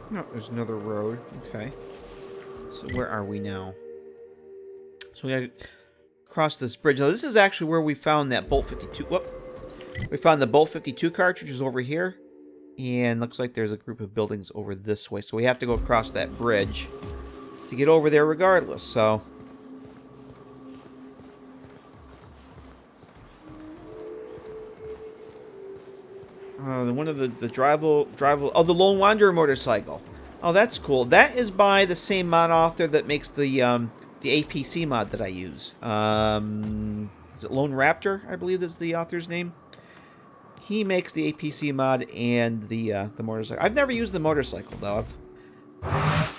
No, there's another road. Okay. So where are we now? So we gotta cross this bridge. Now this is actually where we found that Bolt 52. Whoop. We found the Bolt 52 cartridges over here. And looks like there's a group of buildings over this way. So we have to go across that bridge to get over there regardless. So... one of the oh, the Lone Wanderer motorcycle. Oh, that's cool. That is by the same mod author that makes the APC mod that I use. Is it Lone Raptor? I believe that's the author's name. He makes the APC mod and the motorcycle. I've never used the motorcycle though. I've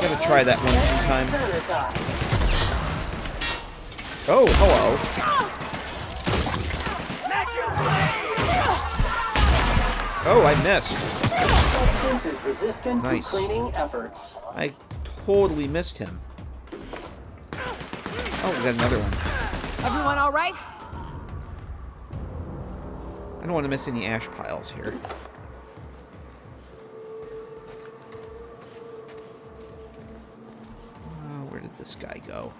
gotta try that one sometime. Oh, hello. Oh, I missed. Substance is resistant Nice. to cleaning efforts. I totally missed him. Oh, we got another one. Everyone all right? I don't want to miss any ash piles here. Where'd this guy go?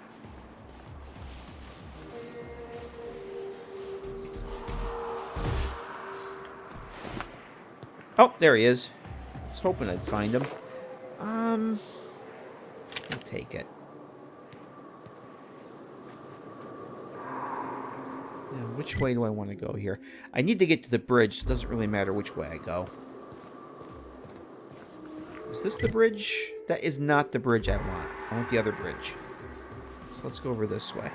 Oh, there he is. I was hoping I'd find him. I'll take it. Now, which way do I want to go here? I need to get to the bridge. It doesn't really matter which way I go. Is this the bridge? That is not the bridge I want. I want the other bridge. So let's go over this way.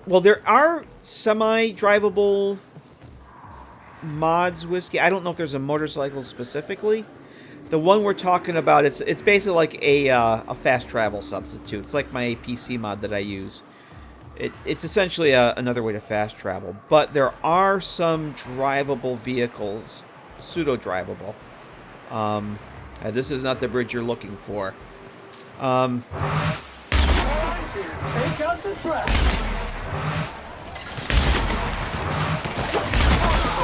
Well, there are semi-drivable mods, Whiskey. I don't know if there's a motorcycle specifically. The one we're talking about, it's basically like a fast travel substitute. It's like my PC mod that I use. It's essentially another way to fast travel. But there are some drivable vehicles, pseudo-drivable. This is not the bridge you're looking for. Take out the trash.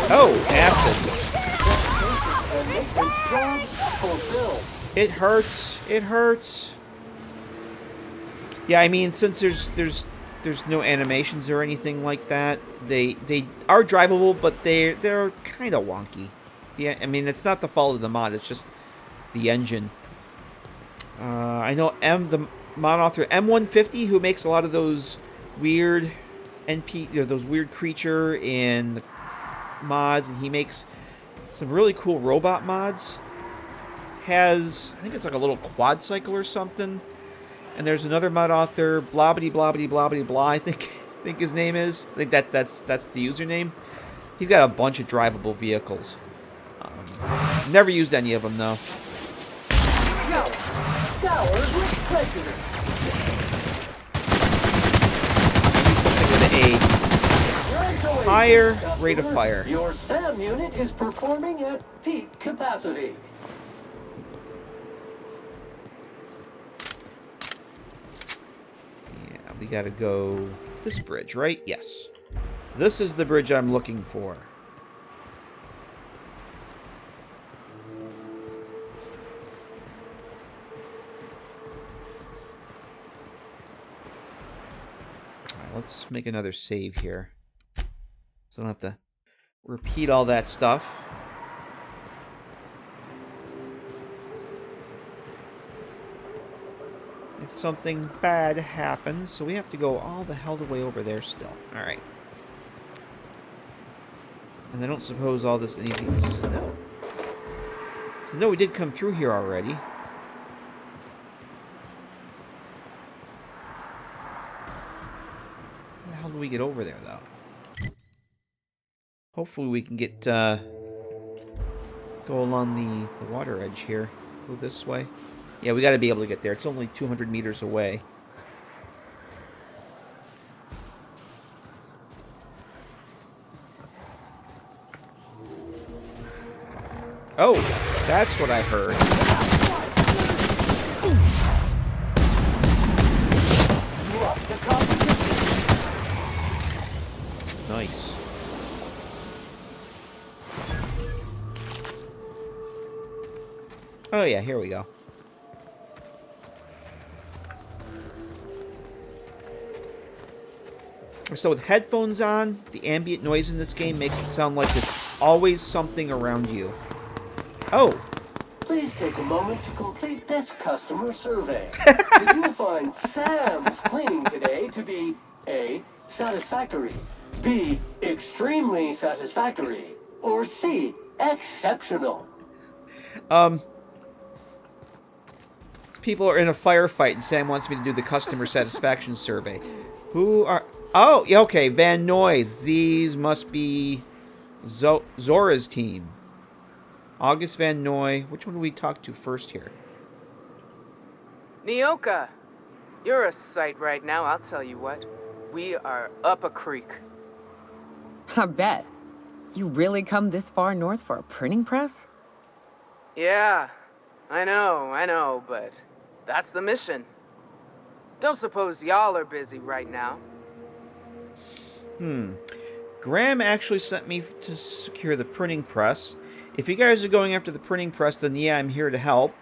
Oh, acid. It hurts. It hurts. Yeah, I mean, since there's no animations or anything like that, they are drivable, but they're kind of wonky. Yeah, I mean, it's not the fault of the mod. It's just the engine. I know the mod author M150, who makes a lot of those weird those weird creature and mods, and he makes some really cool robot mods. I think it's like a little quad cycle or something. And there's another mod author, blobbity blobbity blobbity blah, I think his name is. I think that's the username. He's got a bunch of drivable vehicles. Never used any of them though. Scoured with prejudice. Something with a higher rate of fire. Your SAM unit is performing at peak capacity. Yeah, we gotta go this bridge, right? Yes. This is the bridge I'm looking for. Let's make another save here, so I don't have to repeat all that stuff. If something bad happens, so we have to go all the hell the way over there still. Alright. And I don't suppose all this anything's... No. So no, we did come through here already. How do we get over there, though? Hopefully we can get, go along the water edge here. Go this way. Yeah, we gotta be able to get there. It's only 200 meters away. Oh, that's what I heard. Nice. Oh yeah, here we go. So with headphones on, the ambient noise in this game makes it sound like there's always something around you. Oh. Please take a moment to complete this customer survey. Did you find Sam's cleaning today to be A, satisfactory, B, extremely satisfactory, or C, exceptional? People are in a firefight and Sam wants me to do the customer satisfaction survey. Who are... Oh, yeah, okay, Van Noy's. These must be Zora's team. August Van Noy. Which one do we talk to first here? Nyoka, you're a sight right now, I'll tell you what. We are up a creek. I bet. You really come this far north for a printing press? Yeah, I know, but that's the mission. Don't suppose y'all are busy right now. Graham actually sent me to secure the printing press, If you guys are going after the printing press, then yeah, I'm here to help.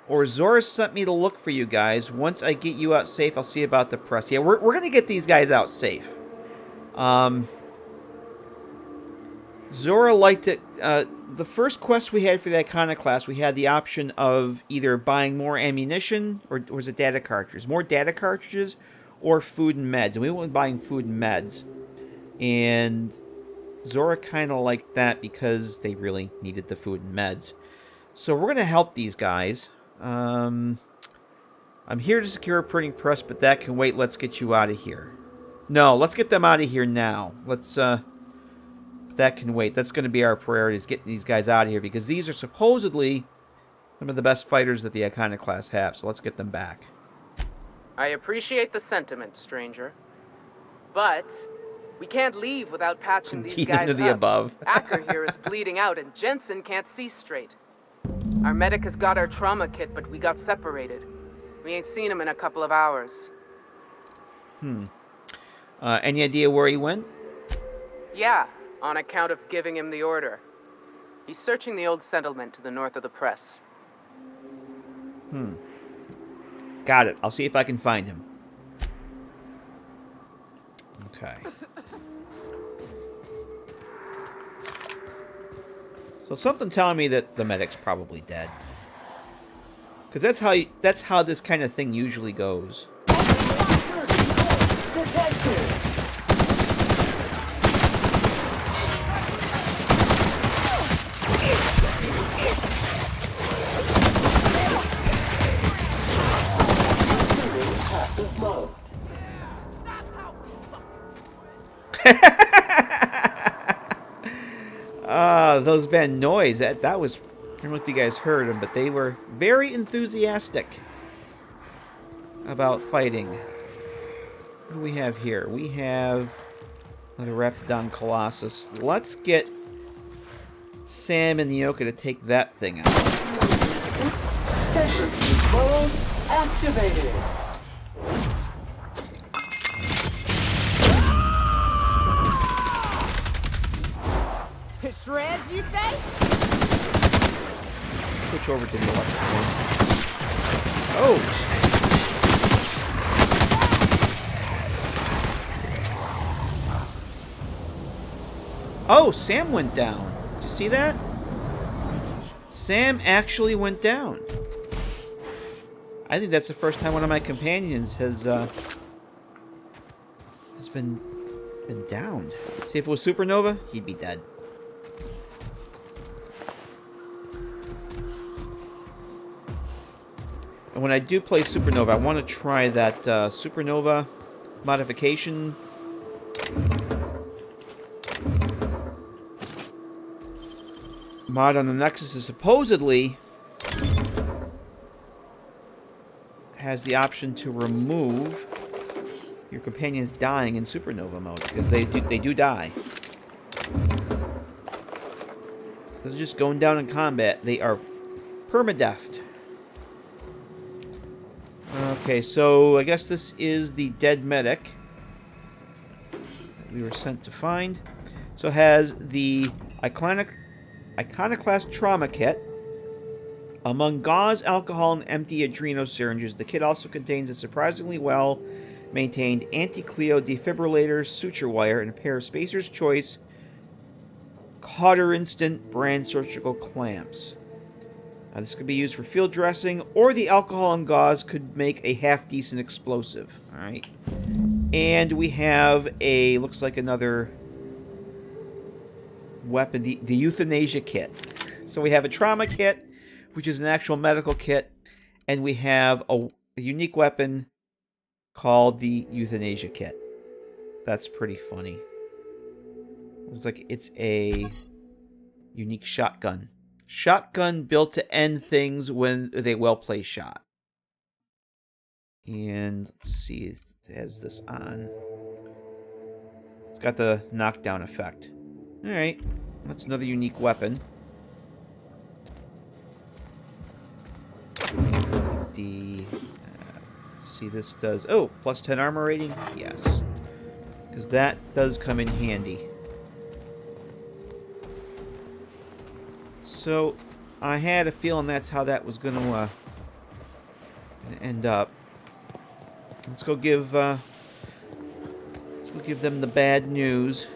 Or Zora sent me to look for you guys. Once I get you out safe, I'll see about the press. Yeah, we're going to get these guys out safe. Zora liked it. The first quest we had for the Iconoclast, we had the option of either buying more ammunition, or was it data cartridges? More data cartridges, or food and meds. And we went with buying food and meds. And Zora kind of liked that because they really needed the food and meds. So we're going to help these guys. I'm here to secure a printing press, but that can wait. Let's get you out of here. No, let's get them out of here now. Let's, that can wait. That's going to be our priority, is getting these guys out of here, because these are supposedly some of the best fighters that the Iconoclast have, so let's get them back. I appreciate the sentiment, stranger. But we can't leave without patching these guys None of the up. above. Acker here is bleeding out, and Jensen can't see straight. Our medic has got our trauma kit, but we got separated. We ain't seen him in a couple of hours. Any idea where he went? Yeah, on account of giving him the order. He's searching the old settlement to the north of the press. Got it. I'll see if I can find him. Okay. So something telling me that the medic's probably dead. Because that's how this kind of thing usually goes. Those band noise, that was, I don't know if you guys heard them, but they were very enthusiastic about fighting. What do we have here? We have another Raptidon Colossus. Let's get Sam and Nyoka to take that thing out. Sentry mode activated. To shreds, you say? Switch over to the electric one. Oh! Oh, Sam went down. Did you see that? Sam actually went down. I think that's the first time one of my companions has been downed. See, if it was Supernova, he'd be dead. And when I do play Supernova, I want to try that Supernova modification. Mod on the Nexus is supposedly has the option to remove your companions dying in Supernova mode, because they do die. So they're just going down in combat. They are permadeathed. Okay, so I guess this is the dead medic that we were sent to find. So it has the Iconoclast trauma kit. Among gauze, alcohol, and empty adreno syringes, the kit also contains a surprisingly well-maintained anti-Cleo defibrillator, suture wire, and a pair of Spacer's Choice Cotter Instant brand surgical clamps. This could be used for field dressing, or the alcohol and gauze could make a half-decent explosive. Alright. And we have a, looks like another weapon, the euthanasia kit. So we have a trauma kit, which is an actual medical kit, and we have a unique weapon called the euthanasia kit. That's pretty funny. Looks like it's a unique shotgun. Shotgun built to end things when they well play shot. And let's see, it has this on. It's got the knockdown effect. Alright, that's another unique weapon. See, this does, oh, plus 10 armor rating? Yes. Because that does come in handy. So, I had a feeling that's how that was going to end up. Let's go give them the bad news.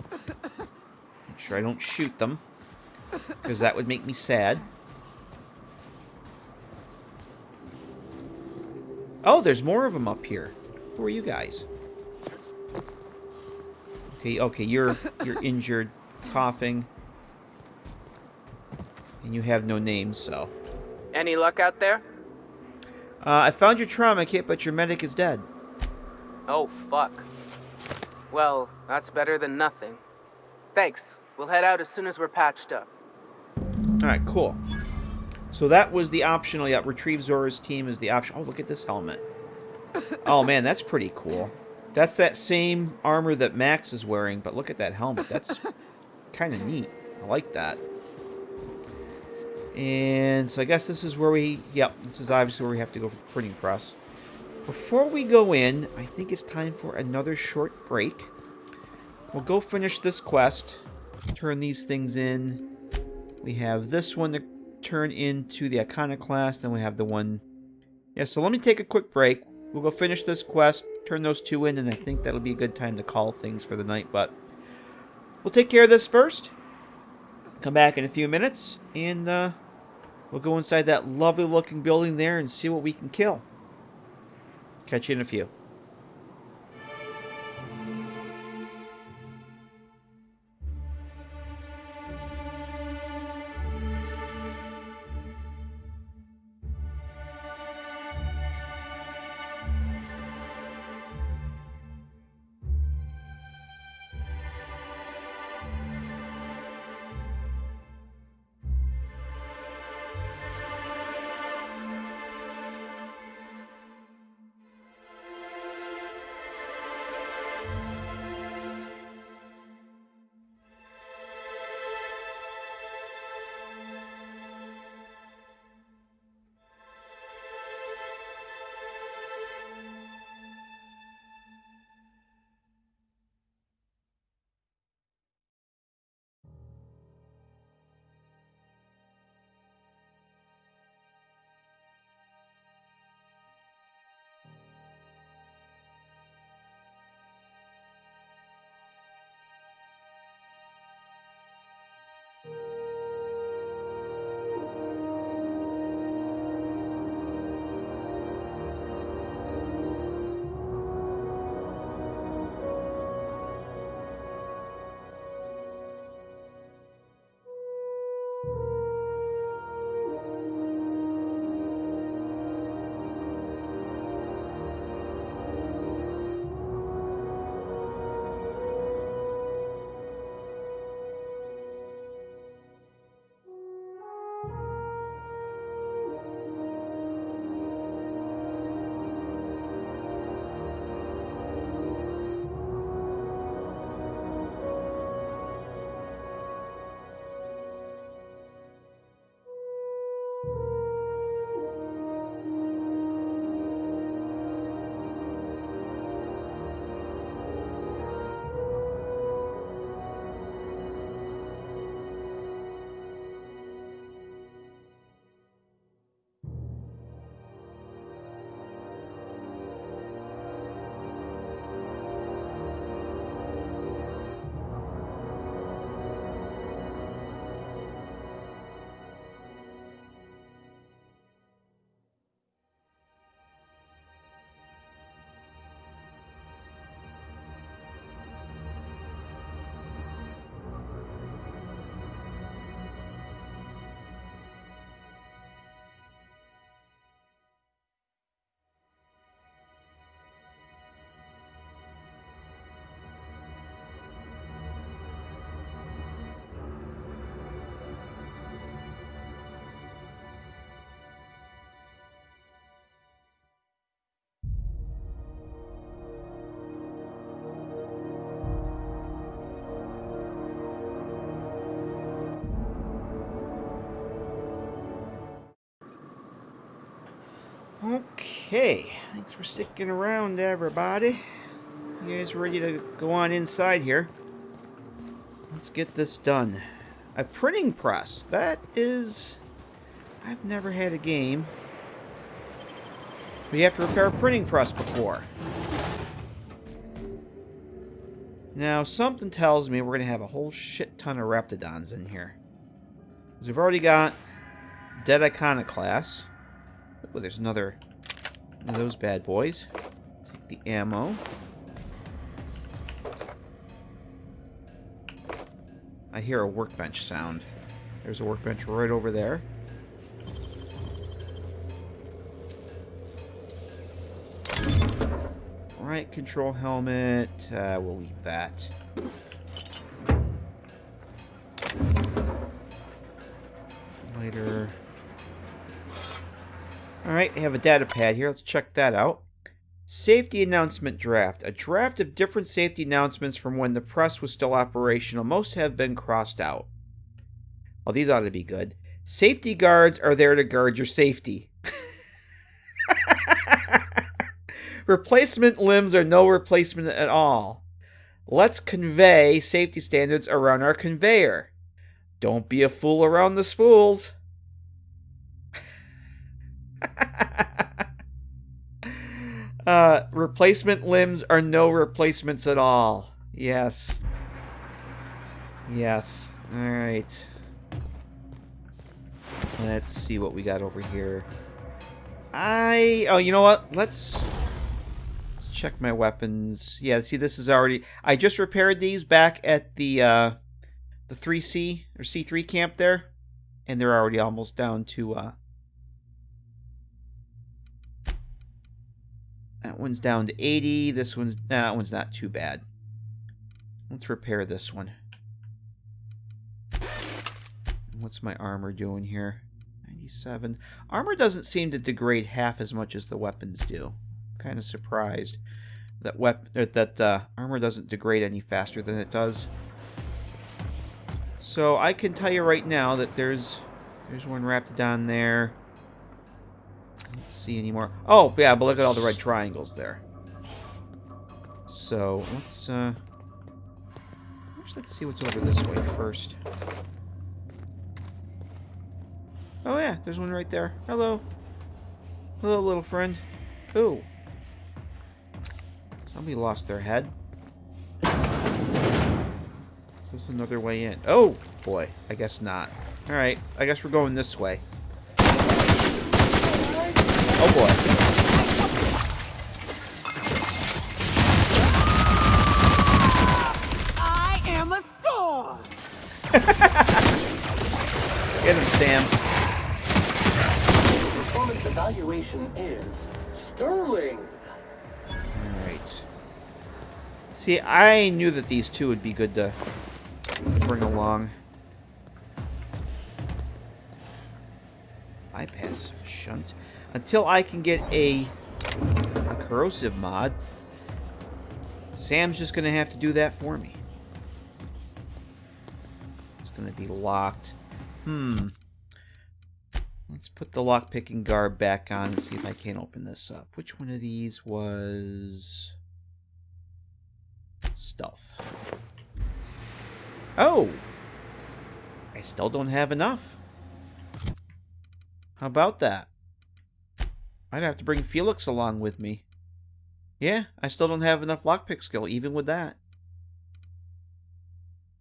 Make sure I don't shoot them, because that would make me sad. Oh, there's more of them up here. Who are you guys? Okay, you're injured, coughing, and you have no names, so. Any luck out there? I found your trauma kit, but your medic is dead. Oh, fuck. Well, that's better than nothing. Thanks. We'll head out as soon as we're patched up. Alright, cool. So that was the optional, yeah, retrieve Zora's team is the option. Oh, look at this helmet. Oh, man, that's pretty cool. That's that same armor that Max is wearing, but look at that helmet. That's kind of neat. I like that. And so I guess this is where we... Yep, this is obviously where we have to go for the printing press. Before we go in, I think it's time for another short break. We'll go finish this quest. Turn these things in. We have this one to turn into the iconoclast, and we have the one... Yeah, so let me take a quick break. We'll go finish this quest, turn those two in, and I think that'll be a good time to call things for the night, but... We'll take care of this first. Come back in a few minutes, and we'll go inside that lovely-looking building there and see what we can kill. Catch you in a few. Okay, thanks for sticking around, everybody. You guys ready to go on inside here? Let's get this done. A printing press. That is... I've never had a game where you have to repair a printing press before. Now, something tells me we're going to have a whole shit ton of Raptidons in here. Because we've already got Dead Iconoclast. Oh, there's another one of those bad boys. Take the ammo. I hear a workbench sound. There's a workbench right over there. Right, control helmet. We'll leave that. Lighter. Alright, I have a data pad here. Let's check that out. Safety announcement draft. A draft of different safety announcements from when the press was still operational. Most have been crossed out. Well, these ought to be good. Safety guards are there to guard your safety. Replacement limbs are no replacement at all. Let's convey safety standards around our conveyor. Don't be a fool around the spools. Replacement limbs are no replacements at all. Yes. Yes. Alright. Let's see what we got over here. Oh, you know what? Let's check my weapons. Yeah, see, this is already... I just repaired these back at the 3C, or C3 camp there. And they're already almost down to... that one's down to 80. This one's... that one's not too bad. Let's repair this one. What's my armor doing here? 97. Armor doesn't seem to degrade half as much as the weapons do. I'm kind of surprised that armor doesn't degrade any faster than it does. So I can tell you right now that there's one Raptidon there. I don't see any more. Oh, yeah, but look at all the red triangles there. So let's see what's over this way first. Oh yeah, there's one right there. Hello. Hello, little friend. Ooh. Somebody lost their head. Is this another way in? Oh, boy. I guess not. Alright, I guess we're going this way. Oh, boy. I am a storm! Get him, Sam. Performance evaluation is sterling. Alright. See, I knew that these two would be good to bring along. Bypass shunt. Until I can get a corrosive mod, Sam's just going to have to do that for me. It's going to be locked. Let's put the lockpicking guard back on and see if I can't open this up. Which one of these was... stealth? Oh! I still don't have enough. How about that? I'd have to bring Felix along with me. Yeah, I still don't have enough lockpick skill, even with that.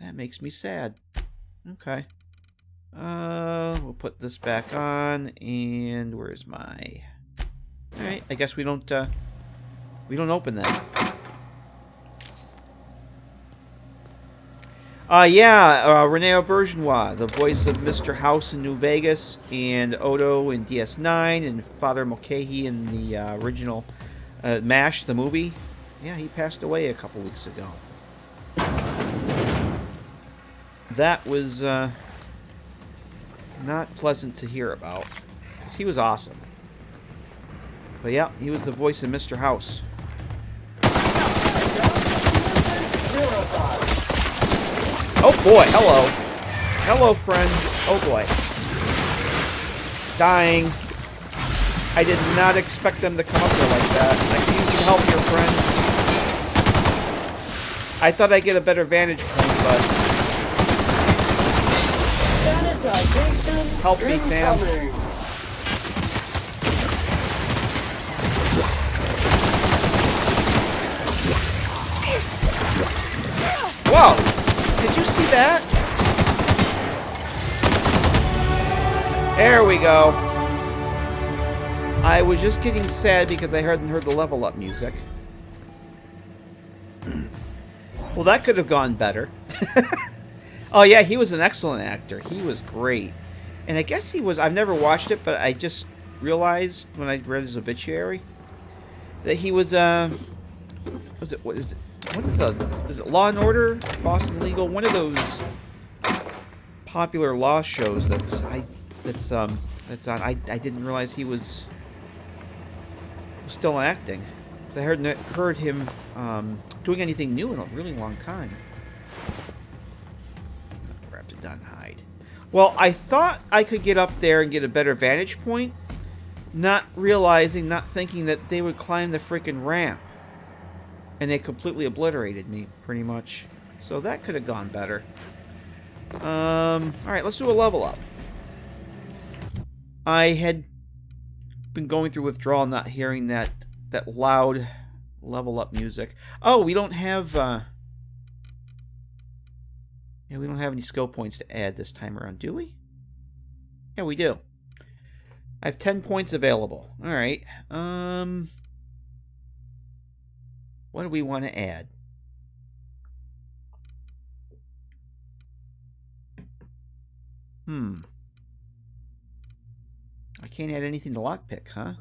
That makes me sad. Okay. We'll put this back on, and where's my... Alright, I guess we don't open that. Rene Aubergenois, the voice of Mr. House in New Vegas, and Odo in DS9, and Father Mulcahy in the original MASH, the movie. Yeah, he passed away a couple weeks ago. That was not pleasant to hear about, because he was awesome. But yeah, he was the voice of Mr. House. Oh boy, hello. Hello, friend. Oh boy. Dying. I did not expect them to come up there like that. I can use some help here, friend. I thought I'd get a better vantage point, but Help me, Sam. Incoming. Whoa! Did you see that? There we go. I was just getting sad because I hadn't heard the level up music. Well, that could have gone better. Oh yeah, he was an excellent actor. He was great. And I guess he was, I've never watched it, but I just realized when I read his obituary that he was, what is it, one of the, is it Law and Order, Boston Legal, one of those popular law shows that's on. I didn't realize he was still acting. I heard him doing anything new in a really long time. Grab the done hide. Well, I thought I could get up there and get a better vantage point, not thinking that they would climb the freaking ramp. And they completely obliterated me, pretty much. So that could have gone better. Alright, let's do a level up. I had been going through withdrawal, not hearing that loud level up music. Oh, we don't have yeah, we don't have any skill points to add this time around, do we? Yeah, we do. I have 10 points available. Alright. What do we want to add? I can't add anything to lockpick, huh?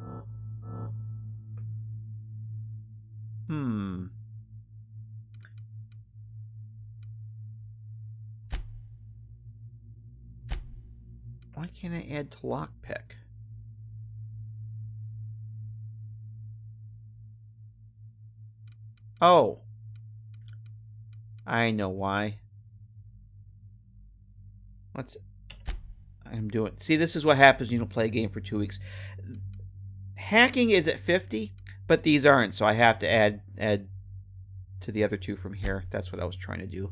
Why can't I add to lockpick? Oh. I know why. I'm doing... See, this is what happens when you don't play a game for 2 weeks. Hacking is at 50, but these aren't, so I have to add to the other two from here. That's what I was trying to do.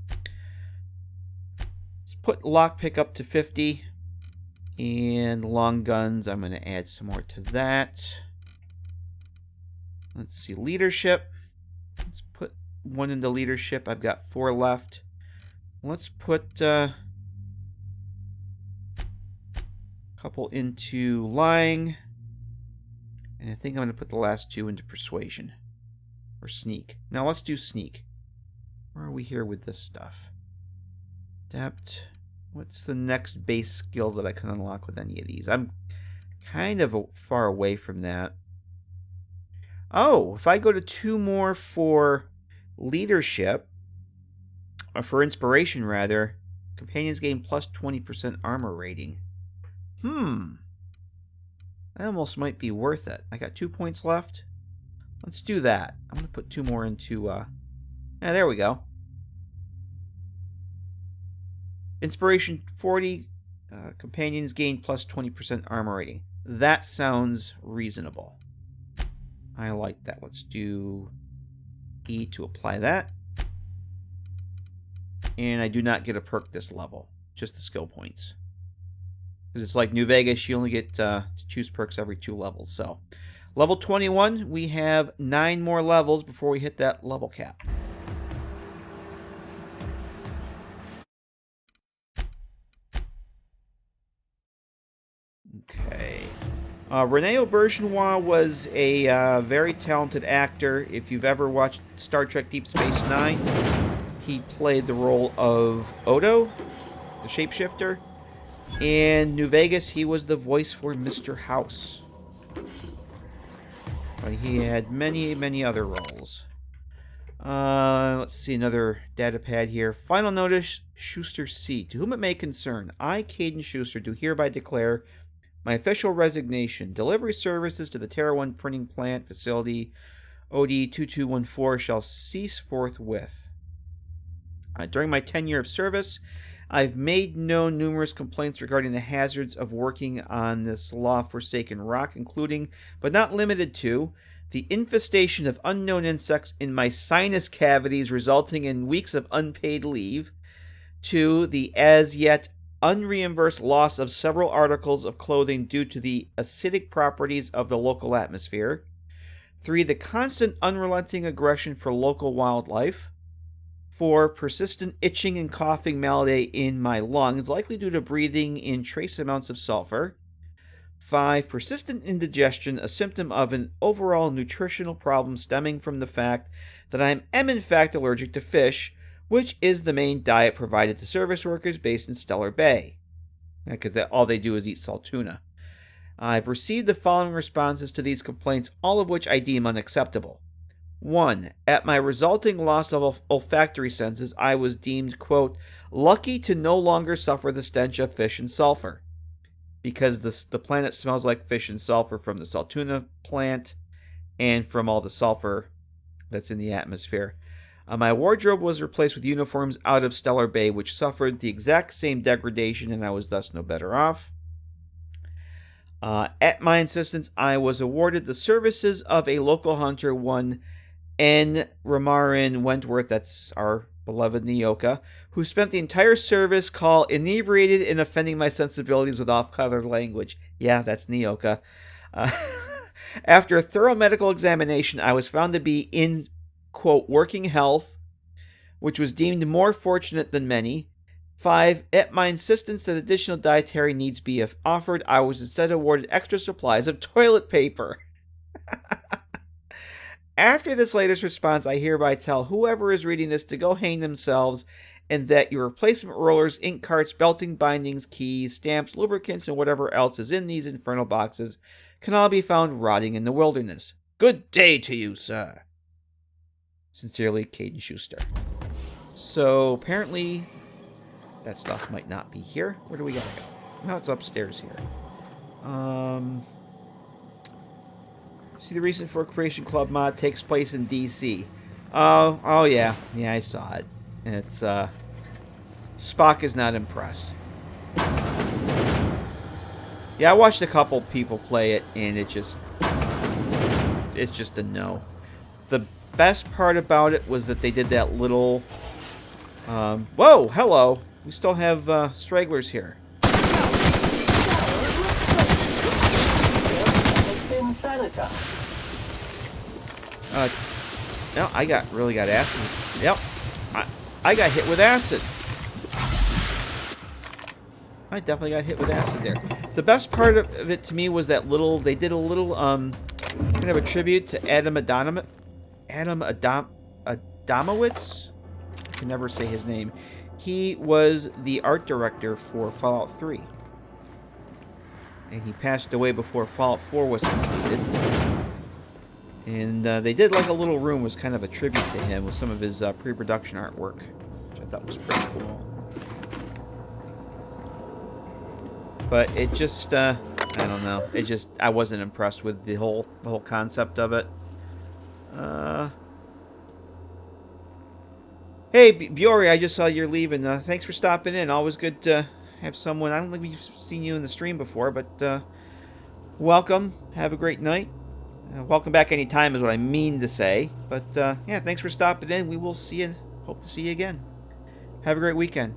Let's put lockpick up to 50. And long guns, I'm going to add some more to that. Let's see, leadership. Let's put one into leadership. I've got 4 left. Let's put a couple into lying. And I think I'm going to put the last 2 into persuasion. Or sneak. Now let's do sneak. Where are we here with this stuff? Adept. What's the next base skill that I can unlock with any of these? I'm kind of far away from that. Oh, if I go to 2 more for leadership, or for inspiration rather, companions gain plus 20% armor rating. That almost might be worth it. I got 2 points left. Let's do that. I'm going to put 2 more into, yeah, there we go. Inspiration 40, companions gain plus 20% armor rating. That sounds reasonable. I like that. Let's do E to apply that. And I do not get a perk this level, just the skill points. Because it's like New Vegas, you only get to choose perks every 2 levels. So, level 21, we have 9 more levels before we hit that level cap. Okay. Rene Auberjonois was a very talented actor. If you've ever watched Star Trek Deep Space Nine, he played the role of Odo, the shapeshifter. In New Vegas, he was the voice for Mr. House. But he had many, many other roles. Let's see, another data pad here. Final notice, Schuster C. To whom it may concern, I, Caden Schuster, do hereby declare my official resignation. Delivery services to the Terra 1 printing plant facility OD 2214 shall cease forthwith. During my tenure of service, I've made known numerous complaints regarding the hazards of working on this law-forsaken rock, including, but not limited to, the infestation of unknown insects in my sinus cavities resulting in weeks of unpaid leave, to the as yet unreimbursed loss of several articles of clothing due to the acidic properties of the local atmosphere. 3. The constant unrelenting aggression for local wildlife. 4. Persistent itching and coughing malady in my lungs, likely due to breathing in trace amounts of sulfur. 5. Persistent indigestion, a symptom of an overall nutritional problem stemming from the fact that I am in fact allergic to fish, which is the main diet provided to service workers based in Stellar Bay. Because all they do is eat salt tuna. I've received the following responses to these complaints, all of which I deem unacceptable. 1. At my resulting loss of olfactory senses, I was deemed, quote, lucky to no longer suffer the stench of fish and sulfur. Because the planet smells like fish and sulfur from the Saltuna plant and from all the sulfur that's in the atmosphere. My wardrobe was replaced with uniforms out of Stellar Bay, which suffered the exact same degradation, and I was thus no better off. At my insistence, I was awarded the services of a local hunter, one N. Ramarin Wentworth, that's our beloved Nyoka, who spent the entire service call inebriated and offending my sensibilities with off-color language. Yeah, that's Nyoka. After a thorough medical examination, I was found to be in, quote, working health, which was deemed more fortunate than many. 5. At my insistence that additional dietary needs be offered, I was instead awarded extra supplies of toilet paper. After this latest response, I hereby tell whoever is reading this to go hang themselves, and that your replacement rollers, ink carts, belting bindings, keys, stamps, lubricants, and whatever else is in these infernal boxes can all be found rotting in the wilderness. Good day to you, sir. Sincerely, Caden Schuster. So, apparently, that stuff might not be here. Where do we gotta go? No, it's upstairs here. See, the recent For Creation Club mod takes place in DC. Oh yeah. Yeah, I saw it. It's, Spock is not impressed. Yeah, I watched a couple people play it, and it's just a no. The best part about it was that they did that little, whoa, hello. We still have, stragglers here. No, I really got acid. Yep. I got hit with acid. I definitely got hit with acid there. The best part of it to me was that they did a little, kind of a tribute to Adam Adamowicz. I can never say his name. He was the art director for Fallout 3. And he passed away before Fallout 4 was completed. And they did like a little room, was kind of a tribute to him with some of his pre-production artwork, which I thought was pretty cool. But it just, I don't know. I wasn't impressed with the whole concept of it. Hey, Biori, I just saw you're leaving. Thanks for stopping in. Always good to have someone. I don't think we've seen you in the stream before, but welcome. Have a great night. Welcome back anytime is what I mean to say. But yeah, thanks for stopping in. We will see you. Hope to see you again. Have a great weekend.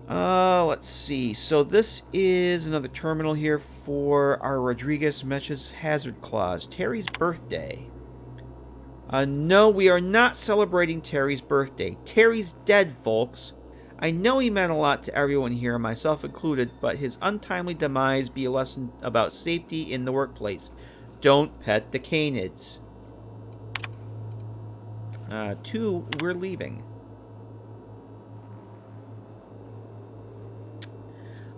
Let's see. So this is another terminal here for our Rodriguez Meshes Hazard Clause. Terry's birthday. No, we are not celebrating Terry's birthday. Terry's dead, folks. I know he meant a lot to everyone here, myself included, but his untimely demise be a lesson about safety in the workplace. Don't pet the canids. 2, we're leaving.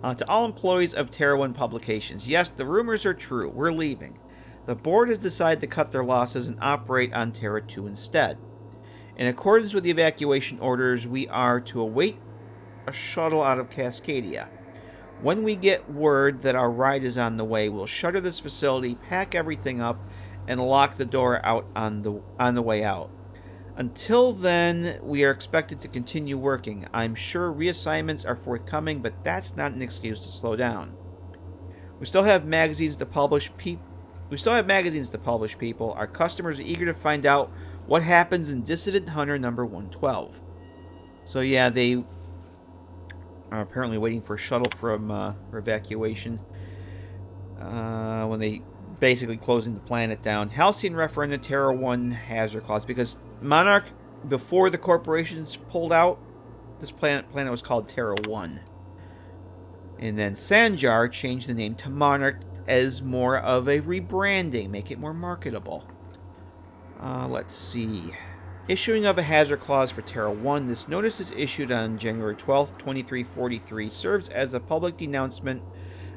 To all employees of Terra 1 Publications, yes, the rumors are true. We're leaving. The board has decided to cut their losses and operate on Terra 2 instead. In accordance with the evacuation orders, we are to await a shuttle out of Cascadia. When we get word that our ride is on the way, we'll shutter this facility, pack everything up, and lock the door out on the way out. Until then, we are expected to continue working. I'm sure reassignments are forthcoming, but that's not an excuse to slow down. We still have magazines to publish people. Our customers are eager to find out what happens in Dissident Hunter number 112. So yeah, are apparently waiting for a shuttle from for evacuation. When they basically closing the planet down. Halcyon referendum Terra 1 hazard clause because Monarch, before the corporations pulled out, this planet was called Terra 1. And then Sanjar changed the name to Monarch as more of a rebranding, make it more marketable. Let's see. Issuing of a hazard clause for Terra 1. This notice is issued on January 12th, 2343. Serves as a public denouncement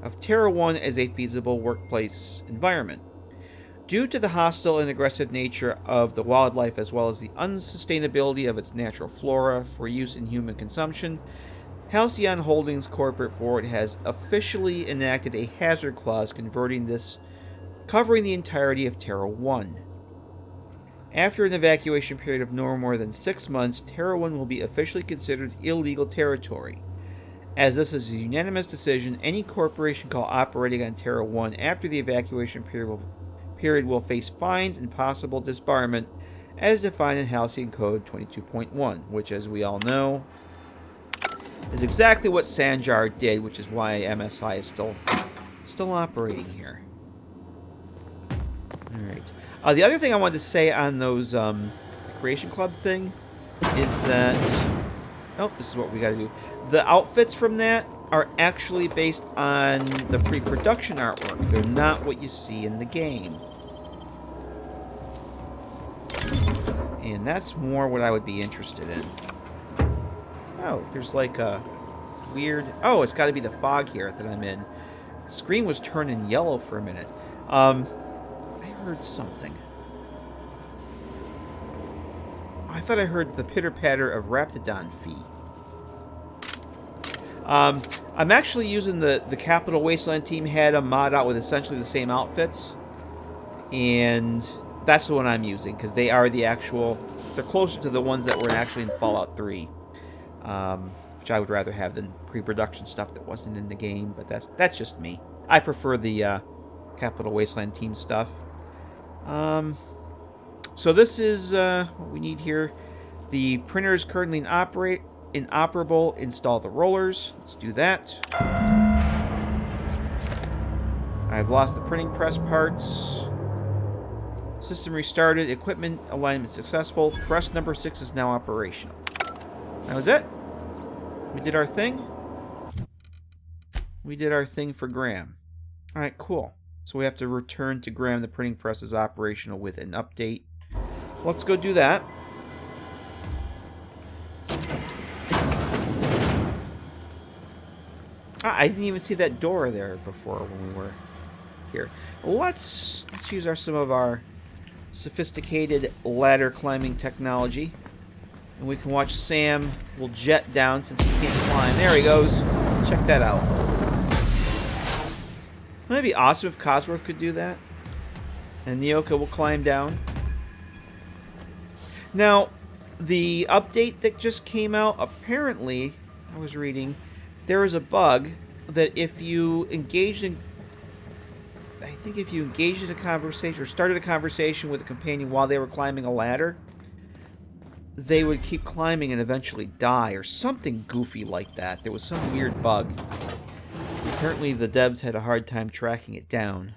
of Terra 1 as a feasible workplace environment. Due to the hostile and aggressive nature of the wildlife as well as the unsustainability of its natural flora for use in human consumption, Halcyon Holdings Corporate Board has officially enacted a hazard clause covering the entirety of Terra 1. After an evacuation period of no more than 6 months, Terra 1 will be officially considered illegal territory. As this is a unanimous decision, any corporation call operating on Terra 1 after the evacuation period will face fines and possible disbarment as defined in Halcyon Code 22.1, which, as we all know, is exactly what Sanjar did, which is why MSI is still operating here. Alright. The other thing I wanted to say on those the Creation Club thing is that... Oh, this is what we gotta do. The outfits from that are actually based on the pre-production artwork. They're not what you see in the game. And that's more what I would be interested in. Oh, there's like a weird... Oh, it's gotta be the fog here that I'm in. The screen was turning yellow for a minute. I heard something. I thought I heard the pitter-patter of Raptidon feet. I'm actually using the Capital Wasteland team had a mod out with essentially the same outfits. And that's the one I'm using, because they are the actual... They're closer to the ones that were actually in Fallout 3. Which I would rather have than pre-production stuff that wasn't in the game, but that's just me. I prefer the Capital Wasteland team stuff. So this is what we need here. The printer is currently inoperable. Install the rollers. Let's do that. I've lost the printing press parts. System restarted. Equipment alignment successful. Press number 6 is now operational. That was it. We did our thing. We did our thing for Graham. Alright, cool. So we have to return to Graham. The printing press is operational with an update. Let's go do that. I didn't even see that door there before when we were here. Let's use some of our sophisticated ladder climbing technology. And we can watch Sam will jet down since he can't climb. There he goes. Check that out. Wouldn't it be awesome if Cosworth could do that? And Nyoka will climb down. Now, the update that just came out, apparently, I was reading, there is a bug that if you engaged in... I think if you engaged in a conversation or started a conversation with a companion while they were climbing a ladder, they would keep climbing and eventually die, or something goofy like that. There was some weird bug. Apparently the devs had a hard time tracking it down.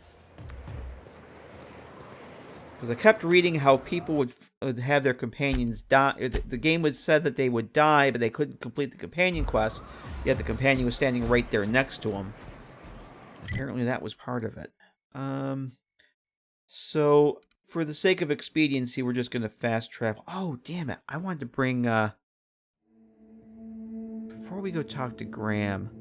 Because I kept reading how people would have their companions die. The game would said that they would die, but they couldn't complete the companion quest, yet the companion was standing right there next to them. Apparently that was part of it. So, for the sake of expediency, we're just going to fast travel. Oh, damn it. I wanted to bring... Before we go talk to Graham,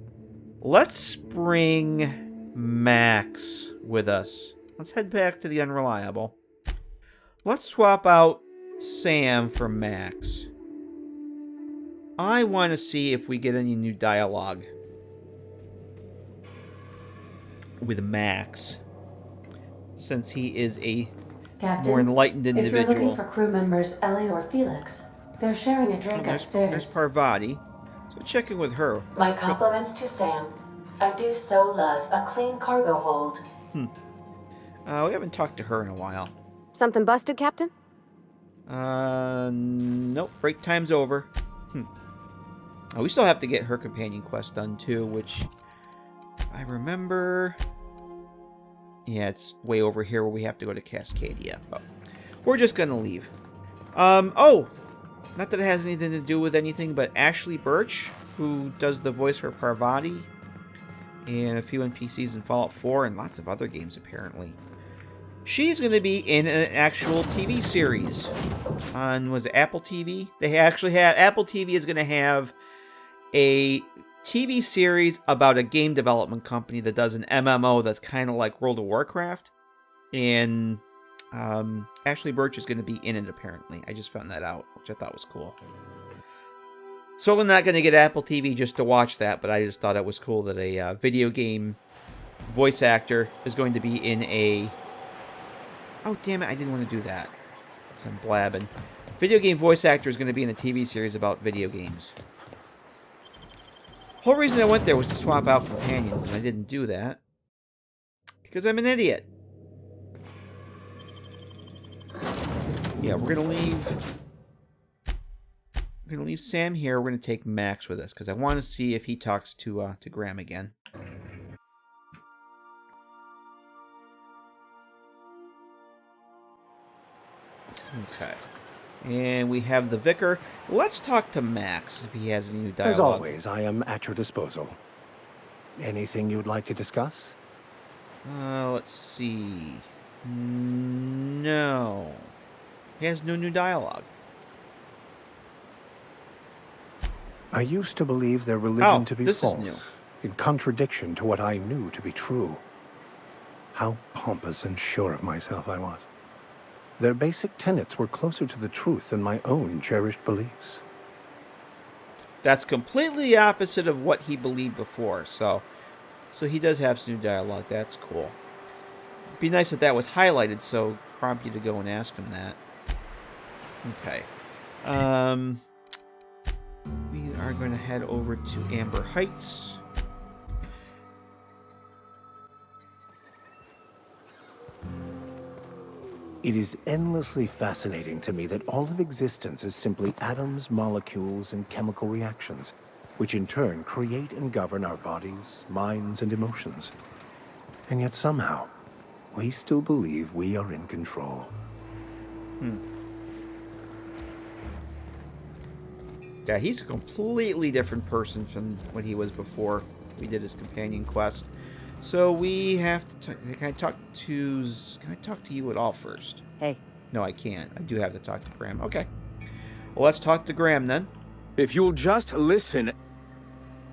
let's bring Max with us. Let's head back to the Unreliable. Let's swap out Sam for Max. I want to see if we get any new dialogue with Max, since he is a Captain, more enlightened individual. If you're looking for crew members Ellie or Felix, they're sharing a drink upstairs. There's Parvati. So check in with her. My compliments to Sam. I do so love a clean cargo hold. We haven't talked to her in a while. Something busted, Captain? Nope. Break time's over. We still have to get her companion quest done, too, which I remember... Yeah, it's way over here where we have to go to Cascadia. But we're just going to leave. Oh! Not that it has anything to do with anything, but Ashley Birch, who does the voice for Parvati, and a few NPCs in Fallout 4, and lots of other games, apparently. She's going to be in an actual TV series on, was it Apple TV? They actually have, Apple TV is going to have a TV series about a game development company that does an MMO that's kind of like World of Warcraft. And Ashley Birch is going to be in it, apparently. I just found that out, which I thought was cool. So we're not going to get Apple TV just to watch that, but I just thought it was cool that a video game voice actor is going to be in a... Oh, damn it, I didn't want to do that. Because I'm blabbing. Video game voice actor is going to be in a TV series about video games. Whole reason I went there was to swap out companions, and I didn't do that. Because I'm an idiot. Yeah, we're going to leave... We're going to leave Sam here. We're going to take Max with us, because I want to see if he talks to Graham again. Okay. And we have the Vicar. Let's talk to Max, if he has any new dialogue. As always, I am at your disposal. Anything you'd like to discuss? Let's see. No. He has no new dialogue. I used to believe their religion to be this is false, new. in contradiction to what I knew to be true. How pompous and sure of myself I was. Their basic tenets were closer to the truth than my own cherished beliefs. That's completely opposite of what he believed before, so he does have some new dialogue. That's cool. It'd be nice if that was highlighted, so prompt you to go and ask him that. Okay. We are going to head over to Amber Heights. It is endlessly fascinating to me that all of existence is simply atoms, molecules, and chemical reactions, which in turn create and govern our bodies, minds, and emotions. And yet somehow, we still believe we are in control. Yeah, he's a completely different person from what he was before we did his companion quest. So we have to... Can I talk to you at all first? Hey. No, I can't. I do have to talk to Graham. Okay. Well, let's talk to Graham then. If you'll just listen...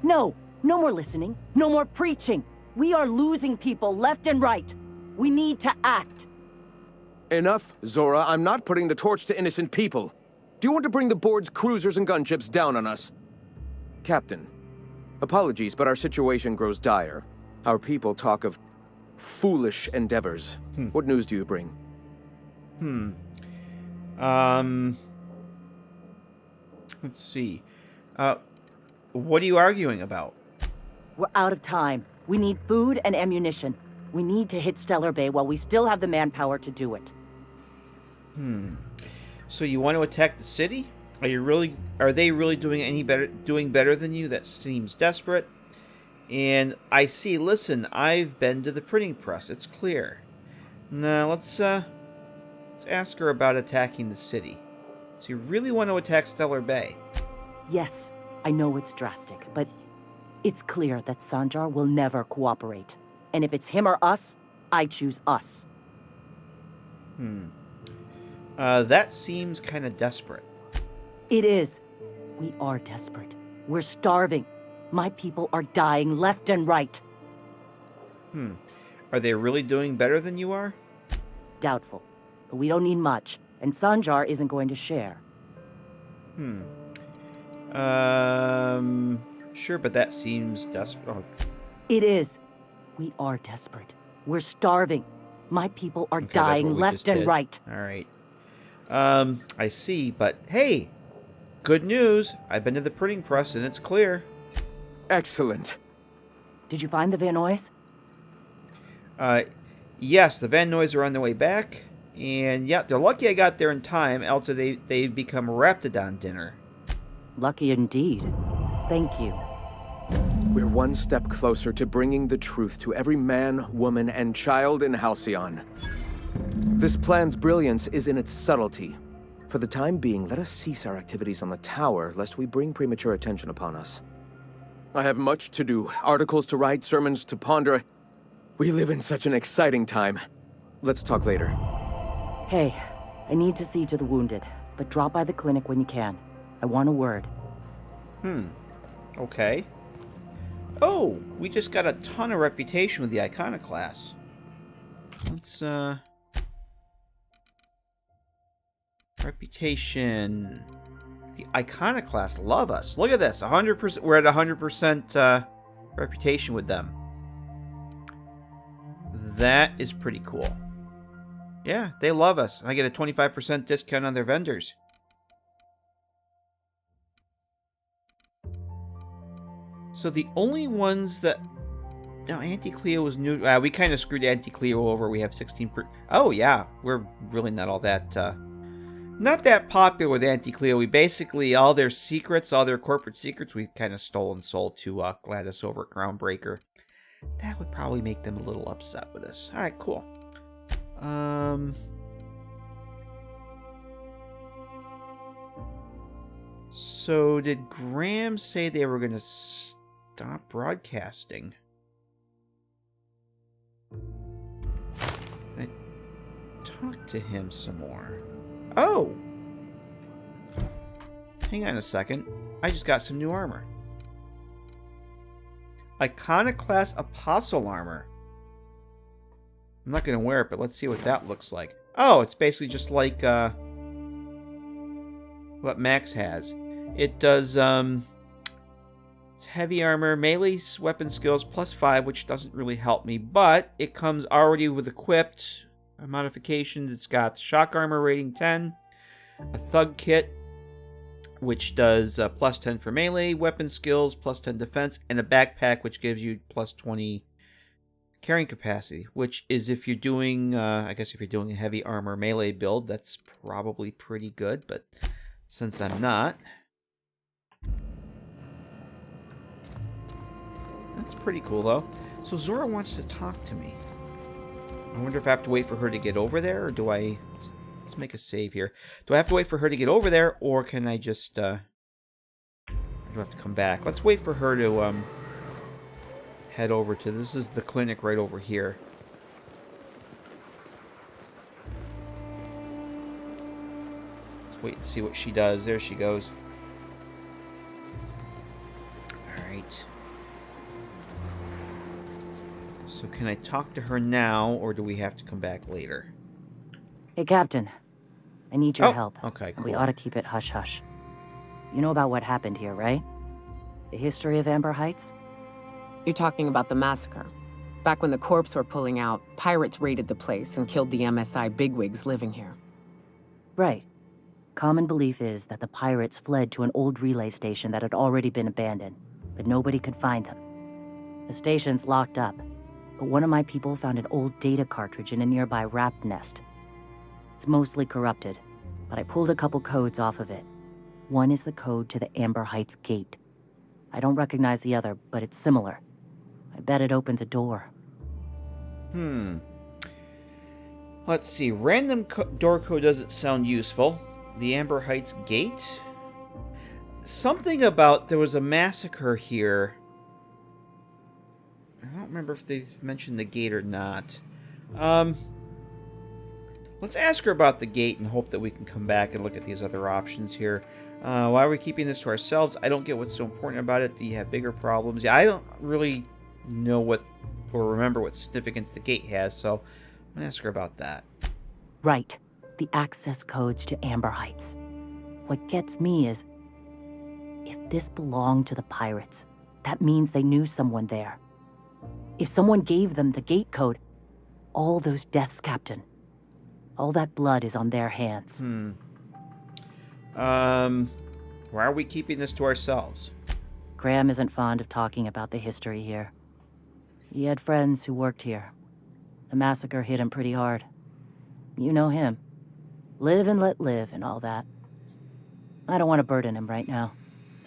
No. No more listening. No more preaching. We are losing people left and right. We need to act. Enough, Zora. I'm not putting the torch to innocent people. Do you want to bring the board's cruisers and gunships down on us? Captain, apologies, but our situation grows dire. Our people talk of foolish endeavors. What news do you bring? Let's see. What are you arguing about? We're out of time. We need food and ammunition. We need to hit Stellar Bay while we still have the manpower to do it. So you want to attack the city? Are they really doing better than you? That seems desperate. And I see, listen, I've been to the printing press. It's clear. Now, let's ask her about attacking the city. So you really want to attack Stellar Bay? Yes, I know it's drastic, but it's clear that Sanjar will never cooperate. And if it's him or us, I choose us. That seems kind of desperate. It is. We are desperate. We're starving. My people are dying left and right. Are they really doing better than you are? Doubtful. But we don't need much, and Sanjar isn't going to share. Sure, but that seems desperate. Oh. It is. We are desperate. We're starving. My people are dying left and right. All right. I see, but hey, good news. I've been to the printing press and it's clear. Excellent. Did you find the Van Noys? Yes, the Van Noys are on their way back. And yeah, they're lucky I got there in time, else they'd become Raptidon dinner. Lucky indeed. Thank you. We're one step closer to bringing the truth to every man, woman, and child in Halcyon. This plan's brilliance is in its subtlety. For the time being, let us cease our activities on the tower, lest we bring premature attention upon us. I have much to do, articles to write, sermons to ponder. We live in such an exciting time. Let's talk later. Hey, I need to see to the wounded, but drop by the clinic when you can. I want a word. Okay. Oh, we just got a ton of reputation with the Iconoclast. Let's, reputation. The Iconoclast love us. Look at this. 100%. We're at 100% reputation with them. That is pretty cool. Yeah, they love us. I get a 25% discount on their vendors. So the only ones that... No, Anti-Cleo was new. We kind of screwed Anti-Cleo over. We have 16%. Oh, yeah. We're really not all that... not that popular with Anti-Cleo. We basically... All their secrets, all their corporate secrets, we kind of stole and sold to Gladys over at Groundbreaker. That would probably make them a little upset with us. Alright, cool. So did Graham say they were going to stop broadcasting? I talked to him some more. Oh! Hang on a second. I just got some new armor. Iconoclast Apostle armor. I'm not going to wear it, but let's see what that looks like. Oh, it's basically just like what Max has. It does it's heavy armor, melee weapon skills +5, which doesn't really help me, but it comes already with equipped modifications. It's got shock armor rating 10, a thug kit, which does +10 for melee weapon skills, +10 defense, and a backpack, which gives you +20 carrying capacity, which is if you're doing, I guess if you're doing a heavy armor melee build, that's probably pretty good, but since I'm not, that's pretty cool, though. So Zora wants to talk to me. I wonder if I have to wait for her to get over there, or do I... Let's make a save here. Do I have to wait for her to get over there, or can I just... do I have to come back? Let's wait for her to head over to... This is the clinic right over here. Let's wait and see what she does. There she goes. Alright. So can I talk to her now, or do we have to come back later? Hey, Captain. I need your help. Okay, cool. We ought to keep it hush-hush. You know about what happened here, right? The history of Amber Heights? You're talking about the massacre. Back when the corps were pulling out, pirates raided the place and killed the MSI bigwigs living here. Right. Common belief is that the pirates fled to an old relay station that had already been abandoned, but nobody could find them. The station's locked up, but one of my people found an old data cartridge in a nearby rat nest. It's mostly corrupted, but I pulled a couple codes off of it. One is the code to the Amber Heights gate. I don't recognize the other, but it's similar. I bet it opens a door. Let's see. Random door code doesn't sound useful. The Amber Heights gate? Something about there was a massacre here. I don't remember if they've mentioned the gate or not. Let's ask her about the gate and hope that we can come back and look at these other options here. Why are we keeping this to ourselves? I don't get what's so important about it. Do you have bigger problems? Yeah, I don't really know what or remember what significance the gate has, so I'm going to ask her about that. Right. The access codes to Amber Heights. What gets me is, if this belonged to the pirates, that means they knew someone there. If someone gave them the gate code, all those deaths, Captain, all that blood is on their hands. Why are we keeping this to ourselves? Graham isn't fond of talking about the history here. He had friends who worked here. The massacre hit him pretty hard. You know him. Live and let live and all that. I don't want to burden him right now,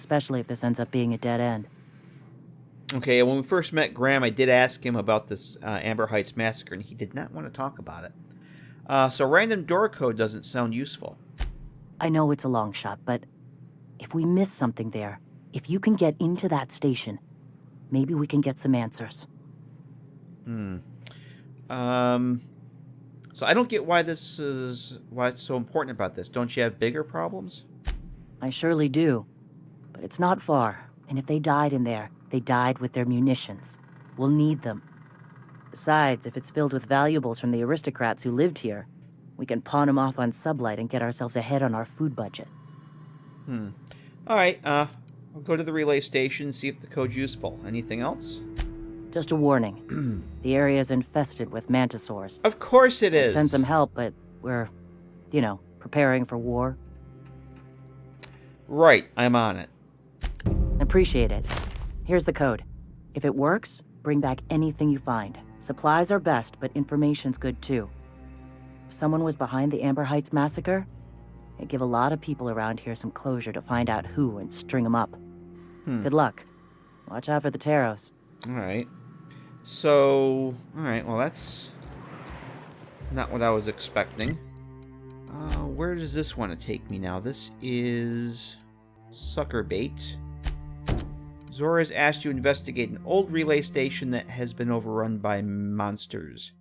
especially if this ends up being a dead end. Okay, when we first met Graham, I did ask him about this Amber Heights massacre, and he did not want to talk about it. So random door code doesn't sound useful. I know it's a long shot, but if we miss something there, if you can get into that station, maybe we can get some answers. So I don't get why it's so important about this. Don't you have bigger problems? I surely do, but it's not far, and if they died in there, they died with their munitions. We'll need them. Besides, if it's filled with valuables from the aristocrats who lived here, we can pawn them off on Sublight and get ourselves ahead on our food budget. Alright, I'll go to the relay station, see if the code's useful. Anything else? Just a warning. The area's infested with mantisaurs. Of course it is. Send some help, but we're, preparing for war. Right, I'm on it. Appreciate it. Here's the code. If it works, bring back anything you find. Supplies are best, but information's good too. If someone was behind the Amber Heights massacre, it'd give a lot of people around here some closure to find out who and string them up. Good luck. Watch out for the Taros. Alright. So, alright, well that's not what I was expecting. Where does this want to take me now? This is sucker bait. Zora has asked you to investigate an old relay station that has been overrun by monsters.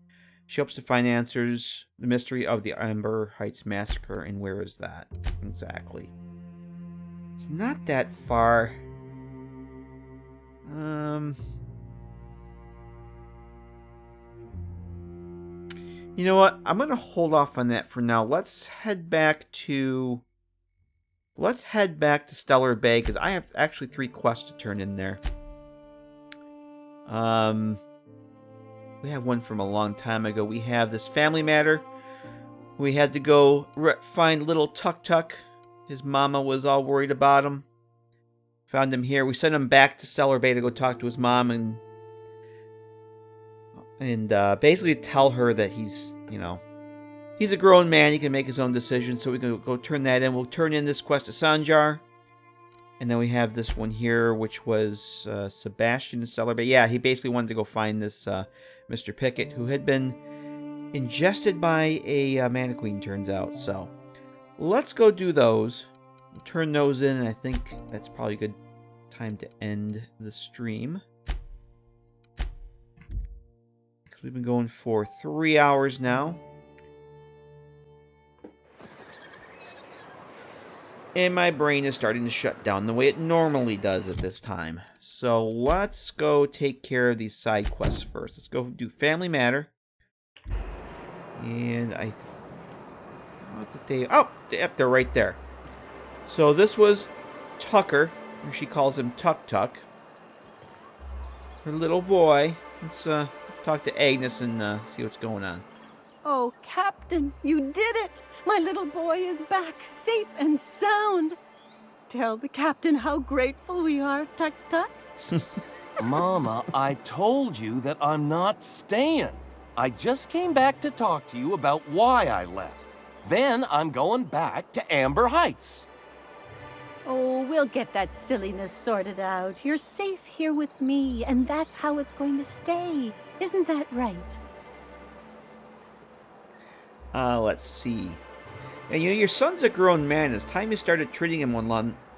She hopes to find answers, the mystery of the Amber Heights massacre, and where is that exactly? It's not that far. You know what? I'm going to hold off on that for now. Let's head back to Stellar Bay, because I have actually 3 quests to turn in there. We have one from a long time ago. We have this family matter. We had to go find little Tuk Tuk. His mama was all worried about him. Found him here. We sent him back to Stellar Bay to go talk to his mom and basically tell her that he's a grown man. He can make his own decisions. So we can go turn that in. We'll turn in this quest to Sanjar. And then we have this one here, which was Sebastian in Stellar Bay. Yeah, he basically wanted to go find this Mr. Pickett, who had been ingested by a Mana Queen, turns out. So let's go do those. We'll turn those in, and I think that's probably a good time to end the stream. Because we've been going for 3 hours now. And my brain is starting to shut down the way it normally does at this time. So let's go take care of these side quests first. Let's go do Family Matter. And I thought that they... Oh, yep, they're right there. So this was Tucker, or she calls him Tuk Tuk. Her little boy. Let's talk to Agnes and see what's going on. Oh, Captain, you did it! My little boy is back, safe and sound. Tell the captain how grateful we are, Tuk Tuk. Mama, I told you that I'm not staying. I just came back to talk to you about why I left. Then I'm going back to Amber Heights. Oh, we'll get that silliness sorted out. You're safe here with me, and that's how it's going to stay. Isn't that right? Let's see. And your son's a grown man. It's time you started treating him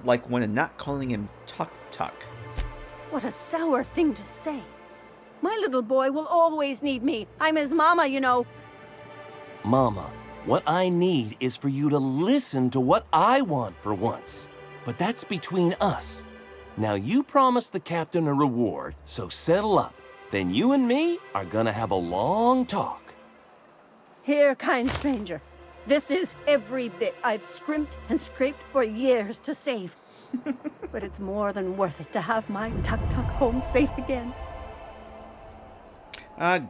like one and not calling him Tuk Tuk. What a sour thing to say. My little boy will always need me. I'm his mama, you know. Mama, what I need is for you to listen to what I want for once. But that's between us. Now you promised the captain a reward, so settle up. Then you and me are gonna have a long talk. Here, kind stranger. This is every bit I've scrimped and scraped for years to save. But it's more than worth it to have my Tuk Tuk home safe again.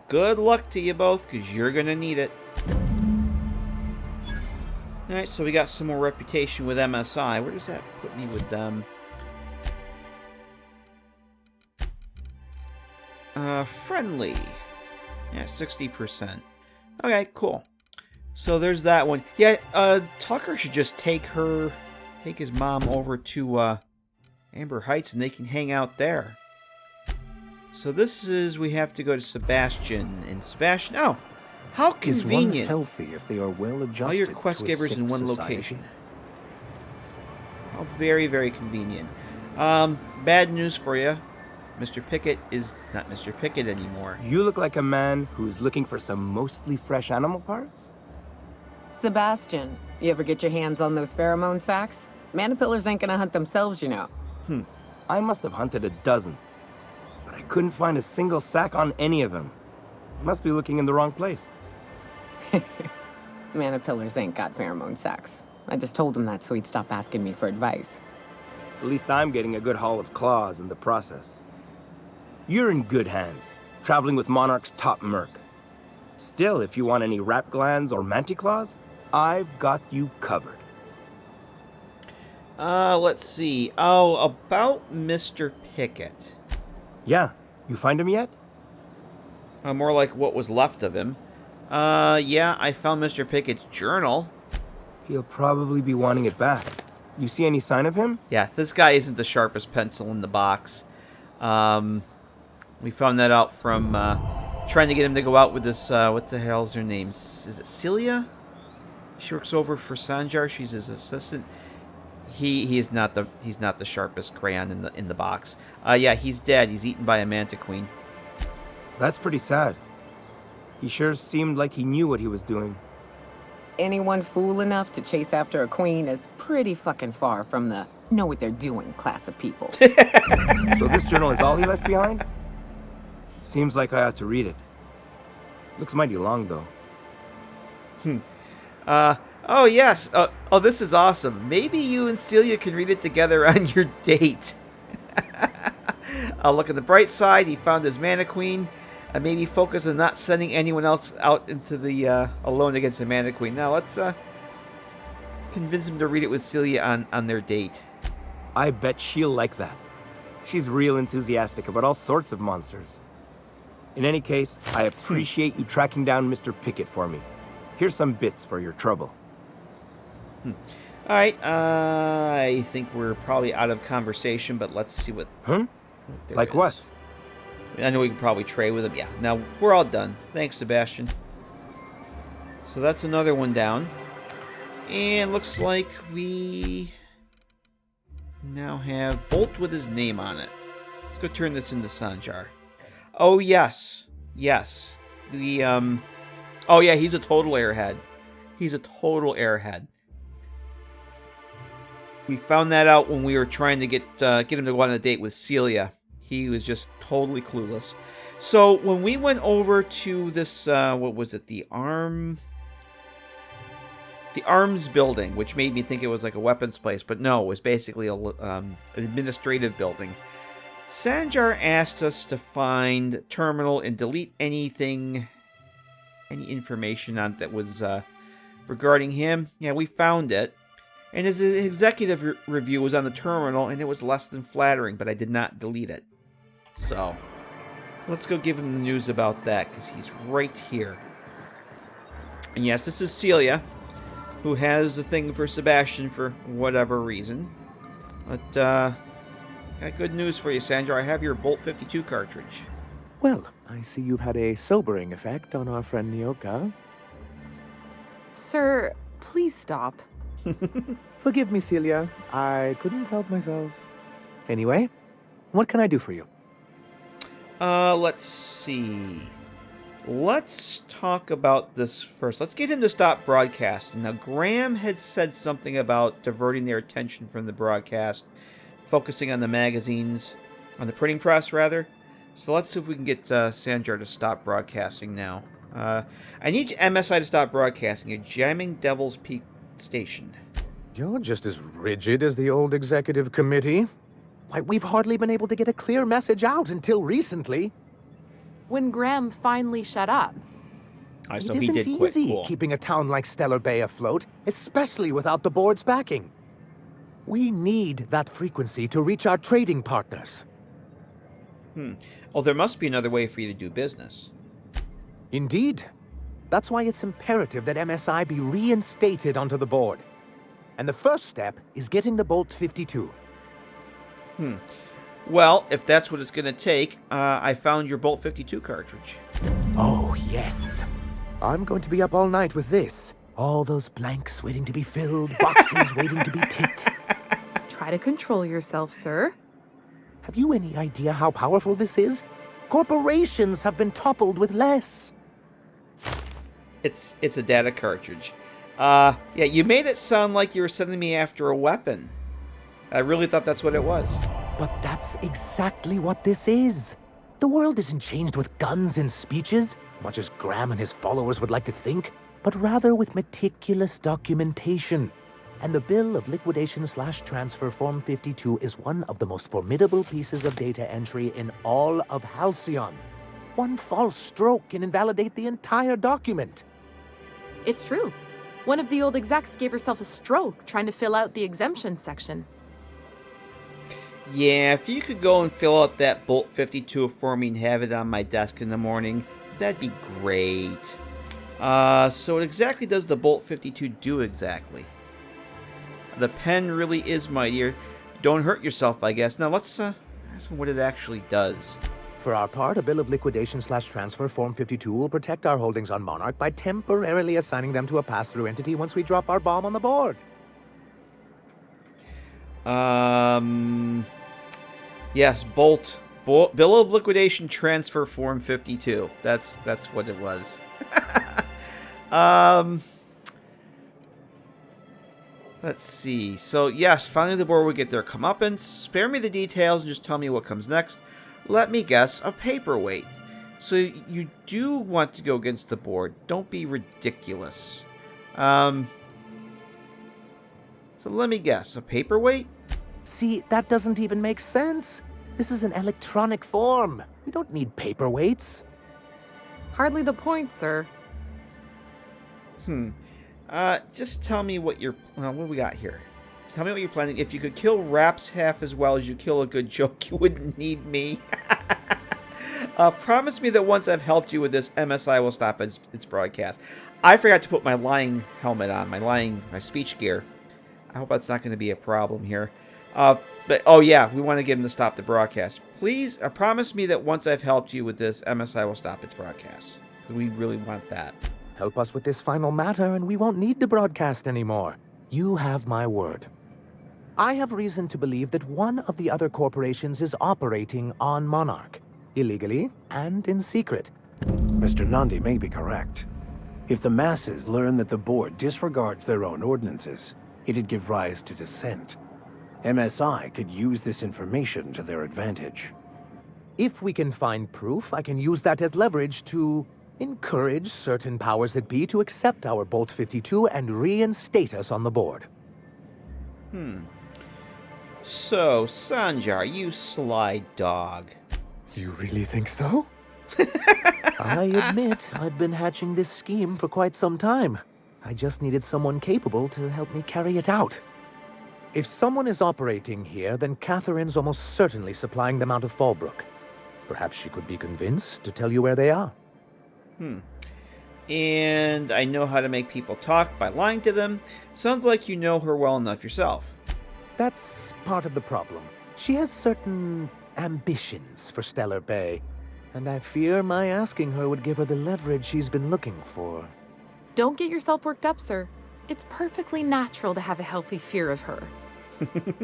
Good luck to you both, because you're going to need it. Alright, so we got some more reputation with MSI. Where does that put me with them? Friendly. Yeah, 60%. Okay, cool. So there's that one. Yeah, Tucker should just take his mom over to Amber Heights, and they can hang out there. So this is, we have to go to Sebastian, and Sebastian, oh, how Is one convenient. healthy if they are well adjusted All your quest to a givers sick in one society? location. How very, very convenient. Bad news for you. Mr. Pickett is not Mr. Pickett anymore. You look like a man who's looking for some mostly fresh animal parts? Sebastian, you ever get your hands on those pheromone sacs? Manipillars ain't gonna hunt themselves, you know. I must have hunted a dozen, but I couldn't find a single sack on any of them. Must be looking in the wrong place. Manipillars ain't got pheromone sacs. I just told him that so he'd stop asking me for advice. At least I'm getting a good haul of claws in the process. You're in good hands, traveling with Monarch's top merc. Still, if you want any rat glands or manticlaws, I've got you covered. Let's see. Oh, about Mr. Pickett. Yeah, you find him yet? More like what was left of him. Yeah, I found Mr. Pickett's journal. He'll probably be wanting it back. You see any sign of him? Yeah, this guy isn't the sharpest pencil in the box. We found that out from trying to get him to go out with this, what the hell's her name? Is it Celia? She works over for Sanjar. She's his assistant. He's not the sharpest crayon in the box. Yeah, he's dead. He's eaten by a manta queen. That's pretty sad. He sure seemed like he knew what he was doing. Anyone fool enough to chase after a queen is pretty fucking far from the know what they're doing class of people. So this journal is all he left behind? Seems like I ought to read it. Looks mighty long, though. Oh, yes. Oh, this is awesome. Maybe you and Celia can read it together on your date. Look at the bright side. He found his mana queen. Maybe focus on not sending anyone else out into the alone against the mana queen. Now, let's convince him to read it with Celia on their date. I bet she'll like that. She's real enthusiastic about all sorts of monsters. In any case, I appreciate you tracking down Mr. Pickett for me. Here's some bits for your trouble. Alright, I think we're probably out of conversation, but let's see what... Like is. what? I know we can probably trade with him. Yeah, now we're all done. Thanks, Sebastian. So that's another one down. And looks like we now have Bolt with his name on it. Let's go turn this into Sanjar. Oh, yes. Yes. The, oh, yeah, he's a total airhead. He's a total airhead. We found that out when we were trying to get him to go on a date with Celia. He was just totally clueless. So when we went over to this, what was it? The arms building, which made me think it was like a weapons place, but no, it was basically an administrative building. Sanjar asked us to find terminal and delete any information on that was regarding him. Yeah, we found it. And his executive review was on the terminal, and it was less than flattering, but I did not delete it. So, let's go give him the news about that, because he's right here. And yes, this is Celia, who has the thing for Sebastian for whatever reason. But, got good news for you, Sandra. I have your Bolt 52 cartridge. Well, I see you've had a sobering effect on our friend Nyoka. Sir, please stop. Forgive me, Celia. I couldn't help myself. Anyway, what can I do for you? Let's see. Let's talk about this first. Let's get him to stop broadcasting. Now, Graham had said something about diverting their attention from the broadcast, focusing on the magazines, on the printing press, rather. So let's see if we can get Sanjar to stop broadcasting now. I need MSI to stop broadcasting. You're jamming Devil's Peak Station. You're just as rigid as the old executive committee. Why, we've hardly been able to get a clear message out until recently. When Graham finally shut up. So it he isn't did quit. easy Cool. keeping a town like Stellar Bay afloat, especially without the board's backing. We need that frequency to reach our trading partners. Well, there must be another way for you to do business. Indeed. That's why it's imperative that MSI be reinstated onto the board. And the first step is getting the Bolt 52. Well, if that's what it's going to take, I found your Bolt 52 cartridge. Oh, yes. I'm going to be up all night with this. All those blanks waiting to be filled, boxes waiting to be ticked. Try to control yourself, sir. Have you any idea how powerful this is? Corporations have been toppled with less. It's a data cartridge. Yeah, you made it sound like you were sending me after a weapon. I really thought that's what it was. But that's exactly what this is. The world isn't changed with guns and speeches, much as Graham and his followers would like to think, but rather with meticulous documentation. And the Bill of Liquidation/Transfer Form 52 is one of the most formidable pieces of data entry in all of Halcyon. One false stroke can invalidate the entire document. It's true. One of the old execs gave herself a stroke trying to fill out the exemption section. Yeah, if you could go and fill out that Bolt 52 for me and have it on my desk in the morning, that'd be great. So what exactly does the Bolt 52 do exactly? The pen really is mightier. Don't hurt yourself, I guess. Now let's ask what it actually does. For our part, a Bill of Liquidation/Transfer Form 52 will protect our holdings on Monarch by temporarily assigning them to a pass-through entity once we drop our bomb on the board. Yes, Bill of Liquidation Transfer Form 52. That's what it was. Let's see. So, yes, finally the board will get their comeuppance. Spare me the details and just tell me what comes next. Let me guess, a paperweight. So you do want to go against the board. Don't be ridiculous. So let me guess, a paperweight? See, that doesn't even make sense. This is an electronic form. We don't need paperweights. Hardly the point, sir. Just tell me what you're... what do we got here? Tell me what you're planning. If you could kill Raps half as well as you kill a good joke, you wouldn't need me. Promise me that once I've helped you with this, MSI will stop its broadcast. I forgot to put my lying helmet on, my speech gear. I hope that's not going to be a problem here. But, oh yeah, we want to get him to stop the broadcast. Please, promise me that once I've helped you with this, MSI will stop its broadcast. We really want that. Help us with this final matter and we won't need to broadcast anymore. You have my word. I have reason to believe that one of the other corporations is operating on Monarch, illegally and in secret. Mr. Nandi may be correct. If the masses learn that the board disregards their own ordinances, it'd give rise to dissent. MSI could use this information to their advantage. If we can find proof, I can use that as leverage to encourage certain powers that be to accept our Bolt 52 and reinstate us on the board. So, Sanjar, you sly dog. You really think so? I admit, I've been hatching this scheme for quite some time. I just needed someone capable to help me carry it out. If someone is operating here, then Catherine's almost certainly supplying them out of Fallbrook. Perhaps she could be convinced to tell you where they are. And I know how to make people talk by lying to them. Sounds like you know her well enough yourself. That's part of the problem. She has certain ambitions for Stellar Bay, and I fear my asking her would give her the leverage she's been looking for. Don't get yourself worked up, sir. It's perfectly natural to have a healthy fear of her.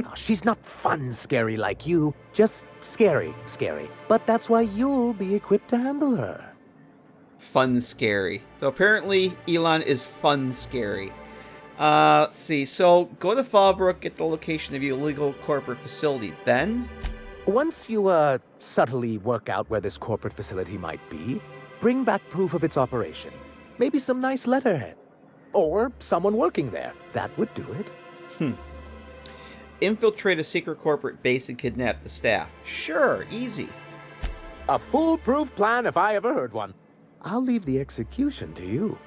Oh, she's not fun scary like you, just scary. But that's why you'll be equipped to handle her. Fun scary. So apparently Elon is fun scary. Let's see. So go to Fallbrook, get the location of your illegal corporate facility. Then? Once you, subtly work out where this corporate facility might be, bring back proof of its operation. Maybe some nice letterhead. Or someone working there. That would do it. Infiltrate a secret corporate base and kidnap the staff. Sure, easy. A foolproof plan if I ever heard one. I'll leave the execution to you.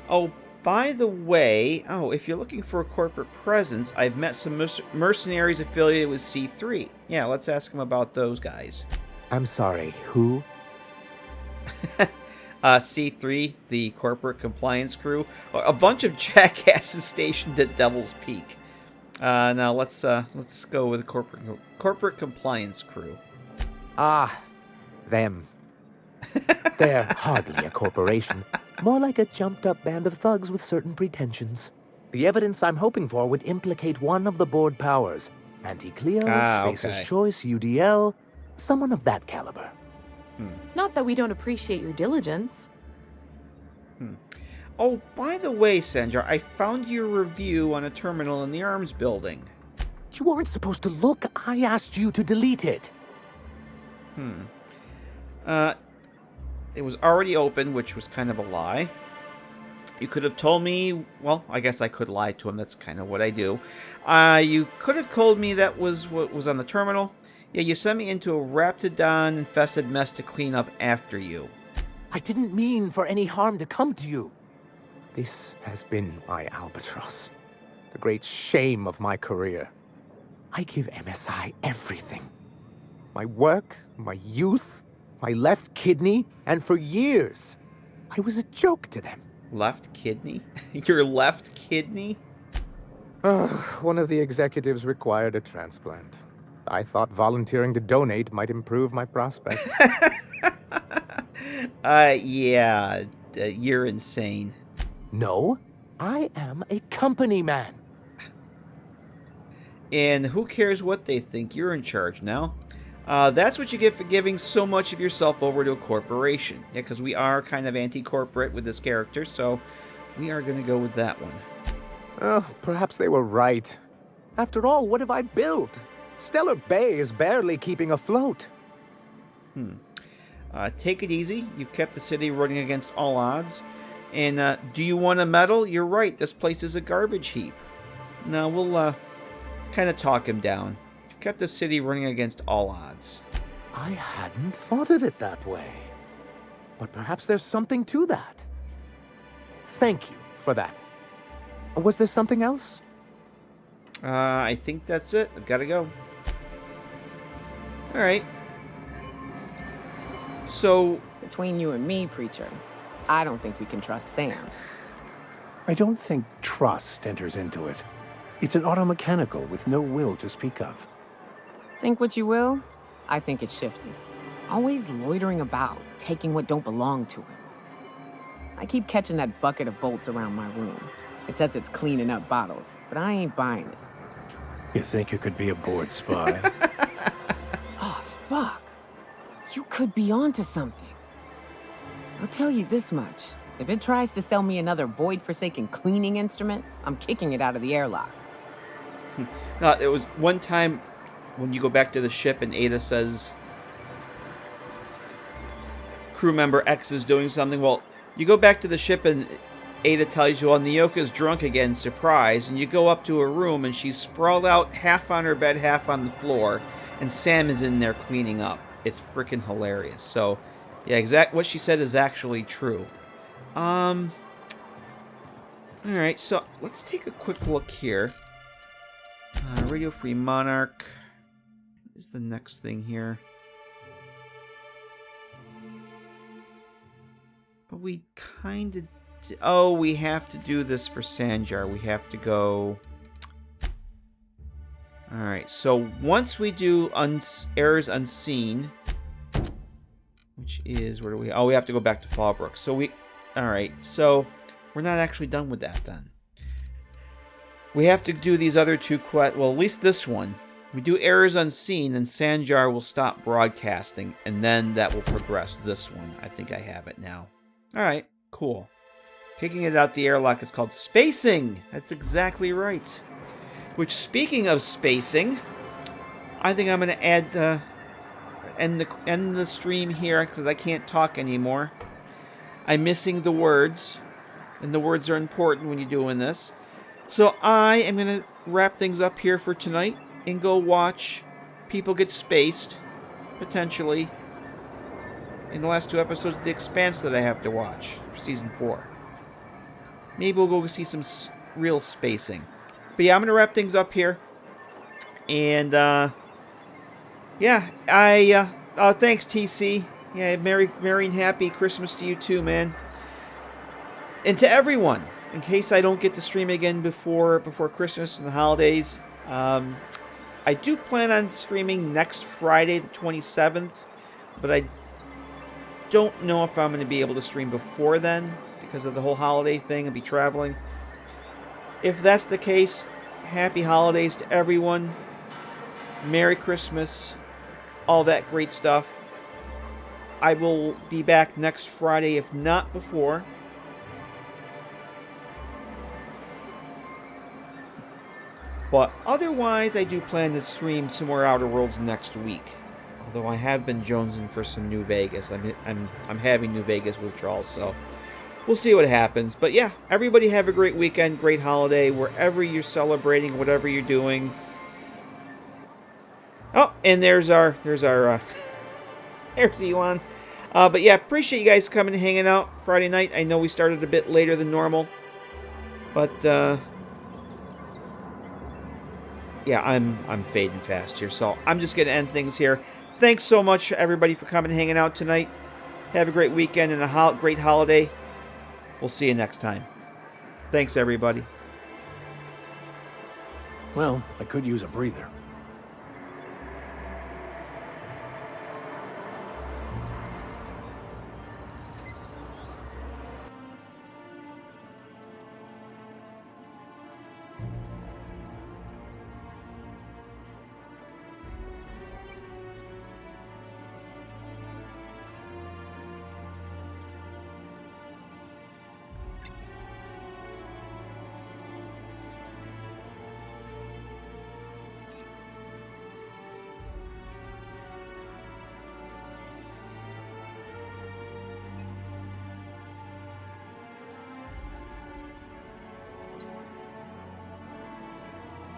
Oh, by the way, if you're looking for a corporate presence, I've met some mercenaries affiliated with C3. Yeah, let's ask them about those guys. I'm sorry, who? C3, the corporate compliance crew. A bunch of jackasses stationed at Devil's Peak. Now let's go with the corporate compliance crew. Ah, them. They're hardly a corporation. More like a jumped-up band of thugs with certain pretensions. The evidence I'm hoping for would implicate one of the board powers. Anti-Cleo, Spacer's okay. Choice, UDL, someone of that caliber. Not that we don't appreciate your diligence. Oh, by the way, Sanjar, I found your review on a terminal in the arms building. You weren't supposed to look. I asked you to delete it. It was already open, which was kind of a lie. You could have told me, well, I guess I could lie to him. That's kind of what I do. You could have told me that was what was on the terminal. Yeah, you sent me into a Raptidon-infested mess to clean up after you. I didn't mean for any harm to come to you. This has been my albatross. The great shame of my career. I give MSI everything. My work, my youth, my left kidney, and for years, I was a joke to them. Left kidney? Your left kidney? One of the executives required a transplant. I thought volunteering to donate might improve my prospects. Yeah, you're insane. No, I am a company man. And who cares what they think? You're in charge now. That's what you get for giving so much of yourself over to a corporation. Yeah, because we are kind of anti-corporate with this character, so we are going to go with that one. Oh, perhaps they were right. After all, what have I built? Stellar Bay is barely keeping afloat. Take it easy. You've kept the city running against all odds. And do you want a medal? You're right. This place is a garbage heap. Now, we'll kind of talk him down. You've kept the city running against all odds. I hadn't thought of it that way. But perhaps there's something to that. Thank you for that. Was there something else? I think that's it. I've got to go. All right. So... Between you and me, Preacher, I don't think we can trust Sam. I don't think trust enters into it. It's an automechanical with no will to speak of. Think what you will, I think it's shifty. Always loitering about, taking what don't belong to him. I keep catching that bucket of bolts around my room. It says it's cleaning up bottles, but I ain't buying it. You think you could be a board spy? Oh, fuck. You could be onto something. I'll tell you this much. If it tries to sell me another void-forsaken cleaning instrument, I'm kicking it out of the airlock. No, it was one time when you go back to the ship and Ada says crew member X is doing something. Well, you go back to the ship and Ada tells you, well, Nyoka's drunk again, surprise. And you go up to her room and she's sprawled out half on her bed, half on the floor. And Sam is in there cleaning up. It's freaking hilarious. So, yeah, what she said is actually true. Alright, so let's take a quick look here. Radio Free Monarch. What is the next thing here? But we kind of... Oh, we have to do this for Sanjar. We have to go... Alright, so once we do Errors Unseen, which is... Where do we... Oh, we have to go back to Fallbrook. So we... Alright, so we're not actually done with that then. We have to do these other two quests. Well, at least this one. We do Errors Unseen, and Sanjar will stop broadcasting, and then that will progress this one. I think I have it now. Alright, cool. Kicking it out the airlock is called spacing. That's exactly right. Which, speaking of spacing, I think I'm going to add... end the stream here, because I can't talk anymore. I'm missing the words, and the words are important when you're doing this. So I am going to wrap things up here for tonight and go watch people get spaced, potentially, in the last 2 episodes of The Expanse that I have to watch for Season 4. Maybe we'll go see some real spacing. But yeah, I'm going to wrap things up here. And, yeah, thanks, TC. Yeah, Merry and Happy Christmas to you too, man. And to everyone, in case I don't get to stream again before Christmas and the holidays, I do plan on streaming next Friday, the 27th, but I don't know if I'm going to be able to stream before then because of the whole holiday thing. I'll be traveling. If that's the case, happy holidays to everyone. Merry Christmas. All that great stuff. I will be back next Friday, if not before. But otherwise, I do plan to stream some more Outer Worlds next week. Although I have been jonesing for some New Vegas. I'm having New Vegas withdrawals, so we'll see what happens. But yeah, everybody have a great weekend, great holiday, wherever you're celebrating, whatever you're doing. Oh, and there's our there's Elon. But yeah, appreciate you guys coming and hanging out Friday night. I know we started a bit later than normal, but yeah, I'm fading fast here, so I'm just gonna end things here. Thanks so much, everybody, for coming and hanging out tonight. Have a great weekend and a great holiday. We'll see you next time. Thanks, everybody. Well, I could use a breather.